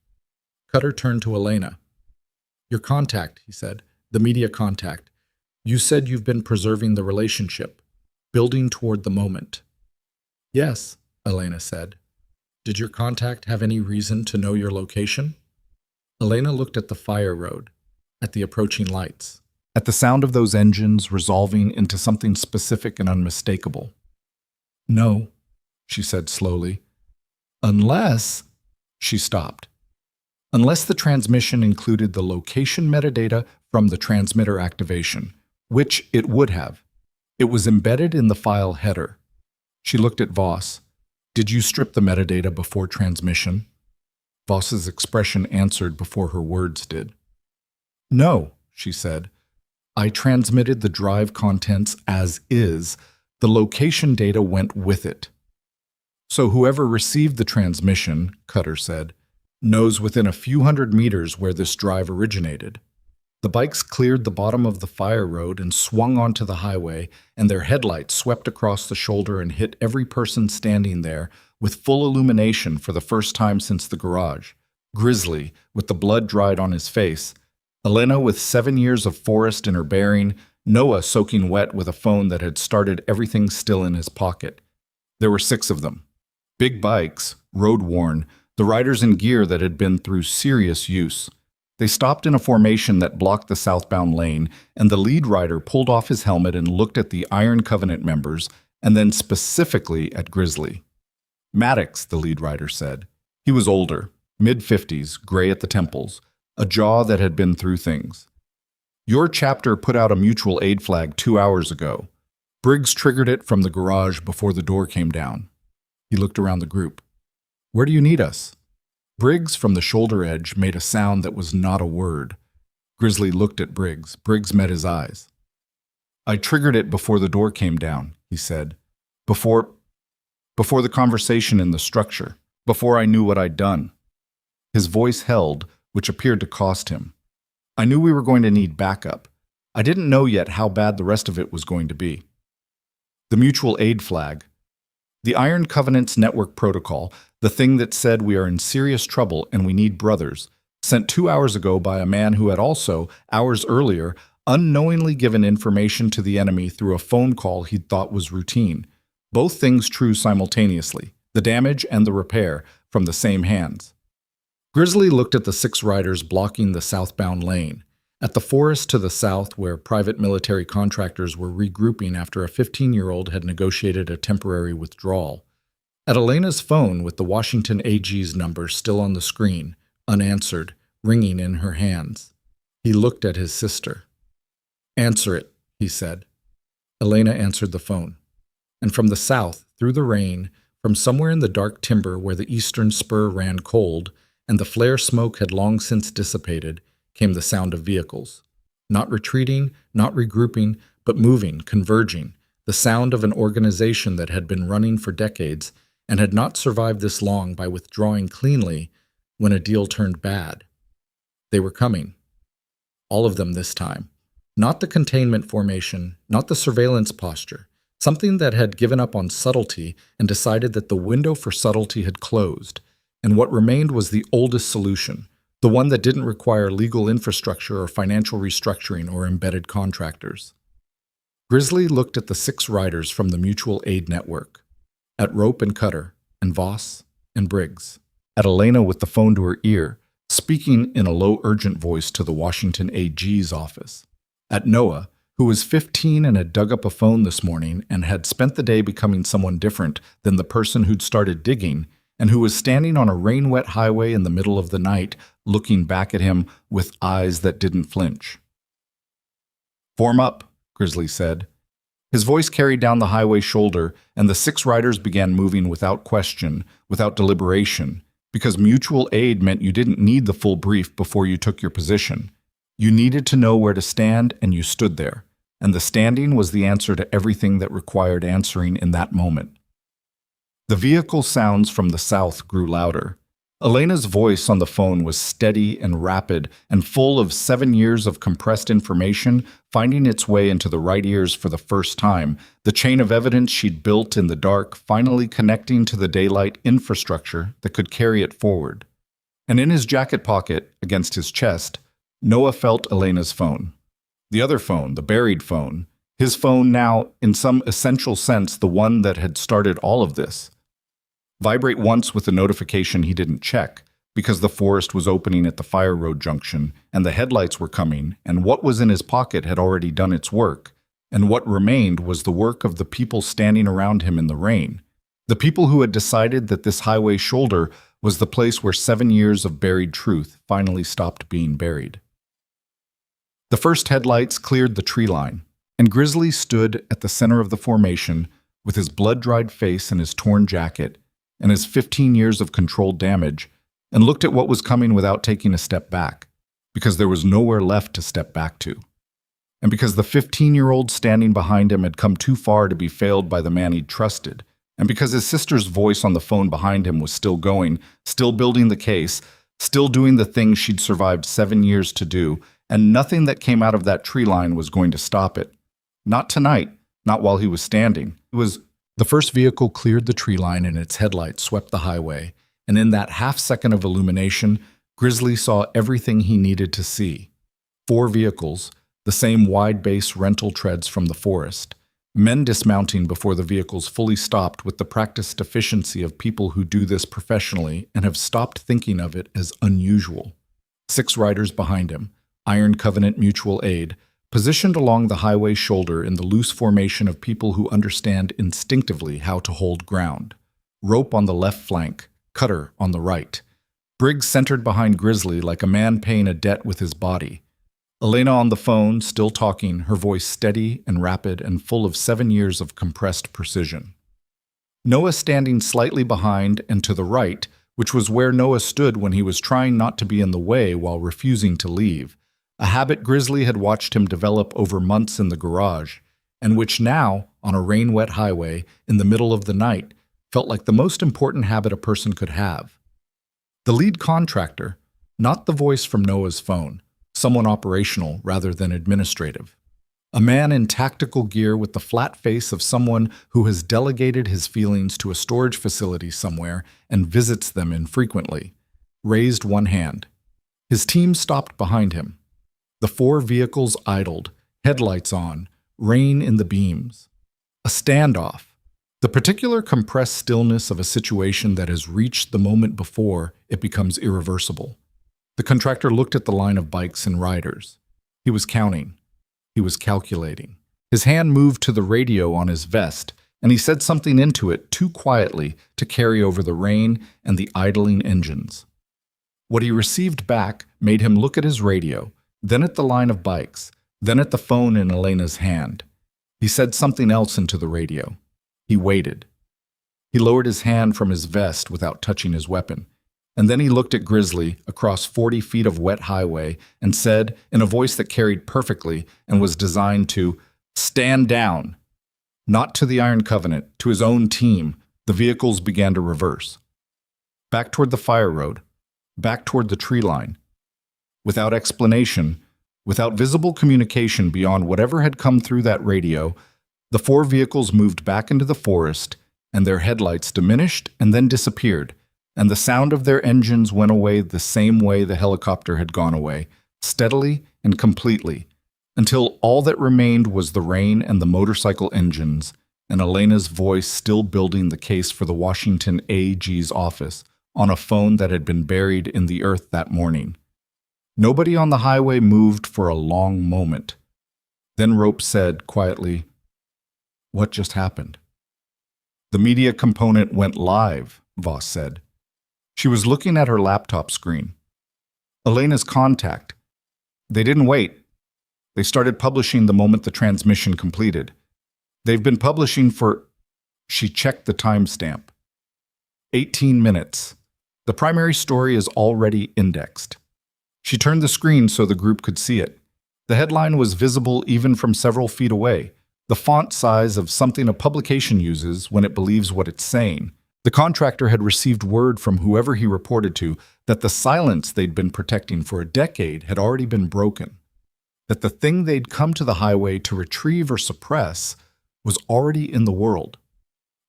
Cutter turned to Elena. "Your contact," he said, "the media contact. You said you've been preserving the relationship, building toward the moment." "Yes," Elena said. "Did your contact have any reason to know your location?" Elena looked at the fire road, at the approaching lights, at the sound of those engines resolving into something specific and unmistakable. "No," she said slowly. "Unless—" She stopped. "Unless the transmission included the location metadata from the transmitter activation, which it would have. It was embedded in the file header." She looked at Voss. "Did you strip the metadata before transmission?" Voss's expression answered before her words did. "No," she said. I transmitted the drive contents as is. The location data went with it. So whoever received the transmission, Cutter said, knows within a few hundred meters where this drive originated. The bikes cleared the bottom of the fire road and swung onto the highway, and their headlights swept across the shoulder and hit every person standing there with full illumination for the first time since the garage. Grizzly, with the blood dried on his face, Elena with 7 years of forest in her bearing, Noah soaking wet with a phone that had started everything still in his pocket. There were 6 of them. Big bikes, road-worn, the riders in gear that had been through serious use. They stopped in a formation that blocked the southbound lane, and the lead rider pulled off his helmet and looked at the Iron Covenant members, and then specifically at Grizzly. Maddox, the lead rider said. He was older, mid-50s, gray at the temples, a jaw that had been through things. Your chapter put out a mutual aid flag 2 hours ago. Briggs triggered it from the garage before the door came down. He looked around the group. Where do you need us? Briggs from the shoulder edge made a sound that was not a word. Grizzly looked at Briggs. Briggs met his eyes. I triggered it before the door came down, he said. Before the conversation in the structure. Before I knew what I'd done. His voice held, which appeared to cost him. I knew we were going to need backup. I didn't know yet how bad the rest of it was going to be. The mutual aid flag. The Iron Covenant's network protocol, the thing that said we are in serious trouble and we need brothers, sent 2 hours ago by a man who had also, hours earlier, unknowingly given information to the enemy through a phone call he'd thought was routine. Both things true simultaneously, the damage and the repair, from the same hands. Grizzly looked at the 6 riders blocking the southbound lane, at the forest to the south where private military contractors were regrouping after a 15-year-old had negotiated a temporary withdrawal, at Elena's phone with the Washington AG's number still on the screen, unanswered, ringing in her hands. He looked at his sister. Answer it, he said. Elena answered the phone. And from the south, through the rain, from somewhere in the dark timber where the eastern spur ran cold, and the flare smoke had long since dissipated, came the sound of vehicles. Not retreating, not regrouping, but moving, converging, the sound of an organization that had been running for decades and had not survived this long by withdrawing cleanly when a deal turned bad. They were coming. All of them this time. Not the containment formation, not the surveillance posture, something that had given up on subtlety and decided that the window for subtlety had closed, and what remained was the oldest solution, the one that didn't require legal infrastructure or financial restructuring or embedded contractors. Grizzly looked at the 6 riders from the Mutual Aid Network, at Rope and Cutter, and Voss, and Briggs, at Elena with the phone to her ear, speaking in a low, urgent voice to the Washington AG's office, at Noah, who was 15 and had dug up a phone this morning and had spent the day becoming someone different than the person who'd started digging, and who was standing on a rain-wet highway in the middle of the night, looking back at him with eyes that didn't flinch. Form up, Grizzly said. His voice carried down the highway shoulder, and the 6 riders began moving without question, without deliberation, because mutual aid meant you didn't need the full brief before you took your position. You needed to know where to stand, and you stood there, and the standing was the answer to everything that required answering in that moment. The vehicle sounds from the south grew louder. Elena's voice on the phone was steady and rapid and full of 7 years of compressed information finding its way into the right ears for the first time, the chain of evidence she'd built in the dark finally connecting to the daylight infrastructure that could carry it forward. And in his jacket pocket, against his chest, Noah felt Elena's phone. The other phone, the buried phone, his phone now, in some essential sense, the one that had started all of this. Vibrate once with a notification he didn't check, because the forest was opening at the fire road junction, and the headlights were coming, and what was in his pocket had already done its work, and what remained was the work of the people standing around him in the rain, the people who had decided that this highway shoulder was the place where 7 years of buried truth finally stopped being buried. The first headlights cleared the tree line, and Grizzly stood at the center of the formation with his blood-dried face and his torn jacket and his 15 years of controlled damage, and looked at what was coming without taking a step back. because there was nowhere left to step back to. And because the 15-year-old standing behind him had come too far to be failed by the man he'd trusted, and because his sister's voice on the phone behind him was still going, still building the case, still doing the things she'd survived 7 years to do, and nothing that came out of that tree line was going to stop it. Not tonight, not while he was standing. The first vehicle cleared the tree line and its headlights swept the highway, and in that half-second of illumination, Grizzly saw everything he needed to see. 4 vehicles, the same wide-base rental treads from the forest, men dismounting before the vehicles fully stopped with the practiced efficiency of people who do this professionally and have stopped thinking of it as unusual. 6 riders behind him, Iron Covenant Mutual Aid, positioned along the highway shoulder in the loose formation of people who understand instinctively how to hold ground. Rope on the left flank, Cutter on the right. Briggs centered behind Grizzly like a man paying a debt with his body. Elena on the phone, still talking, her voice steady and rapid and full of 7 years of compressed precision. Noah standing slightly behind and to the right, which was where Noah stood when he was trying not to be in the way while refusing to leave, a habit Grizzly had watched him develop over months in the garage, and which now, on a rain-wet highway, in the middle of the night, felt like the most important habit a person could have. The lead contractor, not the voice from Noah's phone, someone operational rather than administrative. A man in tactical gear with the flat face of someone who has delegated his feelings to a storage facility somewhere and visits them infrequently, raised one hand. His team stopped behind him. The 4 vehicles idled, headlights on, rain in the beams. A standoff. The particular compressed stillness of a situation that has reached the moment before it becomes irreversible. The contractor looked at the line of bikes and riders. He was counting. He was calculating. His hand moved to the radio on his vest, and he said something into it too quietly to carry over the rain and the idling engines. What he received back made him look at his radio, then at the line of bikes, then at the phone in Elena's hand. He said something else into the radio. He waited. He lowered his hand from his vest without touching his weapon, and then he looked at Grizzly across 40 feet of wet highway and said, in a voice that carried perfectly and was designed to stand down. Not to the Iron Covenant, to his own team, the vehicles began to reverse. Back toward the fire road, back toward the tree line. Without explanation, without visible communication beyond whatever had come through that radio, the 4 vehicles moved back into the forest, and their headlights diminished and then disappeared, and the sound of their engines went away the same way the helicopter had gone away, steadily and completely, until all that remained was the rain and the motorcycle engines, and Elena's voice still building the case for the Washington AG's office on a phone that had been buried in the earth that morning. Nobody on the highway moved for a long moment. Then Rope said quietly, "What just happened?" "The media component went live," Voss said. She was looking at her laptop screen. "Elena's contact. They didn't wait. They started publishing the moment the transmission completed. They've been publishing for..." She checked the timestamp. 18 minutes. The primary story is already indexed. She turned the screen so the group could see it. The headline was visible even from several feet away, the font size of something a publication uses when it believes what it's saying. The contractor had received word from whoever he reported to that the silence they'd been protecting for a decade had already been broken, that the thing they'd come to the highway to retrieve or suppress was already in the world,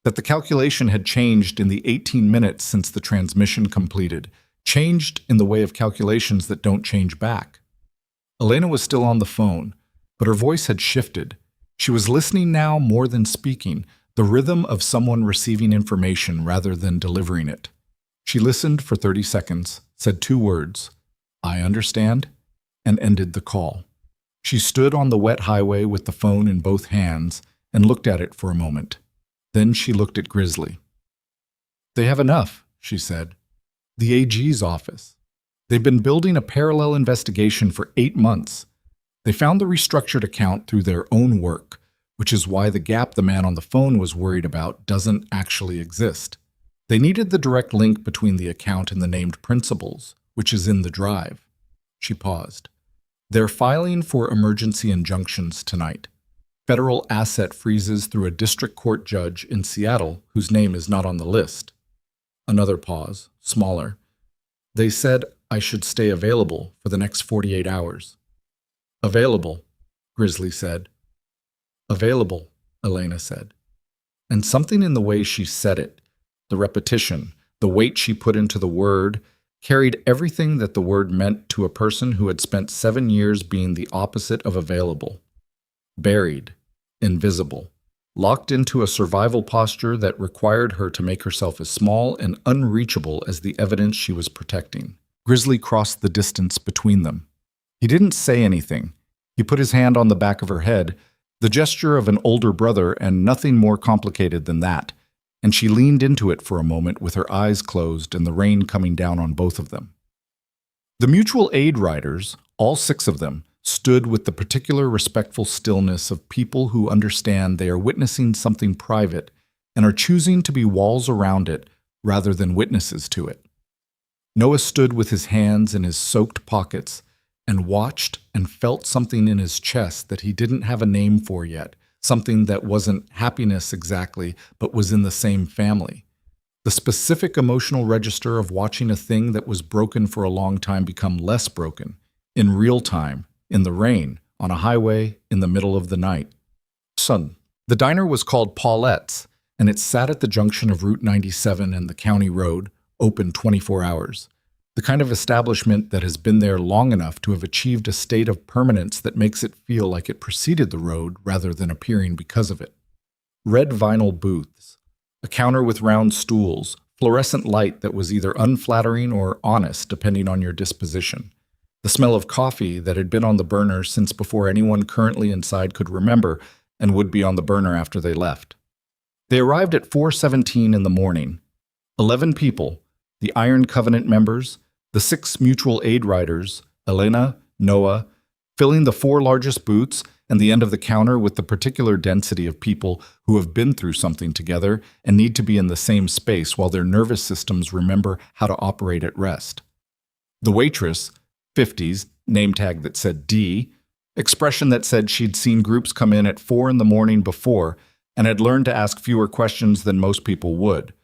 that the calculation had changed in the 18 minutes since the transmission completed, changed in the way of calculations that don't change back. Elena was still on the phone, but her voice had shifted. She was listening now more than speaking, the rhythm of someone receiving information rather than delivering it. She listened for 30 seconds, said 2 words, "I understand," and ended the call. She stood on the wet highway with the phone in both hands and looked at it for a moment. Then she looked at Grizzly. "They have enough," she said. "The AG's office. They've been building a parallel investigation for 8 months. They found the restructured account through their own work, which is why the gap the man on the phone was worried about doesn't actually exist. They needed the direct link between the account and the named principals, which is in the drive." She paused. They're filing for emergency injunctions tonight. Federal asset freezes through a district court judge in Seattle whose name is not on the list. Another pause, smaller. They said I should stay available for the next 48 hours. Available, Grizzly said. Available, Elena said. And something in the way she said it, the repetition, the weight she put into the word, carried everything that the word meant to a person who had spent 7 years being the opposite of available. Buried, invisible, locked into a survival posture that required her to make herself as small and unreachable as the evidence she was protecting. Grizzly crossed the distance between them. He didn't say anything. He put his hand on the back of her head, the gesture of an older brother and nothing more complicated than that, and she leaned into it for a moment with her eyes closed and the rain coming down on both of them. The mutual aid riders, all 6 of them, stood with the particular respectful stillness of people who understand they are witnessing something private and are choosing to be walls around it rather than witnesses to it. Noah stood with his hands in his soaked pockets and watched and felt something in his chest that he didn't have a name for yet, something that wasn't happiness exactly, but was in the same family. The specific emotional register of watching a thing that was broken for a long time become less broken, in real time, in the rain, on a highway, in the middle of the night. Sudden. The diner was called Paulette's, and it sat at the junction of Route 97 and the county road, open 24 hours. The kind of establishment that has been there long enough to have achieved a state of permanence that makes it feel like it preceded the road rather than appearing because of it. Red vinyl booths, a counter with round stools, fluorescent light that was either unflattering or honest depending on your disposition. The smell of coffee that had been on the burner since before anyone currently inside could remember and would be on the burner after they left. They arrived at 4:17 in the morning. 11 people, the Iron Covenant members, the 6 mutual aid riders, Elena, Noah, filling the 4 largest booths and the end of the counter with the particular density of people who have been through something together and need to be in the same space while their nervous systems remember how to operate at rest. The waitress, 50s, name tag that said D, expression that said she'd seen groups come in at 4 in the morning before and had learned to ask fewer questions than most people would.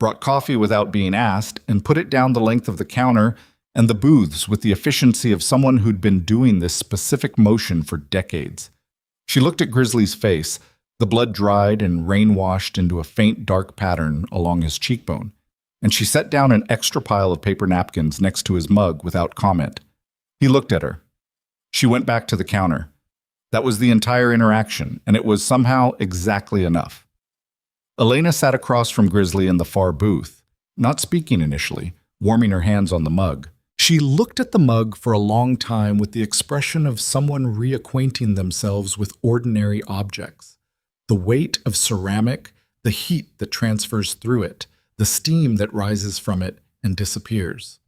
Brought coffee without being asked, and put it down the length of the counter and the booths with the efficiency of someone who'd been doing this specific motion for decades. She looked at Grizzly's face, the blood dried and rain-washed into a faint dark pattern along his cheekbone, and she set down an extra pile of paper napkins next to his mug without comment. He looked at her. She went back to the counter. That was the entire interaction, and it was somehow exactly enough. Elena sat across from Grizzly in the far booth, not speaking initially, warming her hands on the mug. She looked at the mug for a long time with the expression of someone reacquainting themselves with ordinary objects. The weight of ceramic, the heat that transfers through it, the steam that rises from it and disappears.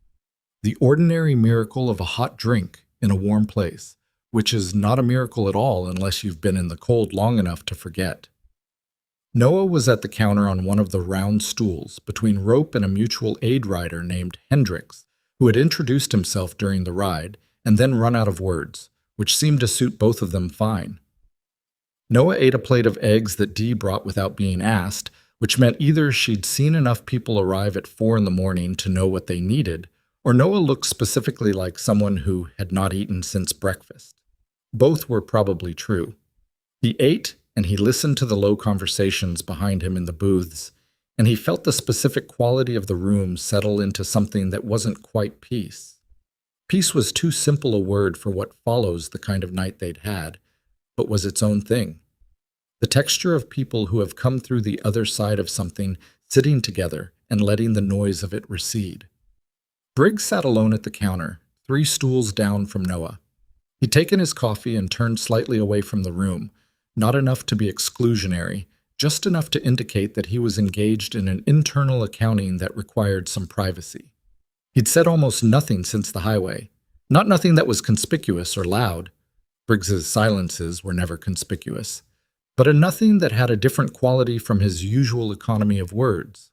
The ordinary miracle of a hot drink in a warm place, which is not a miracle at all unless you've been in the cold long enough to forget. Noah was at the counter on one of the round stools between Rope and a mutual aid rider named Hendricks, who had introduced himself during the ride and then run out of words, which seemed to suit both of them fine. Noah ate a plate of eggs that Dee brought without being asked, which meant either she'd seen enough people arrive at 4 in the morning to know what they needed, or Noah looked specifically like someone who had not eaten since breakfast. Both were probably true. He ate, and he listened to the low conversations behind him in the booths, and he felt the specific quality of the room settle into something that wasn't quite peace. Peace was too simple a word for what follows the kind of night they'd had, but was its own thing. The texture of people who have come through the other side of something, sitting together and letting the noise of it recede. Briggs sat alone at the counter, 3 stools down from Noah. He'd taken his coffee and turned slightly away from the room, not enough to be exclusionary, just enough to indicate that he was engaged in an internal accounting that required some privacy. He'd said almost nothing since the highway, not nothing that was conspicuous or loud. Briggs's silences were never conspicuous, but a nothing that had a different quality from his usual economy of words.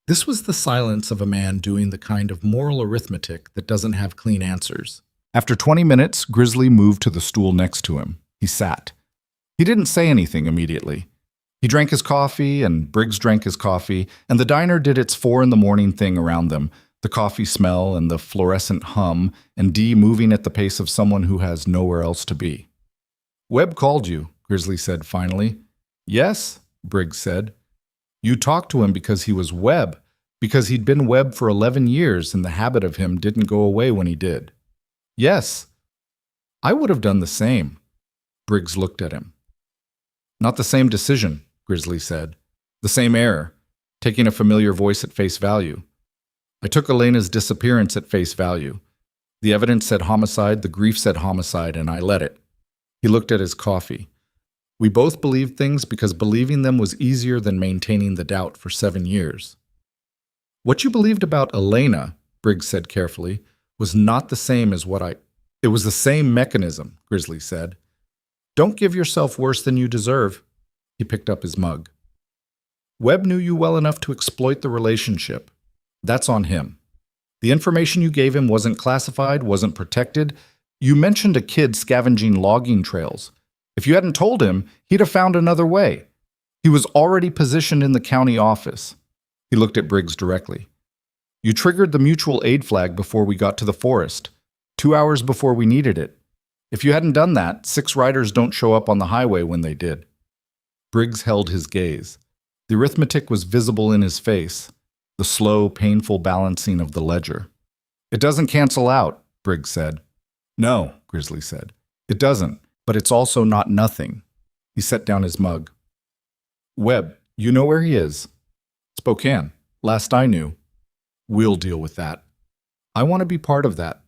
This was the silence of a man doing the kind of moral arithmetic that doesn't have clean answers. After 20 minutes, Grizzly moved to the stool next to him. He sat. He didn't say anything immediately. He drank his coffee, and Briggs drank his coffee, and the diner did its 4 in the morning thing around them, the coffee smell and the fluorescent hum, and Dee moving at the pace of someone who has nowhere else to be. "Webb called you," Grizzly said finally. "Yes," Briggs said. "You talked to him because he was Webb, because he'd been Webb for 11 years and the habit of him didn't go away when he did." "Yes." "I would have done the same." Briggs looked at him. "Not the same decision," Grizzly said. "The same error, taking a familiar voice at face value. I took Elena's disappearance at face value. The evidence said homicide, the grief said homicide, and I let it." He looked at his coffee. "We both believed things because believing them was easier than maintaining the doubt for 7 years." "What you believed about Elena," Briggs said carefully, "was not the same as what I—" "It was the same mechanism," Grizzly said. "Don't give yourself worse than you deserve." He picked up his mug. "Webb knew you well enough to exploit the relationship. That's on him. The information you gave him wasn't classified, wasn't protected. You mentioned a kid scavenging logging trails. If you hadn't told him, he'd have found another way. He was already positioned in the county office." He looked at Briggs directly. "You triggered the mutual aid flag before we got to the forest, 2 hours before we needed it. If you hadn't done that, 6 riders don't show up on the highway when they did." Briggs held his gaze. The arithmetic was visible in his face, the slow, painful balancing of the ledger. "It doesn't cancel out," Briggs said. "No," Grizzly said. "It doesn't, but it's also not nothing." He set down his mug. "Webb, you know where he is?" "Spokane. Last I knew." "We'll deal with that." "I want to be part of that."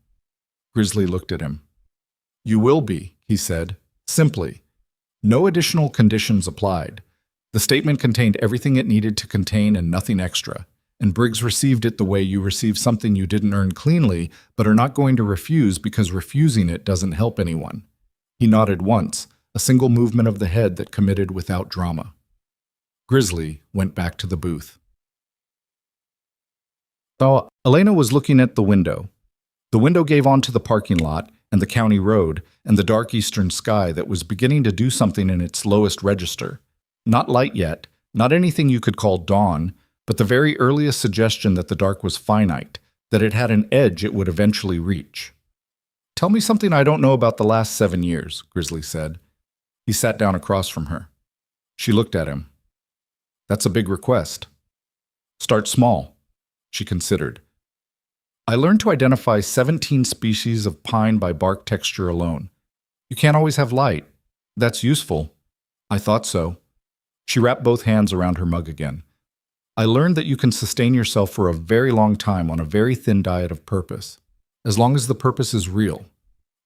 Grizzly looked at him. "You will be," he said, simply. No additional conditions applied. The statement contained everything it needed to contain and nothing extra, and Briggs received it the way you receive something you didn't earn cleanly but are not going to refuse because refusing it doesn't help anyone. He nodded once, a single movement of the head that committed without drama. Grizzly went back to the booth. So Elena was looking at the window. The window gave onto the parking lot and the county road and the dark eastern sky that was beginning to do something in its lowest register. Not light yet, not anything you could call dawn, but the very earliest suggestion that the dark was finite, that it had an edge it would eventually reach. "Tell me something I don't know about the last 7 years," Grizzly said. He sat down across from her. She looked at him. "That's a big request." "Start small," she considered. "I learned to identify 17 species of pine by bark texture alone. You can't always have light. That's useful." "I thought so." She wrapped both hands around her mug again. "I learned that you can sustain yourself for a very long time on a very thin diet of purpose, as long as the purpose is real.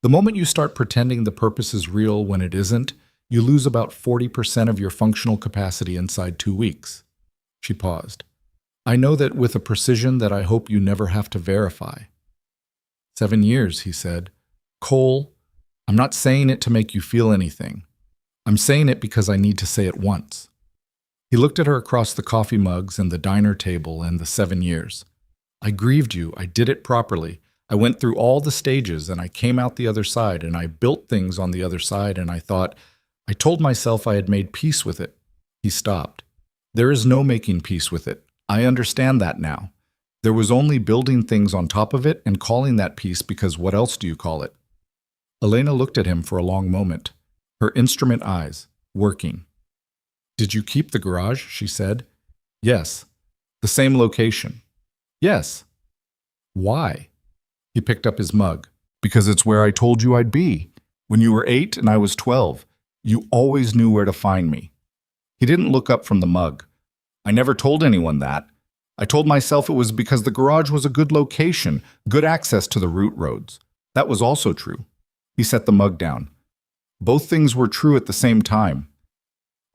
The moment you start pretending the purpose is real when it isn't, you lose about 40% of your functional capacity inside 2 weeks." She paused. "I know that with a precision that I hope you never have to verify." 7 years, he said. "Cole, I'm not saying it to make you feel anything. I'm saying it because I need to say it once." He looked at her across the coffee mugs and the diner table and the 7 years. "I grieved you. I did it properly. I went through all the stages and I came out the other side and I built things on the other side and I told myself I had made peace with it." He stopped. "There is no making peace with it. I understand that now. There was only building things on top of it and calling that peace because what else do you call it?" Elena looked at him for a long moment, her instrument eyes working. "Did you keep the garage?" she said. "Yes." "The same location?" "Yes." "Why?" He picked up his mug. "Because it's where I told you I'd be. When you were 8 and I was 12, you always knew where to find me." He didn't look up from the mug. "I never told anyone that. I told myself it was because the garage was a good location, good access to the route roads. That was also true." He set the mug down. "Both things were true at the same time."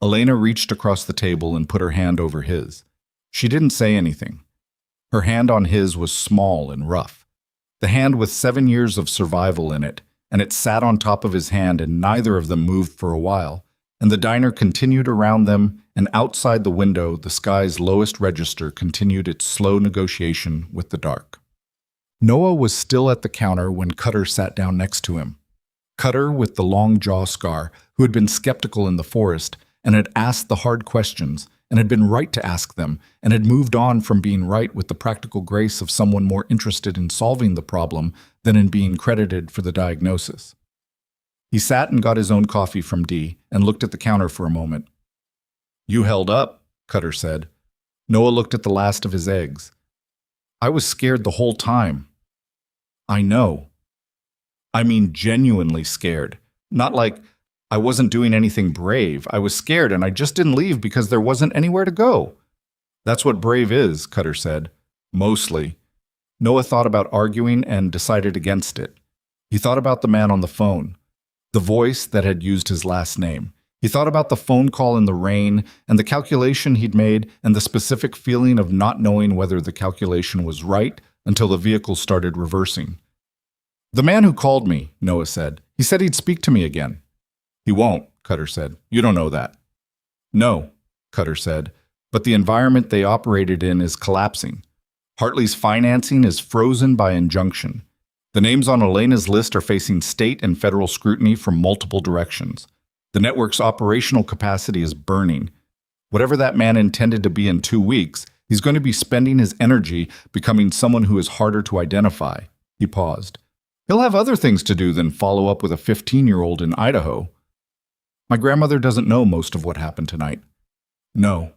Elena reached across the table and put her hand over his. She didn't say anything. Her hand on his was small and rough. The hand with 7 years of survival in it, and it sat on top of his hand and neither of them moved for a while, and the diner continued around them, and outside the window, the sky's lowest register continued its slow negotiation with the dark. Noah was still at the counter when Cutter sat down next to him. Cutter, with the long jaw scar, who had been skeptical in the forest and had asked the hard questions and had been right to ask them and had moved on from being right with the practical grace of someone more interested in solving the problem than in being credited for the diagnosis. He sat and got his own coffee from Dee and looked at the counter for a moment. "You held up," Cutter said. Noah looked at the last of his eggs. "I was scared the whole time." "I know. I mean genuinely scared. Not like I wasn't doing anything brave. I was scared and I just didn't leave because there wasn't anywhere to go." "That's what brave is," Cutter said. "Mostly." Noah thought about arguing and decided against it. He thought about the man on the phone, the voice that had used his last name. He thought about the phone call in the rain and the calculation he'd made and the specific feeling of not knowing whether the calculation was right until the vehicle started reversing. "The man who called me," Noah said. "He said he'd speak to me again." "He won't," Cutter said. "You don't know that." "No," Cutter said, "but the environment they operated in is collapsing. Hartley's financing is frozen by injunction. The names on Elena's list are facing state and federal scrutiny from multiple directions. The network's operational capacity is burning. Whatever that man intended to be in 2 weeks, he's going to be spending his energy becoming someone who is harder to identify." He paused. "He'll have other things to do than follow up with a 15-year-old in Idaho." "My grandmother doesn't know most of what happened tonight." "No.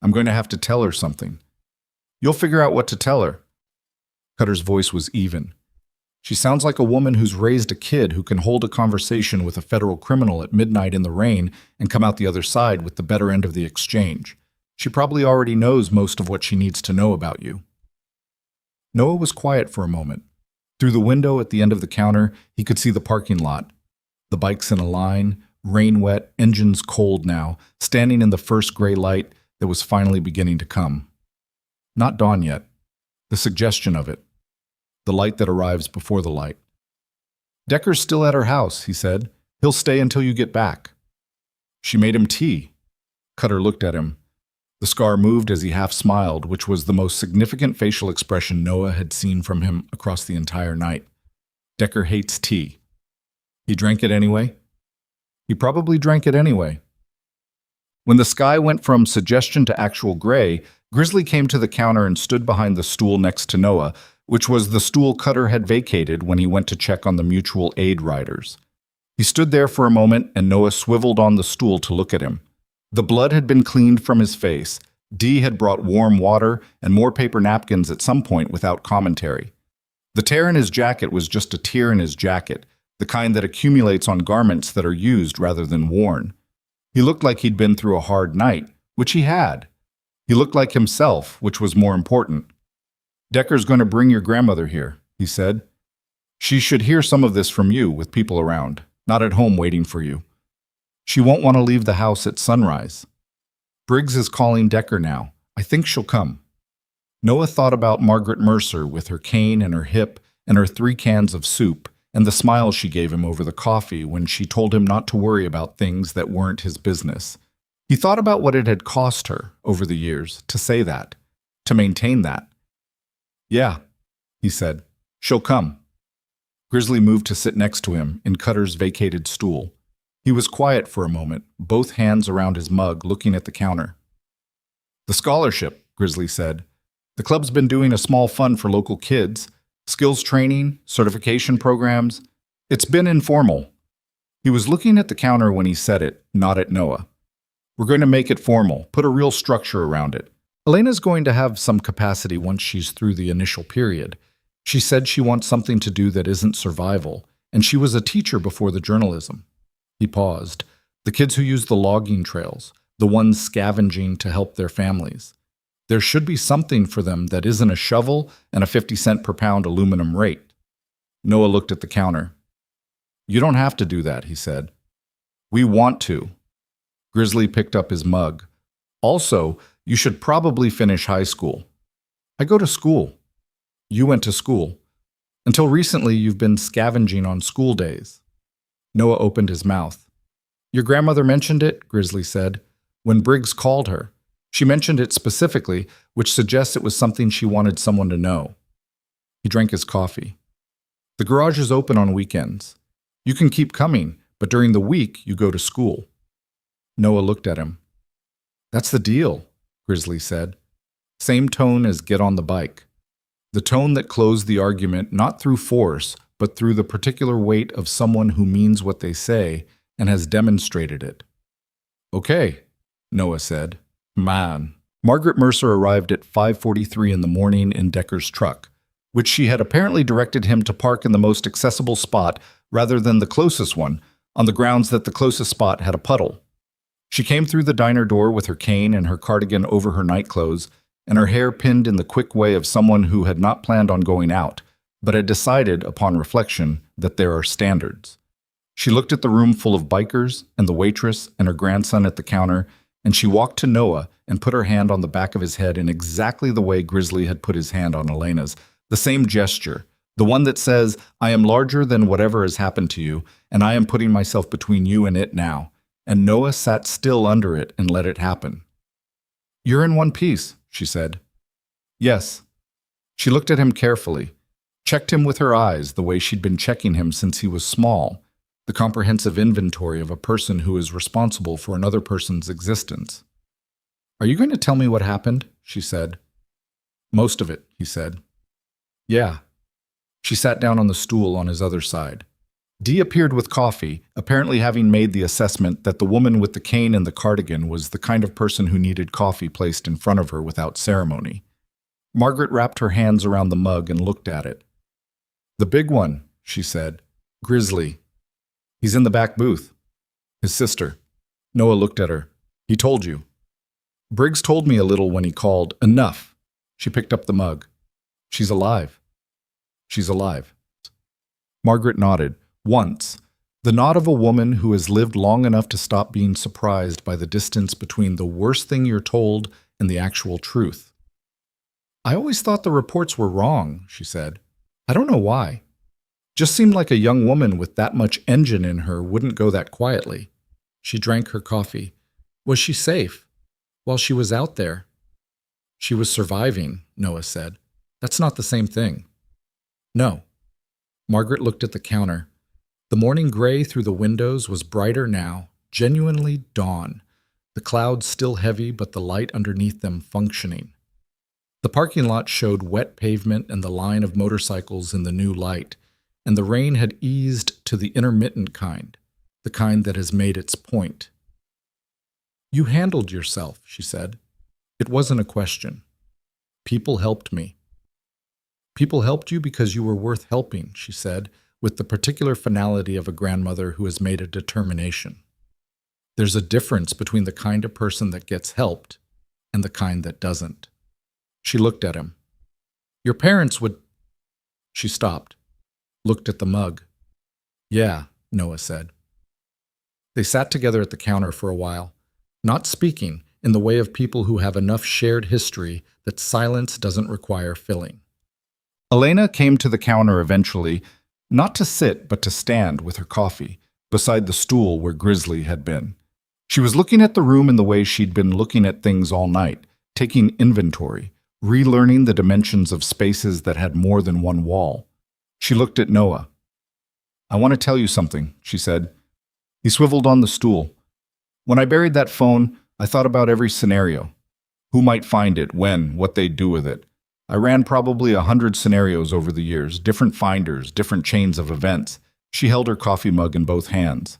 I'm going to have to tell her something." "You'll figure out what to tell her." Cutter's voice was even. "She sounds like a woman who's raised a kid who can hold a conversation with a federal criminal at midnight in the rain and come out the other side with the better end of the exchange. She probably already knows most of what she needs to know about you." Noah was quiet for a moment. Through the window at the end of the counter, he could see the parking lot. The bikes in a line, rain-wet, engines cold now, standing in the first gray light that was finally beginning to come. Not dawn yet. The suggestion of it. The light that arrives before the light. "Decker's still at her house," he said. "He'll stay until you get back." "She made him tea." Cutter looked at him. The scar moved as he half smiled, which was the most significant facial expression Noah had seen from him across the entire night. "Decker hates tea." "He drank it anyway?" "He probably drank it anyway." When the sky went from suggestion to actual gray, Grizzly came to the counter and stood behind the stool next to Noah, which was the stool Cutter had vacated when he went to check on the mutual aid riders. He stood there for a moment, and Noah swiveled on the stool to look at him. The blood had been cleaned from his face. Dee had brought warm water and more paper napkins at some point without commentary. The tear in his jacket was just a tear in his jacket, the kind that accumulates on garments that are used rather than worn. He looked like he'd been through a hard night, which he had. He looked like himself, which was more important. "Decker's going to bring your grandmother here," he said. "She should hear some of this from you with people around, not at home waiting for you. She won't want to leave the house at sunrise. Briggs is calling Decker now. I think she'll come." Noah thought about Margaret Mercer with her cane and her hip and her 3 cans of soup and the smile she gave him over the coffee when she told him not to worry about things that weren't his business. He thought about what it had cost her over the years to say that, to maintain that. "Yeah," he said. "She'll come." Grizzly moved to sit next to him in Cutter's vacated stool. He was quiet for a moment, both hands around his mug, looking at the counter. "The scholarship," Grizzly said. "The club's been doing a small fund for local kids, skills training, certification programs. It's been informal." He was looking at the counter when he said it, not at Noah. "We're going to make it formal, put a real structure around it. Elena's going to have some capacity once she's through the initial period. She said she wants something to do that isn't survival, and she was a teacher before the journalism." He paused. "The kids who use the logging trails, the ones scavenging to help their families. There should be something for them that isn't a shovel and a 50-cent per pound aluminum rate." Noah looked at the counter. "You don't have to do that," he said. "We want to." Grizzly picked up his mug. "Also, you should probably finish high school." "I go to school." "You went to school. Until recently, you've been scavenging on school days." Noah opened his mouth. "Your grandmother mentioned it," Grizzly said, "when Briggs called her. She mentioned it specifically, which suggests it was something she wanted someone to know." He drank his coffee. The garage is open on weekends. You can keep coming, but during the week you go to school. Noah looked at him. That's the deal, Grizzly said. Same tone as get on the bike. The tone that closed the argument not through force, but through the particular weight of someone who means what they say and has demonstrated it. Okay, Noah said. Man. Margaret Mercer arrived at 5:43 in the morning in Decker's truck, which she had apparently directed him to park in the most accessible spot rather than the closest one, on the grounds that the closest spot had a puddle. She came through the diner door with her cane and her cardigan over her nightclothes, and her hair pinned in the quick way of someone who had not planned on going out, but had decided, upon reflection, that there are standards. She looked at the room full of bikers and the waitress and her grandson at the counter, and she walked to Noah and put her hand on the back of his head in exactly the way Grizzly had put his hand on Elena's, the same gesture, the one that says, I am larger than whatever has happened to you, and I am putting myself between you and it now. And Noah sat still under it and let it happen. You're in one piece, she said. Yes. She looked at him carefully, checked him with her eyes the way she'd been checking him since he was small, the comprehensive inventory of a person who is responsible for another person's existence. Are you going to tell me what happened? She said. Most of it, he said. Yeah. She sat down on the stool on his other side. Dee appeared with coffee, apparently having made the assessment that the woman with the cane and the cardigan was the kind of person who needed coffee placed in front of her without ceremony. Margaret wrapped her hands around the mug and looked at it. The big one, she said. Grizzly. He's in the back booth. His sister. Noah looked at her. He told you. Briggs told me a little when he called. Enough. She picked up the mug. She's alive. She's alive. Margaret nodded. Once. The nod of a woman who has lived long enough to stop being surprised by the distance between the worst thing you're told and the actual truth. I always thought the reports were wrong, she said. I don't know why. Just seemed like a young woman with that much engine in her wouldn't go that quietly. She drank her coffee. Was she safe? While she was out there? She was surviving, Noah said. That's not the same thing. No. Margaret looked at the counter. The morning gray through the windows was brighter now, genuinely dawn, the clouds still heavy but the light underneath them functioning. The parking lot showed wet pavement and the line of motorcycles in the new light, and the rain had eased to the intermittent kind, the kind that has made its point. You handled yourself, she said. It wasn't a question. People helped me. People helped you because you were worth helping, she said, with the particular finality of a grandmother who has made a determination. There's a difference between the kind of person that gets helped and the kind that doesn't. She looked at him. Your parents would... She stopped, looked at the mug. Yeah, Noah said. They sat together at the counter for a while, not speaking, in the way of people who have enough shared history that silence doesn't require filling. Elena came to the counter eventually, not to sit but to stand with her coffee, beside the stool where Grizzly had been. She was looking at the room in the way she'd been looking at things all night, taking inventory, relearning the dimensions of spaces that had more than one wall. She looked at Noah. I want to tell you something, she said. He swiveled on the stool. When I buried that phone, I thought about every scenario. Who might find it, when, what they'd do with it. I ran probably 100 scenarios over the years, different finders, different chains of events. She held her coffee mug in both hands.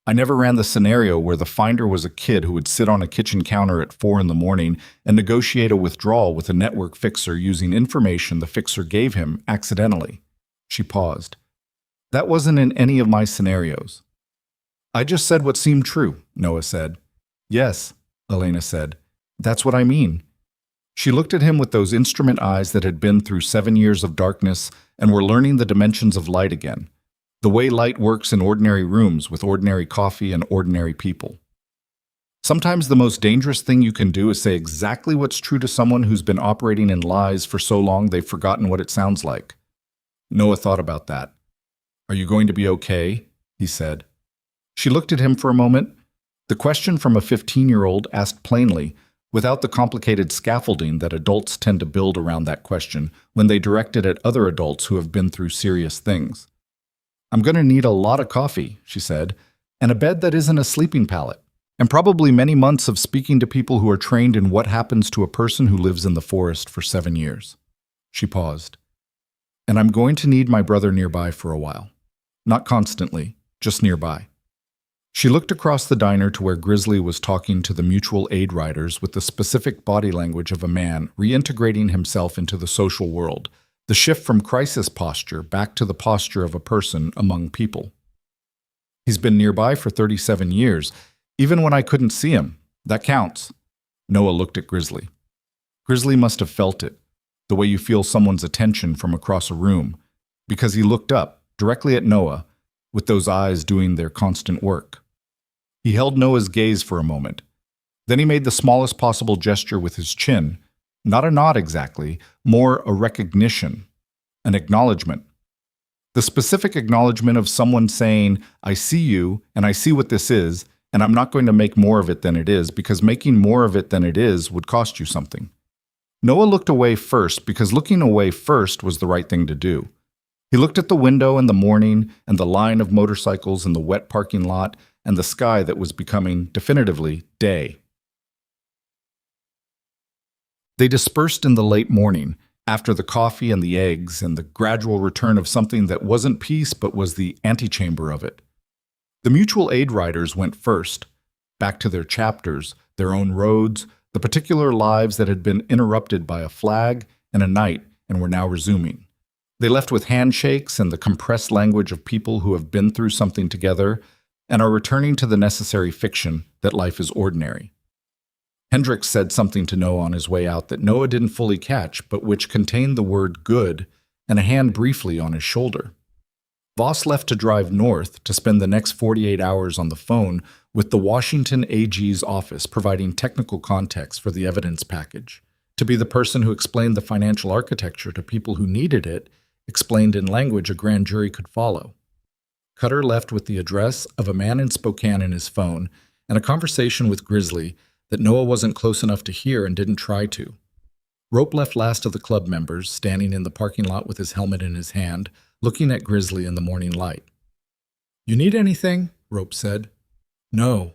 I never ran the scenario where the finder was a kid who would sit on a kitchen counter at 4 in the morning and negotiate a withdrawal with a network fixer using information the fixer gave him accidentally. She paused. That wasn't in any of my scenarios. I just said what seemed true, Noah said. Yes, Elena said. That's what I mean. She looked at him with those instrument eyes that had been through 7 years of darkness and were learning the dimensions of light again, the way light works in ordinary rooms with ordinary coffee and ordinary people. Sometimes the most dangerous thing you can do is say exactly what's true to someone who's been operating in lies for so long they've forgotten what it sounds like. Noah thought about that. Are you going to be okay? He said. She looked at him for a moment. The question from a 15-year-old asked plainly, without the complicated scaffolding that adults tend to build around that question when they direct it at other adults who have been through serious things. "I'm going to need a lot of coffee," she said, "and a bed that isn't a sleeping pallet, and probably many months of speaking to people who are trained in what happens to a person who lives in the forest for 7 years." She paused. "And I'm going to need my brother nearby for a while. Not constantly, just nearby." She looked across the diner to where Grizzly was talking to the mutual aid riders with the specific body language of a man reintegrating himself into the social world, the shift from crisis posture back to the posture of a person among people. "He's been nearby for 37 years, even when I couldn't see him. That counts." Noah looked at Grizzly. Grizzly must have felt it, the way you feel someone's attention from across a room, because he looked up, directly at Noah, with those eyes doing their constant work. He held Noah's gaze for a moment. Then he made the smallest possible gesture with his chin, not a nod exactly, more a recognition, an acknowledgement. The specific acknowledgement of someone saying, "I see you, and I see what this is, and I'm not going to make more of it than it is, because making more of it than it is would cost you something." Noah looked away first because looking away first was the right thing to do. He looked at the window in the morning and the line of motorcycles in the wet parking lot and the sky that was becoming, definitively, day. They dispersed in the late morning, after the coffee and the eggs and the gradual return of something that wasn't peace but was the antechamber of it. The mutual aid riders went first, back to their chapters, their own roads, the particular lives that had been interrupted by a flag and a night and were now resuming. They left with handshakes and the compressed language of people who have been through something together and are returning to the necessary fiction that life is ordinary. Hendricks said something to Noah on his way out that Noah didn't fully catch, but which contained the word good and a hand briefly on his shoulder. Voss left to drive north to spend the next 48 hours on the phone with the Washington AG's office providing technical context for the evidence package, to be the person who explained the financial architecture to people who needed it, explained in language a grand jury could follow. Cutter left with the address of a man in Spokane in his phone and a conversation with Grizzly that Noah wasn't close enough to hear and didn't try to. Rope left last of the club members, standing in the parking lot with his helmet in his hand, looking at Grizzly in the morning light. "You need anything?" Rope said. "No."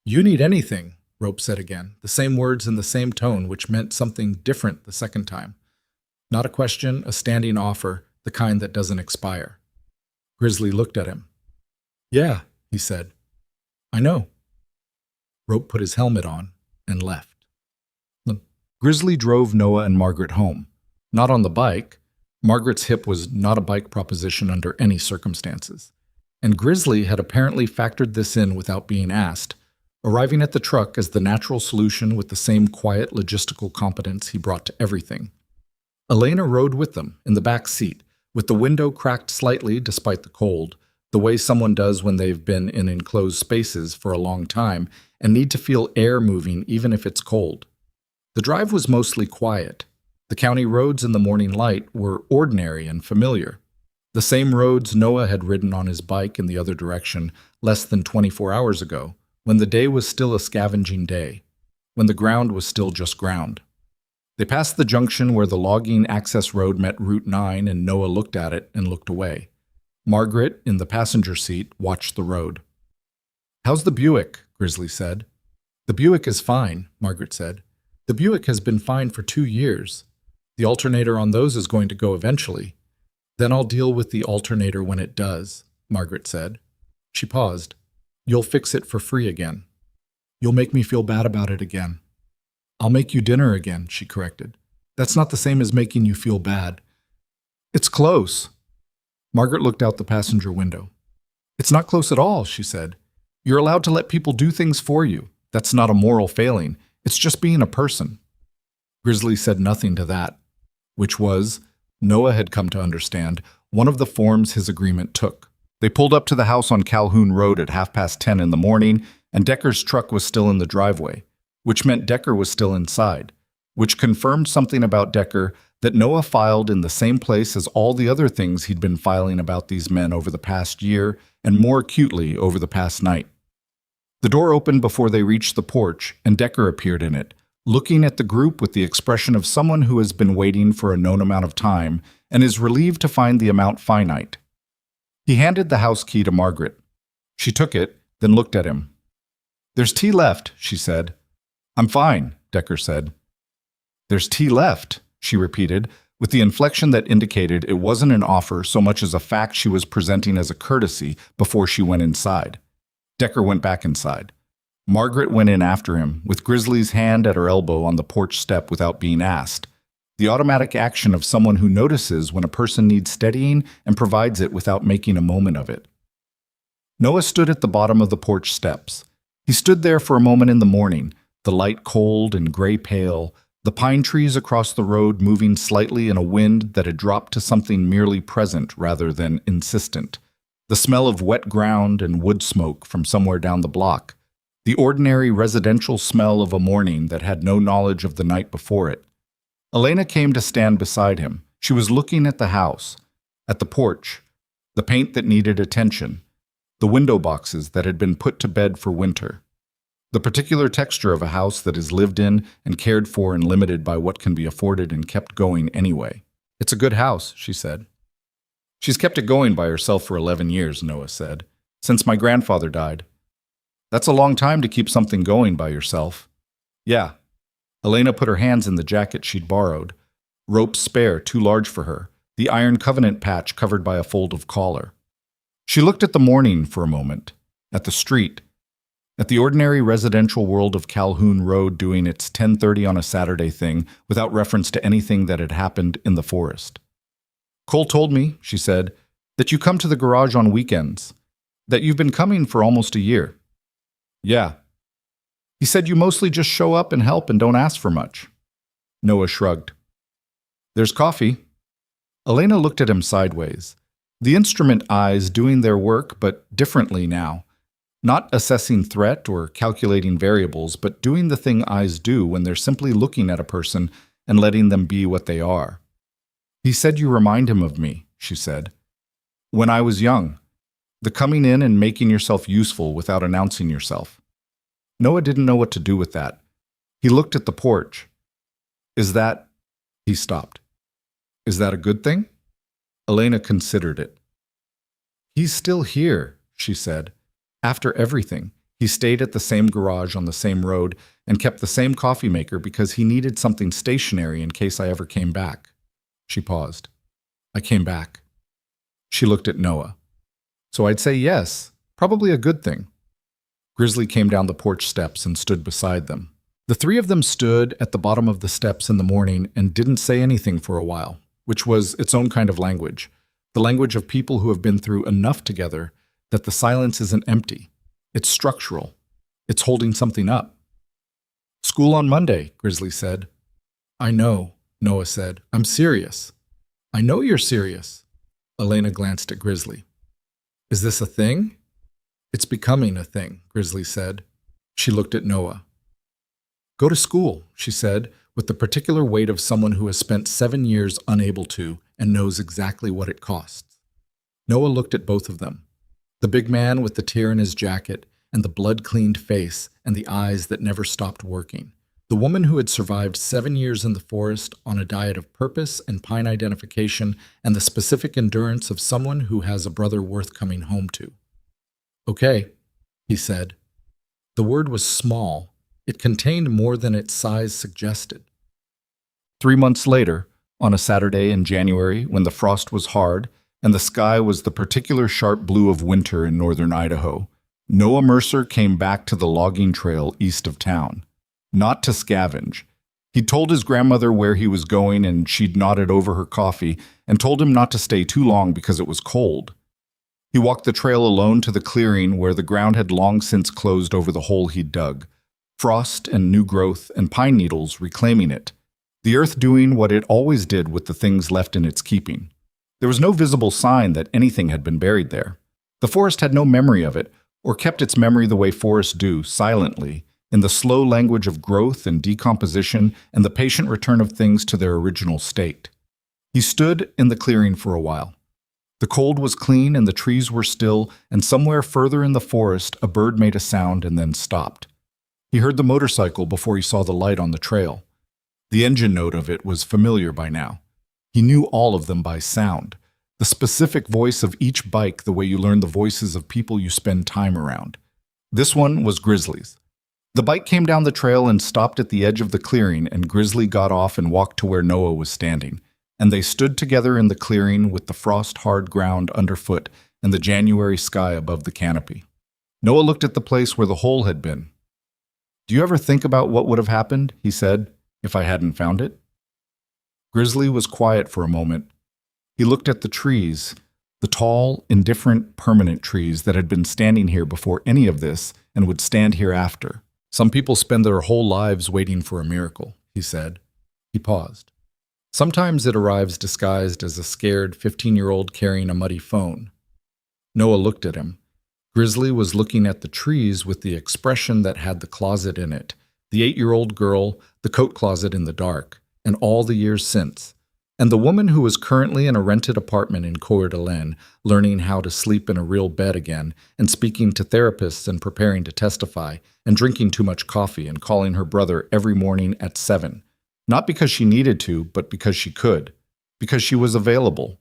"You need anything," Rope said again, the same words in the same tone, which meant something different the second time. Not a question, a standing offer, the kind that doesn't expire. Grizzly looked at him. "Yeah," he said. "I know." Rope put his helmet on and left. Grizzly drove Noah and Margaret home. Not on the bike. Margaret's hip was not a bike proposition under any circumstances. And Grizzly had apparently factored this in without being asked, arriving at the truck as the natural solution with the same quiet logistical competence he brought to everything. Elena rode with them in the back seat, with the window cracked slightly despite the cold, the way someone does when they've been in enclosed spaces for a long time and need to feel air moving even if it's cold. The drive was mostly quiet. The county roads in the morning light were ordinary and familiar. The same roads Noah had ridden on his bike in the other direction less than 24 hours ago, when the day was still a scavenging day, when the ground was still just ground. They passed the junction where the logging access road met Route 9 and Noah looked at it and looked away. Margaret, in the passenger seat, watched the road. "How's the Buick?" Grizzly said. "The Buick is fine," Margaret said. "The Buick has been fine for 2 years. The alternator on those is going to go eventually. Then I'll deal with the alternator when it does," Margaret said. She paused. "You'll fix it for free again. You'll make me feel bad about it again." "I'll make you dinner again," she corrected. "That's not the same as making you feel bad." "It's close." Margaret looked out the passenger window. "It's not close at all," she said. "You're allowed to let people do things for you. That's not a moral failing. It's just being a person." Grizzly said nothing to that, which was, Noah had come to understand, one of the forms his agreement took. They pulled up to the house on Calhoun Road at 10:30 in the morning, and Decker's truck was still in the driveway, which meant Decker was still inside, which confirmed something about Decker that Noah filed in the same place as all the other things he'd been filing about these men over the past year and more acutely over the past night. The door opened before they reached the porch, and Decker appeared in it, looking at the group with the expression of someone who has been waiting for a known amount of time and is relieved to find the amount finite. He handed the house key to Margaret. She took it, then looked at him. "There's tea left," she said. "I'm fine," Decker said. "There's tea left," she repeated, with the inflection that indicated it wasn't an offer so much as a fact she was presenting as a courtesy before she went inside. Decker went back inside. Margaret went in after him, with Grizzly's hand at her elbow on the porch step without being asked. The automatic action of someone who notices when a person needs steadying and provides it without making a moment of it. Noah stood at the bottom of the porch steps. He stood there for a moment in the morning, the light cold and gray pale, the pine trees across the road moving slightly in a wind that had dropped to something merely present rather than insistent, the smell of wet ground and wood smoke from somewhere down the block, the ordinary residential smell of a morning that had no knowledge of the night before it. Elena came to stand beside him. She was looking at the house, at the porch, the paint that needed attention, the window boxes that had been put to bed for winter. The particular texture of a house that is lived in and cared for and limited by what can be afforded and kept going anyway. "It's a good house," she said. "She's kept it going by herself for 11 years, Noah said, "since my grandfather died." "That's a long time to keep something going by yourself." "Yeah." Elena put her hands in the jacket she'd borrowed, rope spare too large for her, the Iron Covenant patch covered by a fold of collar. She looked at the morning for a moment, at the street, at the ordinary residential world of Calhoun Road doing its 10:30 on a Saturday thing without reference to anything that had happened in the forest. "Cole told me," she said, "that you come to the garage on weekends, that you've been coming for almost a year." "Yeah." "He said you mostly just show up and help and don't ask for much." Noah shrugged. "There's coffee." Elena looked at him sideways, the instrument eyes doing their work but differently now. Not assessing threat or calculating variables, but doing the thing eyes do when they're simply looking at a person and letting them be what they are. "He said you remind him of me," she said. "When I was young. The coming in and making yourself useful without announcing yourself." Noah didn't know what to do with that. He looked at the porch. "Is that—" He stopped. "Is that a good thing?" Elena considered it. "He's still here," she said. "After everything, he stayed at the same garage on the same road and kept the same coffee maker because he needed something stationary in case I ever came back." She paused. "I came back." She looked at Noah. "So I'd say yes, probably a good thing." Grizzly came down the porch steps and stood beside them. The three of them stood at the bottom of the steps in the morning and didn't say anything for a while, which was its own kind of language, the language of people who have been through enough together that the silence isn't empty. It's structural. It's holding something up. "School on Monday," Grizzly said. "I know," Noah said. "I'm serious." "I know you're serious." Elena glanced at Grizzly. "Is this a thing?" "It's becoming a thing," Grizzly said. She looked at Noah. "Go to school," she said, with the particular weight of someone who has spent 7 years unable to and knows exactly what it costs. Noah looked at both of them. The big man with the tear in his jacket and the blood-cleaned face and the eyes that never stopped working. The woman who had survived 7 years in the forest on a diet of purpose and pine identification and the specific endurance of someone who has a brother worth coming home to. "Okay," he said. The word was small. It contained more than its size suggested. 3 months later, on a Saturday in January when the frost was hard and the sky was the particular sharp blue of winter in northern Idaho, Noah Mercer came back to the logging trail east of town. Not to scavenge. He'd told his grandmother where he was going and she'd nodded over her coffee and told him not to stay too long because it was cold. He walked the trail alone to the clearing where the ground had long since closed over the hole he'd dug, frost and new growth and pine needles reclaiming it, the earth doing what it always did with the things left in its keeping. There was no visible sign that anything had been buried there. The forest had no memory of it, or kept its memory the way forests do, silently, in the slow language of growth and decomposition and the patient return of things to their original state. He stood in the clearing for a while. The cold was clean and the trees were still, and somewhere further in the forest a bird made a sound and then stopped. He heard the motorcycle before he saw the light on the trail. The engine note of it was familiar by now. He knew all of them by sound, the specific voice of each bike the way you learn the voices of people you spend time around. This one was Grizzly's. The bike came down the trail and stopped at the edge of the clearing, and Grizzly got off and walked to where Noah was standing. And they stood together in the clearing with the frost-hard ground underfoot and the January sky above the canopy. Noah looked at the place where the hole had been. "Do you ever think about what would have happened," he said, "if I hadn't found it?" Grizzly was quiet for a moment. He looked at the trees, the tall, indifferent, permanent trees that had been standing here before any of this and would stand here after. "Some people spend their whole lives waiting for a miracle," he said. He paused. "Sometimes it arrives disguised as a scared 15-year-old carrying a muddy phone." Noah looked at him. Grizzly was looking at the trees with the expression that had the closet in it, the 8-year-old girl, the coat closet in the dark, and all the years since. And the woman who was currently in a rented apartment in Coeur d'Alene, learning how to sleep in a real bed again, and speaking to therapists and preparing to testify, and drinking too much coffee and calling her brother every morning at 7. Not because she needed to, but because she could. Because she was available.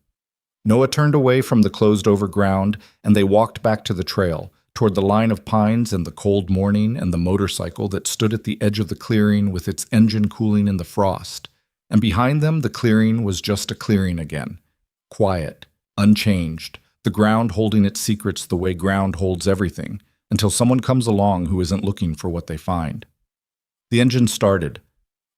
Noah turned away from the closed-over ground, and they walked back to the trail, toward the line of pines and the cold morning and the motorcycle that stood at the edge of the clearing with its engine cooling in the frost. And behind them, the clearing was just a clearing again. Quiet, unchanged, the ground holding its secrets the way ground holds everything, until someone comes along who isn't looking for what they find. The engine started.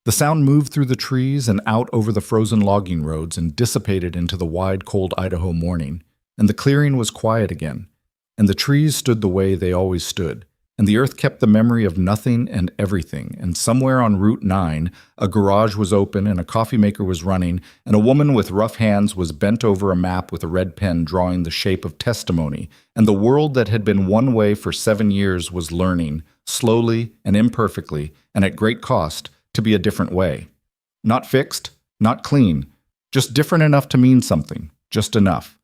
The sound moved through the trees and out over the frozen logging roads and dissipated into the wide, cold Idaho morning, and the clearing was quiet again, and the trees stood the way they always stood, and the earth kept the memory of nothing and everything, and somewhere on Route 9, a garage was open and a coffee maker was running, and a woman with rough hands was bent over a map with a red pen drawing the shape of testimony, and the world that had been one way for 7 years was learning, slowly and imperfectly, and at great cost, to be a different way. Not fixed, not clean, just different enough to mean something, just enough.